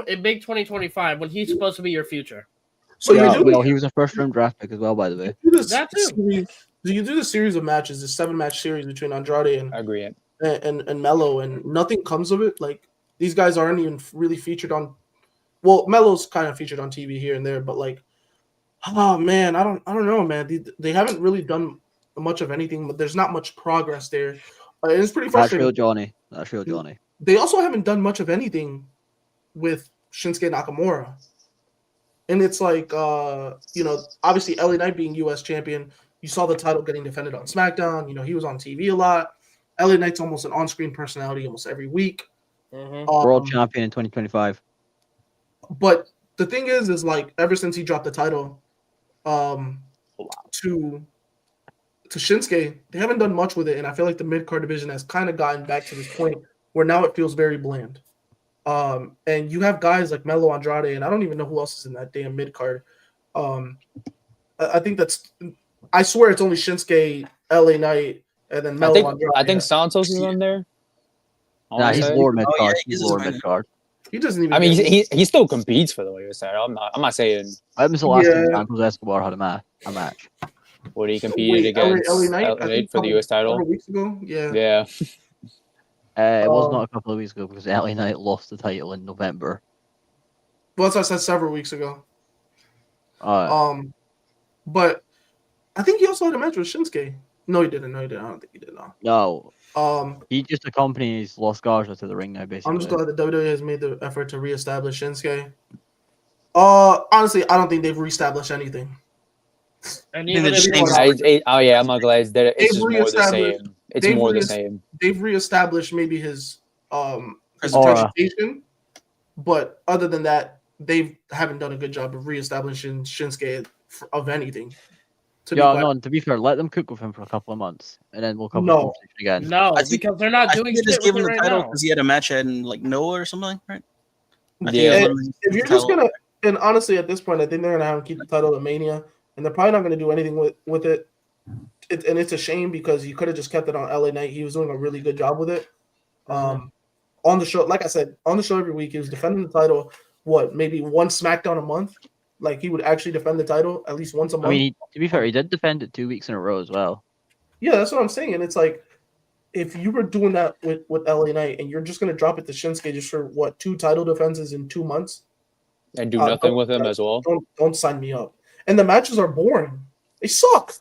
in big 2025 when he's supposed to be your future. So he was a first round draft pick as well, by the way. You do the series of matches, the 7-match series between Andrade and Melo, and nothing comes of it. Like these guys aren't even really featured on. Well, Melo's kind of featured on TV here and there, but oh man, I don't know, man. They haven't really done much of anything, but there's not much progress there. It's pretty frustrating. That's real Johnny. They also haven't done much of anything with Shinsuke Nakamura. And it's obviously LA Knight being US champion, you saw the title getting defended on SmackDown. He was on TV a lot. LA Knight's almost an on-screen personality almost every week. World champion in 2025. But the thing is like ever since he dropped the title, to Shinsuke, they haven't done much with it, and I feel like the mid card division has kind of gotten back to this point where now it feels very bland. And you have guys like Melo Andrade, and I don't even know who else is in that damn mid card. I think I swear it's only Shinsuke, LA Knight, and then Melo Andrade. I think Santos is on there. Nah, he's lower mid card. yeah, He's lower mid card. He doesn't even. I mean, he still competes for the US title. I'm not saying. When was the last time Santos Escobar had a match? Would he competed against LA Knight for the US title? A couple weeks ago, yeah. Yeah. It was not a couple of weeks ago because LA Knight lost the title in November. Well, that's what I said several weeks ago. Uh, But I think he also had a match with Shinsuke. No, he didn't. I don't think he did. No. No. He just accompanies Los Garza to the ring now, basically. I'm just glad that WWE has made the effort to reestablish Shinsuke. Honestly, I don't think they've reestablished anything. And even even if if I'm not glad. It's just They've more the reestablished- same. It's more the same. They've reestablished maybe his Aura. presentation, but other than that, they haven't done a good job of reestablishing Shinsuke of anything. To be fair, let them cook with him for a couple of months, and then we'll come No. to the conversation again. no, I think- because they're not I doing think they just shit gave with him it the right title now. because he had a match in like Noah or something, right? I think Yeah. that's when If you're the just title- gonna, and honestly, at this point, I think they're gonna have him keep the title at Mania, and they're probably not gonna do anything with it. And it's a shame because you could have just kept it on LA Knight. He was doing a really good job with it. On the show, like I said, on the show every week, he was defending the title. Maybe one SmackDown a month? Like he would actually defend the title at least once a month. I mean, to be fair, he did defend it 2 weeks in a row as well. Yeah, that's what I'm saying. And it's like, if you were doing that with LA Knight and you're just going to drop it to Shinsuke just for 2 title defenses in 2 months, And do nothing with him as well. don't sign me up. And the matches are boring. They suck.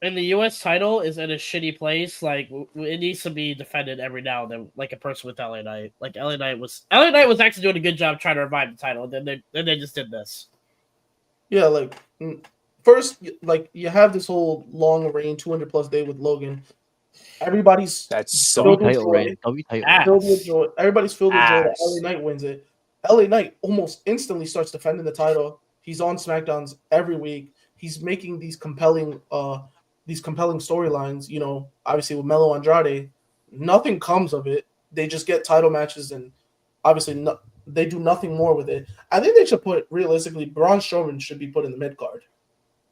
And the U.S. title is in a shitty place. Like it needs to be defended every now and then, like a person with LA Knight. Like LA Knight was actually doing a good job trying to revive the title. And then they just did this. Yeah, like first, like you have this whole long reign, 200+ day with Logan. Everybody's That's So W do title joy. reign. W title Ah. reign. filled with joy. Everybody's filled with joy that Ass. LA Knight wins it. LA Knight almost instantly starts defending the title. He's on SmackDowns every week. He's making these compelling storylines. You know, obviously with Melo Andrade, nothing comes of it. They just get title matches, and obviously they do nothing more with it. I think they should realistically, Braun Strowman should be put in the mid card.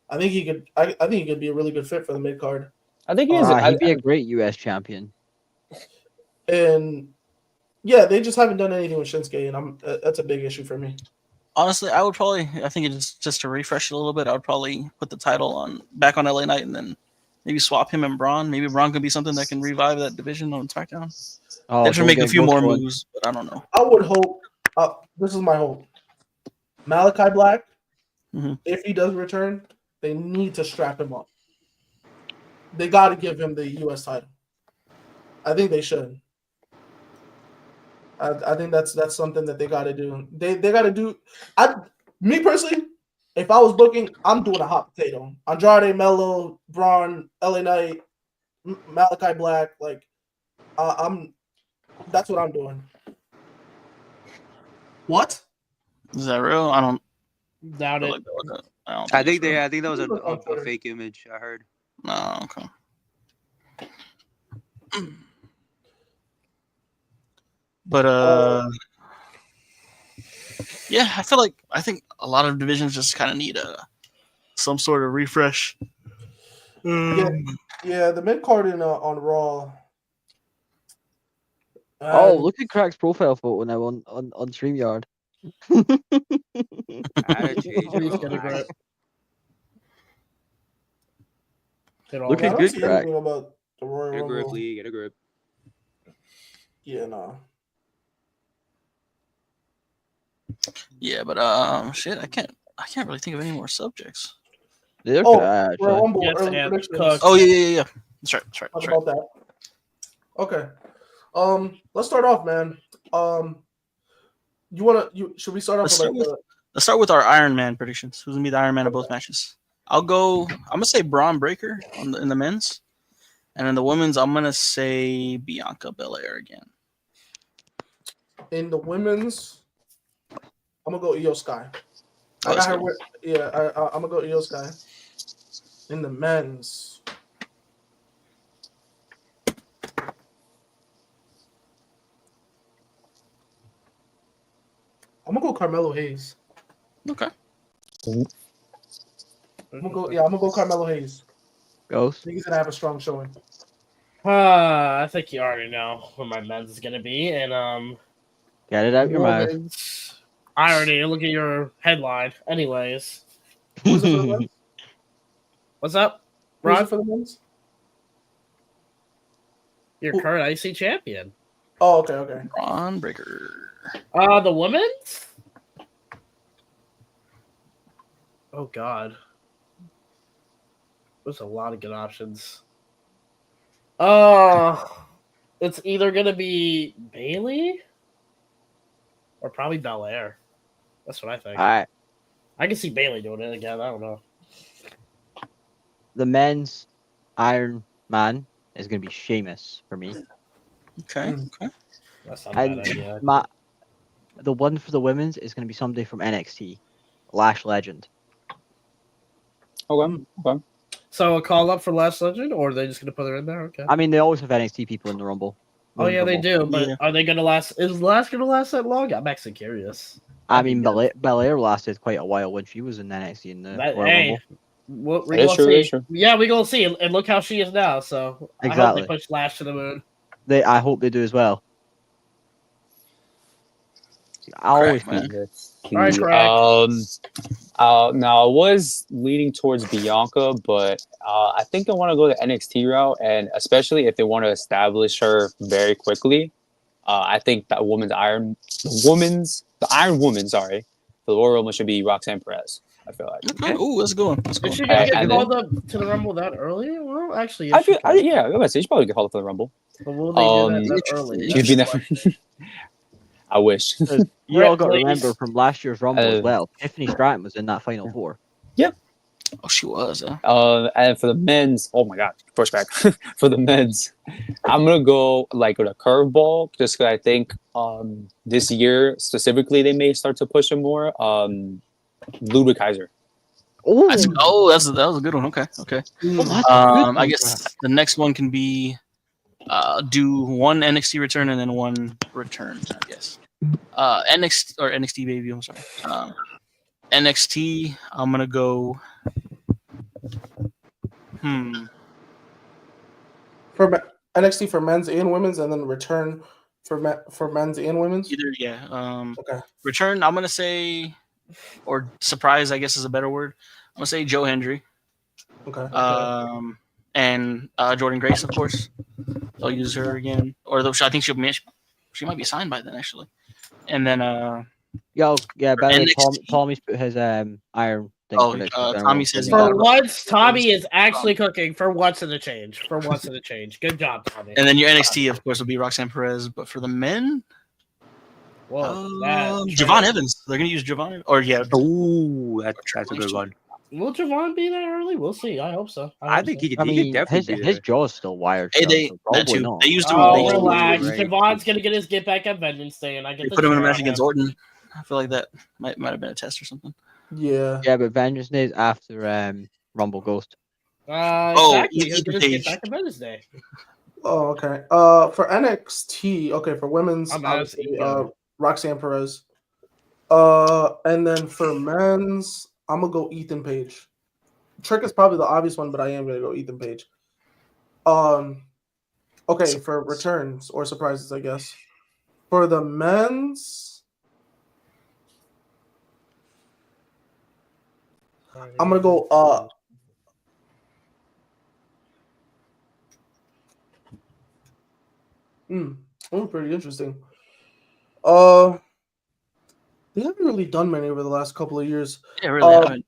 I think he could. I think he could be a really good fit for the mid card. I think he is. He'd be a great US champion. And yeah, they just haven't done anything with Shinsuke, and that's a big issue for me. Honestly, I think it's just to refresh it a little bit. I would probably put the title back on LA Knight and then maybe swap him and Braun. Maybe Braun could be something that can revive that division on SmackDown. Oh, They should don't make a get few more going. moves, but I don't know. I would hope. This is my hope. Malachi Black, Mhm. if he does return, they need to strap him up. They got to give him the U.S. title. I think they should. I think that's something that they got to do. They got to do. Me personally, if I was booking, I'm doing a hot potato. Andrade, Melo, Braun, LA Knight, Malachi Black. Like, that's what I'm doing. What? Is that real? I don't Doubt feel it. like that was a, I don't I think think it's I think that was Look on a Twitter. fake image. I heard. real. No, okay. But yeah, I think a lot of divisions just kind of need some sort of refresh. Yeah, the mid card on Raw. Oh, look at Crack's profile photo now on StreamYard. Please get a grip. Get all Look I at that. don't good see crack. anything about the Royal Get a grip, Rumble. Lee. Get a grip. Yeah, no. Yeah, but shit, I can't really think of any more subjects. Neither Oh, could I, Royal actually. Rumble Yes, early and predictions. Cook. Oh yeah. That's right. Talk about that. Okay. Let's start off, man. Should we start off Let's start with our Iron Man predictions. Who's gonna be the Iron Man of both matches? I'm gonna say Braun Breaker in the men's, and in the women's, I'm gonna say Bianca Belair again. In the women's, I'm gonna go Io Sky. Oh, I that's got her good. with, yeah. I'm gonna go Io Sky. In the men's, I'm gonna go Carmelo Hayes. Okay. I'm gonna go Carmelo Hayes. I Ghost. think he's gonna have a strong showing. I think you already know who my men's is gonna be, and Get it out your mouth. women's. I already look at your headline. Anyways, Who's it for the men's? what's up, Who's it Rod? for the men's? Your Who- current IC champion. Oh, okay. Ron Breaker. The women's. Oh God, there's a lot of good options. It's either gonna be Bailey or probably Belair. That's what I think. All right. I can see Bailey doing it again. I don't know. The men's Iron Man is going to be Sheamus for me. Okay. Mm. Okay. That's not a bad And idea. the one for the women's is going to be somebody from NXT, Lash Legend. Okay. Okay. So a call up for Last Legend, or are they just gonna put her in there? Okay. I mean, they always have NXT people in the Rumble. Oh yeah, they Rumble. do. But Yeah. are they gonna last? Is Last gonna last that long? I'm actually curious. I mean, That'd be Belair lasted quite a while when she was in NXT in the That- Royal hey, Rumble. we're It is gonna true, it is see. true. Yeah, we're gonna see, and look how she is now. So I hope Exactly. they push Lash to the moon. I hope they do as well. I always Correct, man. think All right, correct. Now I was leaning towards Bianca, but I think I want to go the NXT route, and especially if they want to establish her very quickly, I think that the Iron Woman, sorry, the Royal Rumble should be Roxanne Perez. I feel like. Okay. Ooh, let's go. Let's go. Is she gonna get and called up to the Rumble that early? Well, actually, I yes, she feel, can. yeah, I'm gonna say she probably get called up for the Rumble. But will they do that Interesting. early? She'd be never. I wish. you all got to Please. remember from last year's Rumble as Uh, well. Tiffany Stratton was in that final four. Oh, she was. And for the men's, oh my god, pushback. For the men's, I'm gonna go like with a curveball, just because I think this year specifically they may start to push him more. Ludwig Kaiser. Oh, That was a good one. Okay. Okay. Mm. that's a good I one. guess the next one can be do one NXT return and then one return. I guess. NXT baby. I'm sorry. NXT. I'm gonna go. For NXT for men's and women's, and then return for men's and women's. Either yeah. Okay. Return. I'm gonna say, or surprise. I guess is a better word. I'm gonna say Joe Hendry. Okay. And Jordan Grace, of course. They'll use her again, or I think she might be signed by then actually. And then By the way, NXT. Tommy's put his Iron thing. Oh, prediction Tommy down. says he For got- once, Tommy is actually cooking. For once in a change. Good job, Tommy. And then your NXT, of course, will be Roxanne Perez. But for the men, Whoa, Javon Evans. They're gonna use Javon. Or yeah, Ooh, that's a good one. Will Javon be there early? We'll see. I hope so. I hope think so. he I could mean, definitely his jaw's still wired. Hey, shut, they so that probably too. not. They used him. Oh, they used him- relax. right. Javon's gonna get his get back at Vengeance Day, and I get They the put him in a chair match on against him. Orton. I feel like that might have been a test or something. Yeah. Yeah, but Vengeance Day is after Rumble Ghost. Exactly. He'll Ethan get his get Page. back at Vengeance Day. Oh, okay. For NXT, okay, for women's, I'm obviously, asking, Roxanne Perez. And then for men's, I'm gonna go Ethan Page. Trick is probably the obvious one, but I am gonna go Ethan Page. Okay, for returns or surprises, I guess. For the men's, I'm gonna go pretty interesting. They haven't really done many over the last couple of years. Yeah, really. I mean,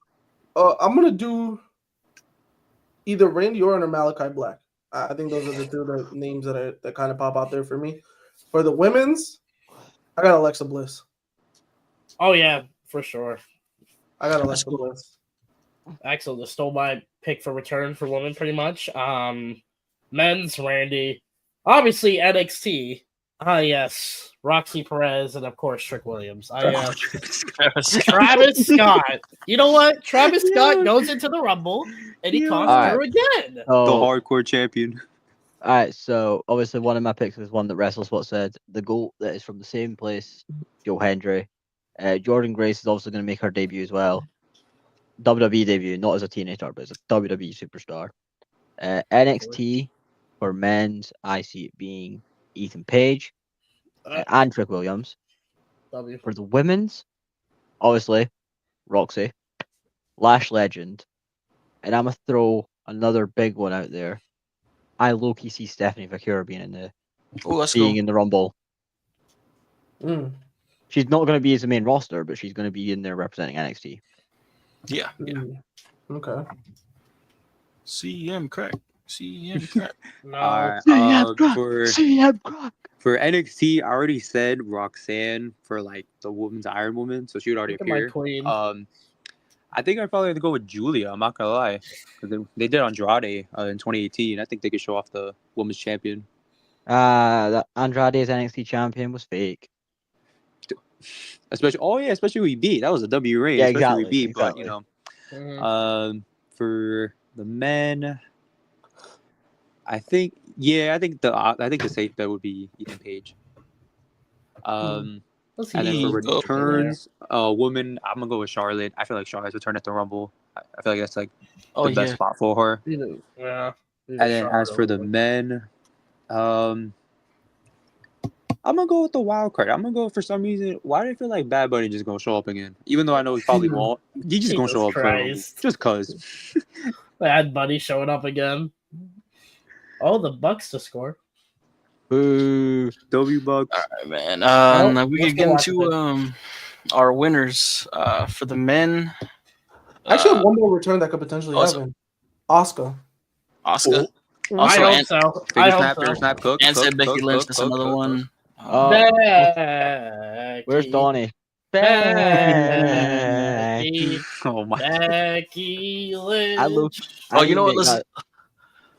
I'm gonna do either Randy Orton or Malachi Black. I think those are the two names that kind of pop out there for me. For the women's, I got Alexa Bliss. Oh yeah, for sure. I got Alexa Bliss. Axel just stole my pick for return for women, pretty much. Men's Randy, obviously NXT. Yes, Roxy Perez and of course Trick Williams. Travis Scott. Travis Scott. You know what? Travis Scott goes into the Rumble and he comes Alright. through again. The So, hardcore champion. alright, so obviously one of my picks was one that WrestleSpot said, the GOAT that is from the same place, Joe Hendry. Jordan Grace is also going to make her debut as well. WWE debut, not as a teenager, but as a WWE superstar. NXT for men's, I see it being Ethan Page and Trick Williams. W. For the women's, obviously, Roxy, Lash Legend, and I'm going to throw another big one out there. I low-key see Stephanie Vakura being in the Rumble. Mm. She's not going to be as the main roster, but she's going to be in there representing NXT. Yeah. Okay. CM crack. CM crack. No. CM Croc. For NXT, I already said Roxanne for like the women's Iron Woman, so she would already Look at my appear. queen. I think I'd probably have to go with Julia. I'm not gonna lie, because they did Andrade in 2018. I think they could show off the women's champion. That Andrade's NXT champion was fake. Especially we beat. That was a W reign. Yeah, especially exactly, we beat. But you exactly. know, for the men, I think the safe bet would be Ethan Page. Let's And then for Go. returns, woman, I'm gonna go with Charlotte. I feel like Charlotte's return at the Rumble. I feel like that's like Oh the best yeah. spot for her. Yeah. And then as for the men, I'm gonna go with the wild card. I'm gonna go for some reason. Why do I feel like Bad Bunny just gonna show up again? Even though I know he probably won't. He's just gonna Jesus show up for a Rumble. Christ. Just cause. Bad Bunny showing up again. Oh, the Bucks to score. Boo. W Bucks. All right, man. Well, We let's could go get watch into our winners. For the men, I actually have one more return that could potentially happen. Oscar. Oscar. I Also, hope and, so. Finger snap, cook. and said cook, Becky cook, Lynch. cook, That's cook, another cook, one. Where's Donnie? Becky. Oh my. Becky I look. Lynch. Oh, you know what?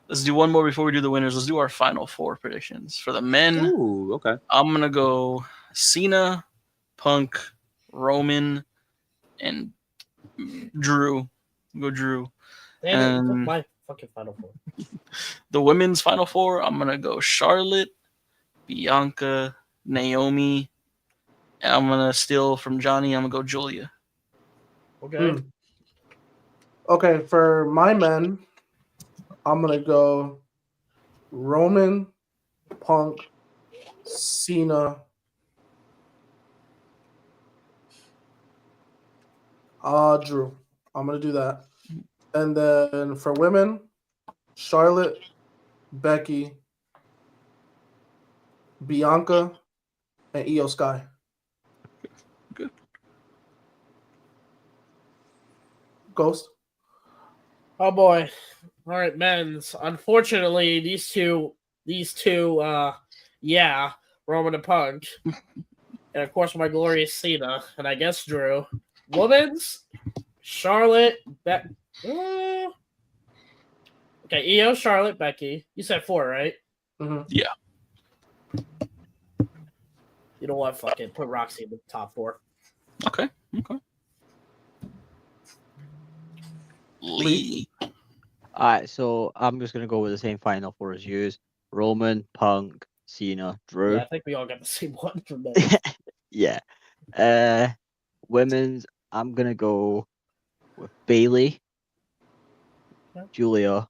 Let's do one more before we do the winners. Let's do our final four predictions. For the men, Ooh, okay. I'm gonna go Cena, Punk, Roman, and Drew. Go Drew. Damn it, you took my fucking final four. The women's final four, I'm gonna go Charlotte, Bianca, Naomi, and I'm gonna steal from Johnny. I'm gonna go Julia. Okay. Okay, for my men, I'm gonna go Roman, Punk, Cena, Drew. I'm gonna do that. And then for women, Charlotte, Becky, Bianca, and Io Sky. Good. Ghost. Oh boy. All right, men's. Unfortunately, these two, Roman and Punk, and of course my glorious Cena, and I guess Drew. Women's, Charlotte, okay, Io, Charlotte, Becky. You said 4, right? Mm-hmm. Yeah. You know what? Fuck it. Put Roxy in the top 4. Okay. Lee. Alright, so I'm just gonna go with the same final four as you. Roman, Punk, Cena, Drew. Yeah, I think we all got the same one for men. Yeah. Women's, I'm gonna go with Bailey, Julia.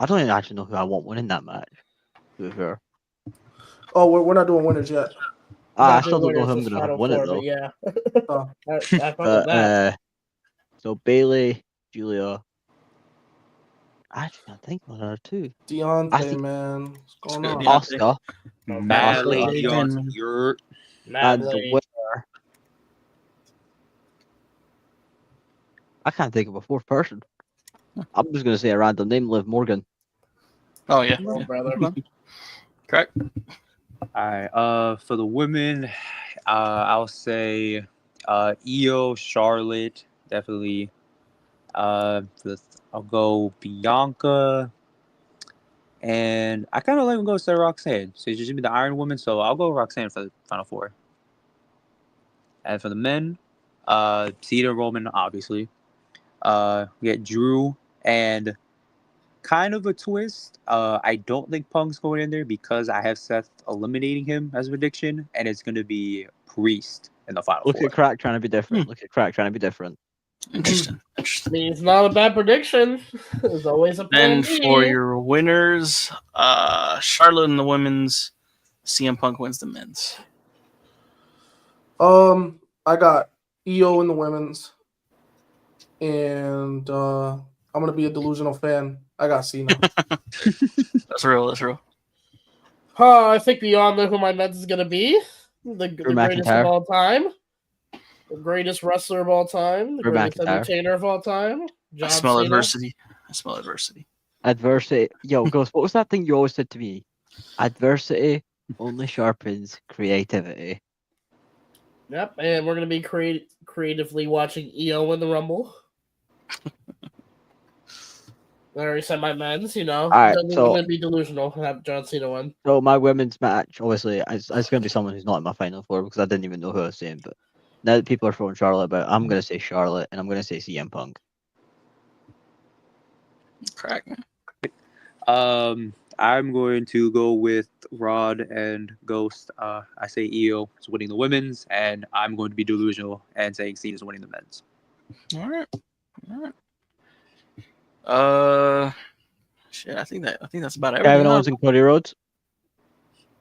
I don't even actually know who I want winning that match. To be fair. Oh, we're not doing winners yet. I still don't know who I'm gonna win it though. Yeah. Oh. I fuck with that. So Bailey, Julia. I actually can't think of her too. Deontay, man. What's going on? good, Oscar. Mad Lady Oscar. on your. And the Madly. winner. I can't think of a fourth person. I'm just gonna say a random name, Liv Morgan. Oh yeah. Oh, brother. Correct. All right. For the women, I'll say Io, Charlotte, definitely. I'll go Bianca, And I kind of like him go to Roxanne. So she's just be the Iron Woman. So I'll go Roxanne for the final four. And for the men, Cena, Roman, obviously. We get Drew and kind of a twist. I don't think Punk's going in there because I have Seth eliminating him as a prediction, and it's going to be Priest in the final Look four. at Crack trying to be different. Look at Crack trying to be different. Interesting. I Interesting. mean, it's not a bad prediction. There's always a plan Then B. for your winners, Charlotte in the women's, CM Punk wins the men's. I got EO in the women's, and I'm gonna be a delusional fan. I got Cena. That's real. That's real. I think we all know who my men's is gonna be. The greatest McIntyre. of all time. The greatest wrestler of all time. The Drew greatest McIntyre. entertainer of all time. John I smell Cena. adversity. I smell adversity. Adversity. Yo, Ghost, what was that thing you always said to me? Adversity only sharpens creativity. Yep, and we're gonna be creatively watching EO in the Rumble. I already said my men's, you know. Alright, I'm so- gonna be delusional. Have John Cena win. So my women's match, obviously, it's going to be someone who's not in my final four because I didn't even know who I was saying. But now that people are throwing Charlotte about, I'm going to say Charlotte and I'm going to say CM Punk. Crack. I'm going to go with Rod and Ghost. I say EO is winning the women's, and I'm going to be delusional and saying Cena is winning the men's. All right. All right. Shit. I think that's about everything. Kevin Owens and Cody Rhodes.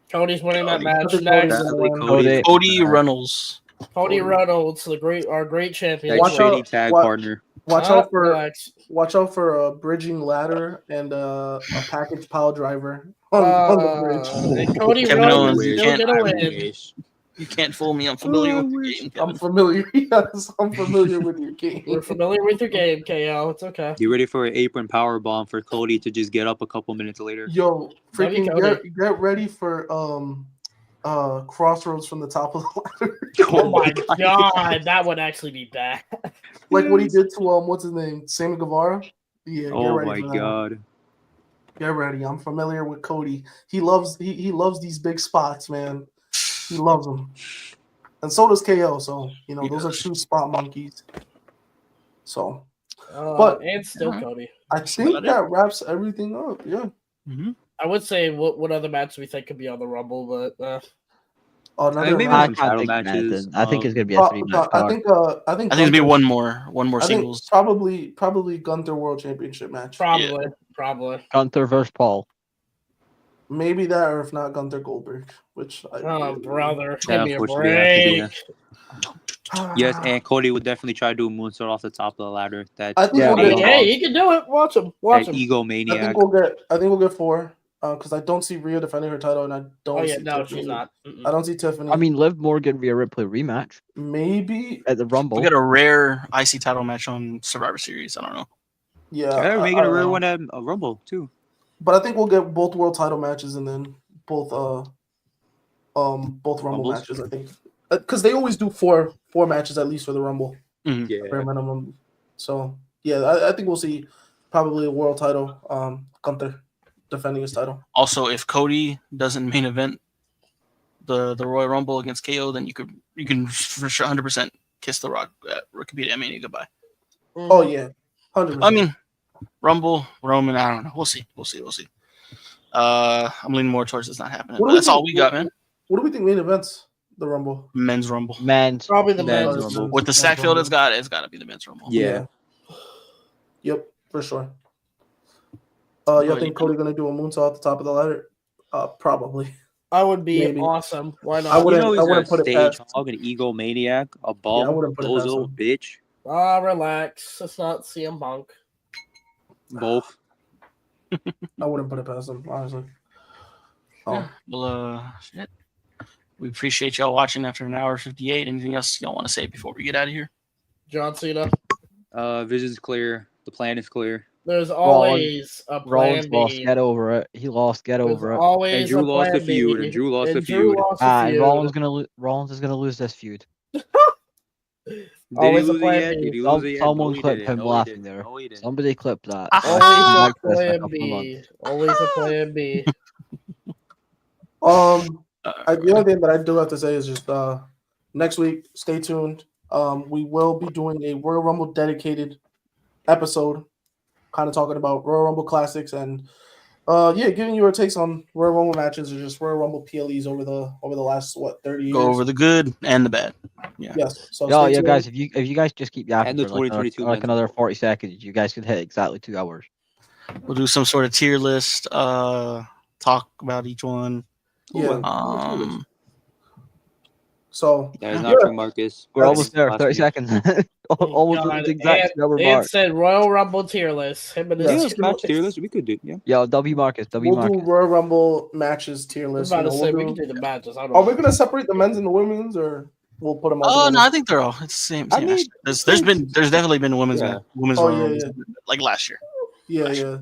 Cody's winning that Cody. match Cody's next. gonna Sadly, win. Cody, Cody Reynolds. Cody Reynolds, our great champion. that Watch shitty out- tag what- partner. Watch Ah, out for relax. a bridging ladder and a package pile driver on the bridge. And Cody Kevin Rhodes Owens, is you still can't- gonna I win. wish. You can't fool me. I'm familiar with the game, I'm Kevin. familiar. Yes, I'm familiar with your game. We're familiar with your game, KO. It's okay. You ready for an apron power bomb for Cody to just get up a couple minutes later? Yo, Maybe freaking Cody. get ready for crossroads from the top of the ladder. Oh my god, that would actually be bad. Like what he did to what's his name, Sammy Guevara. Yeah, get Oh ready my for that. god. Get ready. I'm familiar with Cody. He loves these big spots, man. He loves them, and so does KO. So He those does. are two spot monkeys. So But and still Cody. I think that wraps everything up. Yeah. Mm-hmm. I would say what other match we think could be on the Rumble, but Another maybe match. some title think of matches, anything. I think it's going to be a 3-match I card. think I think it'll be one more I think singles. probably Gunther World Championship match. probably. Gunther versus Paul. Maybe that, or if not, Gunther Goldberg. Which Oh brother, Yeah, give me a unfortunately, I have to do break. that. Yes, and Cody would definitely try to do a moonsault off the top of the ladder. That I think Yeah, we'll get, Hey, he can do it. Watch him. Watch that him. egomaniac. I think we'll get 4. Because I don't see Rhea defending her title, and I don't. Oh yeah, see no, Tiffany. she's not. Mm-mm. I don't see Tiffany. I mean, Liv Morgan Rhea Ripley rematch maybe. at the Rumble. We got a rare IC title match on Survivor Series. I don't know. Yeah, Yeah, we're making I a don't rare know. one at a Rumble too. But I think we'll get both world title matches and then both Rumble Rumbles? matches. I think because they always do four matches at least for the Rumble, Mhm. bare Yeah, minimum. So yeah, I think we'll see probably a world title. Gunther defending his title. Also, if Cody doesn't main event the Royal Rumble against KO, then you can for sure 100% kiss the Rock Wikipedia Mania goodbye. Oh yeah, 100%. I mean, Rumble, Roman, I don't know. We'll see. I'm leaning more towards this not happening. What But do we that's all think- we got, man. what do we think main events the Rumble? Men's Rumble. Men's. Probably the Men's men's. Rumble. With the stack field it's got to be the men's Rumble. yeah. Yep, for sure. Oh, Y'all think yeah. Cody gonna do a moonsault at the top of the ladder? Probably. I would be Maybe. awesome. Why I not? You wouldn't- know I he's wouldn't a put it stage past- hog, an egomaniac, a bum, wouldn't put it those past little him. bitch. Relax. It's not CM Punk. Both. I wouldn't put it past him, honestly. Oh, Yeah. Well, shit. We appreciate y'all watching after an hour 58. Anything else y'all want to say before we get out of here? John Cena. Vision's clear. The plan is clear. There's always a plan Rollins lost. B. Get over it. He lost. Get There's over it. always And Drew a lost plan the feud, B. and Drew lost the Drew feud. lost the And feud. Rollins is gonna lose this feud. he Always a lose it plan yet? B. Did he lose it yet? Someone No, he clip didn't. him No, he laughing didn't. there. No, he didn't. Somebody clip that. Always I a like this in a plan couple of months. B. Always a plan B. The only thing that I do have to say is just next week, stay tuned. We will be doing a Royal Rumble dedicated episode, kind of talking about Royal Rumble classics and giving you our takes on Royal Rumble matches or just Royal Rumble PLEs over the last 30 years. Go over the good and the bad. Yeah. Yes. So Yeah, stay yeah, tuned. guys. If you guys just keep yapping And the for like 2022 like men's another Rumble. 40 seconds, you guys could hit exactly 2 hours. We'll do some sort of tier list. Talk about each one. Yeah. So That is not true, Marcus. We're That's- almost there. Last 30 week. seconds. Almost God, the exact number Ant mark. said Royal Rumble tier list. Him and Yeah, his Yeah, match tier list. We could do. Yeah. Yo, W Marcus. we'll do Royal Rumble matches tier I was list. about to say we'll we do- can do the matches. I don't Are know. we gonna separate the men's and the women's, or we'll put them all Oh together? no, I think they're all it's the same. I same mean, actually. There's definitely been women's Yeah. women's Oh, Royal yeah, Rumbles, like last year. Yeah.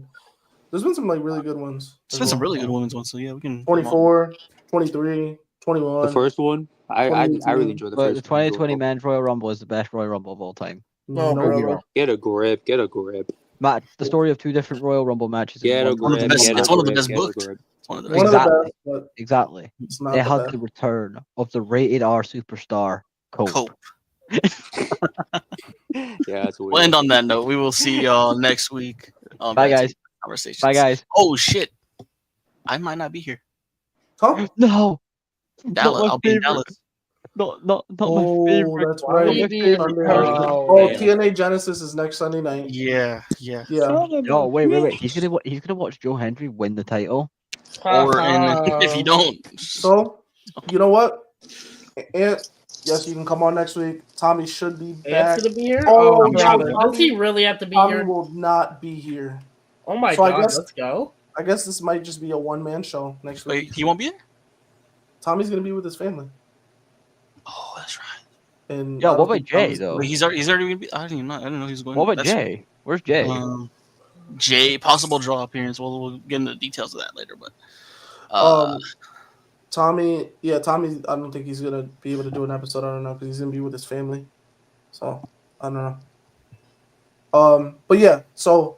There's been some like really good ones. There's been some really good women's ones, so yeah, we can. 24, 23, 21. The first one, I really 2018. enjoyed the But first the one. 2020 Men's Royal Rumble is the best Royal Rumble of all time. No, No, Don't be brother. wrong. Get a grip. Get a grip. Matt, the story of 2 different Royal Rumble matches. in Get a one One of the grip. best- Get a it's one of the grip, best get a booked. grip. It's one of the one best. of the Exactly. best, but Exactly. it's not They the had best. the return of the rated R superstar Cope. Cope. Yeah, that's weird. We'll end on that note. We will see y'all next week. On Bye, Bad guys. Taste Conversations. Bye, guys. Oh shit! I might not be here. Huh? No. Dallas. Not my I'll be in favorite. Dallas. Not my Oh, favorite. that's Why right. would you My be favorite in- person. Oh, Damn. TNA Genesis is next Sunday night. Yeah. Yeah. Yo, wait. He's gonna watch Joe Hendry win the title. Or if you don't, So, you know what? And yes, you can come on next week. Tommy should be back. Ant's gonna be here. Oh, Oh, brother. Tommy- Does he really have to be Tommy here? will not be here. Oh my So I god, guess- let's go. I guess this might just be a one-man show next week. wait, he won't be here. Tommy's gonna be with his family. Oh, that's right. And Yo, I what don't about think Jay Tommy's- though? Wait, he's already gonna be. I didn't know he was going. What about That's- Jay? Where's Jay? Jay, possible draw appearance. We'll get into the details of that later, but Tommy, I don't think he's gonna be able to do an episode. I don't know because he's gonna be with his family. So I don't know. But yeah, so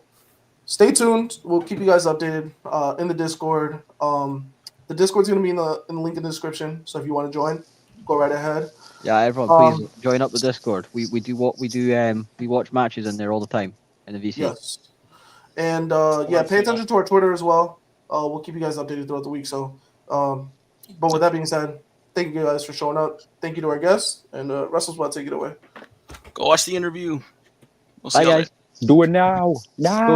stay tuned. We'll keep you guys updated in the Discord. The Discord's gonna be in the link in the description. So if you want to join, go right ahead. Yeah, everyone, please join up the Discord. We do what we do. We watch matches in there all the time in the VC. Yes. And pay attention to our Twitter as well. We'll keep you guys updated throughout the week. So, but with that being said, thank you guys for showing up. Thank you to our guests, and Russell's about to take it away. go watch the interview. We'll see Bye, y'all guys. later. Do it now. Now.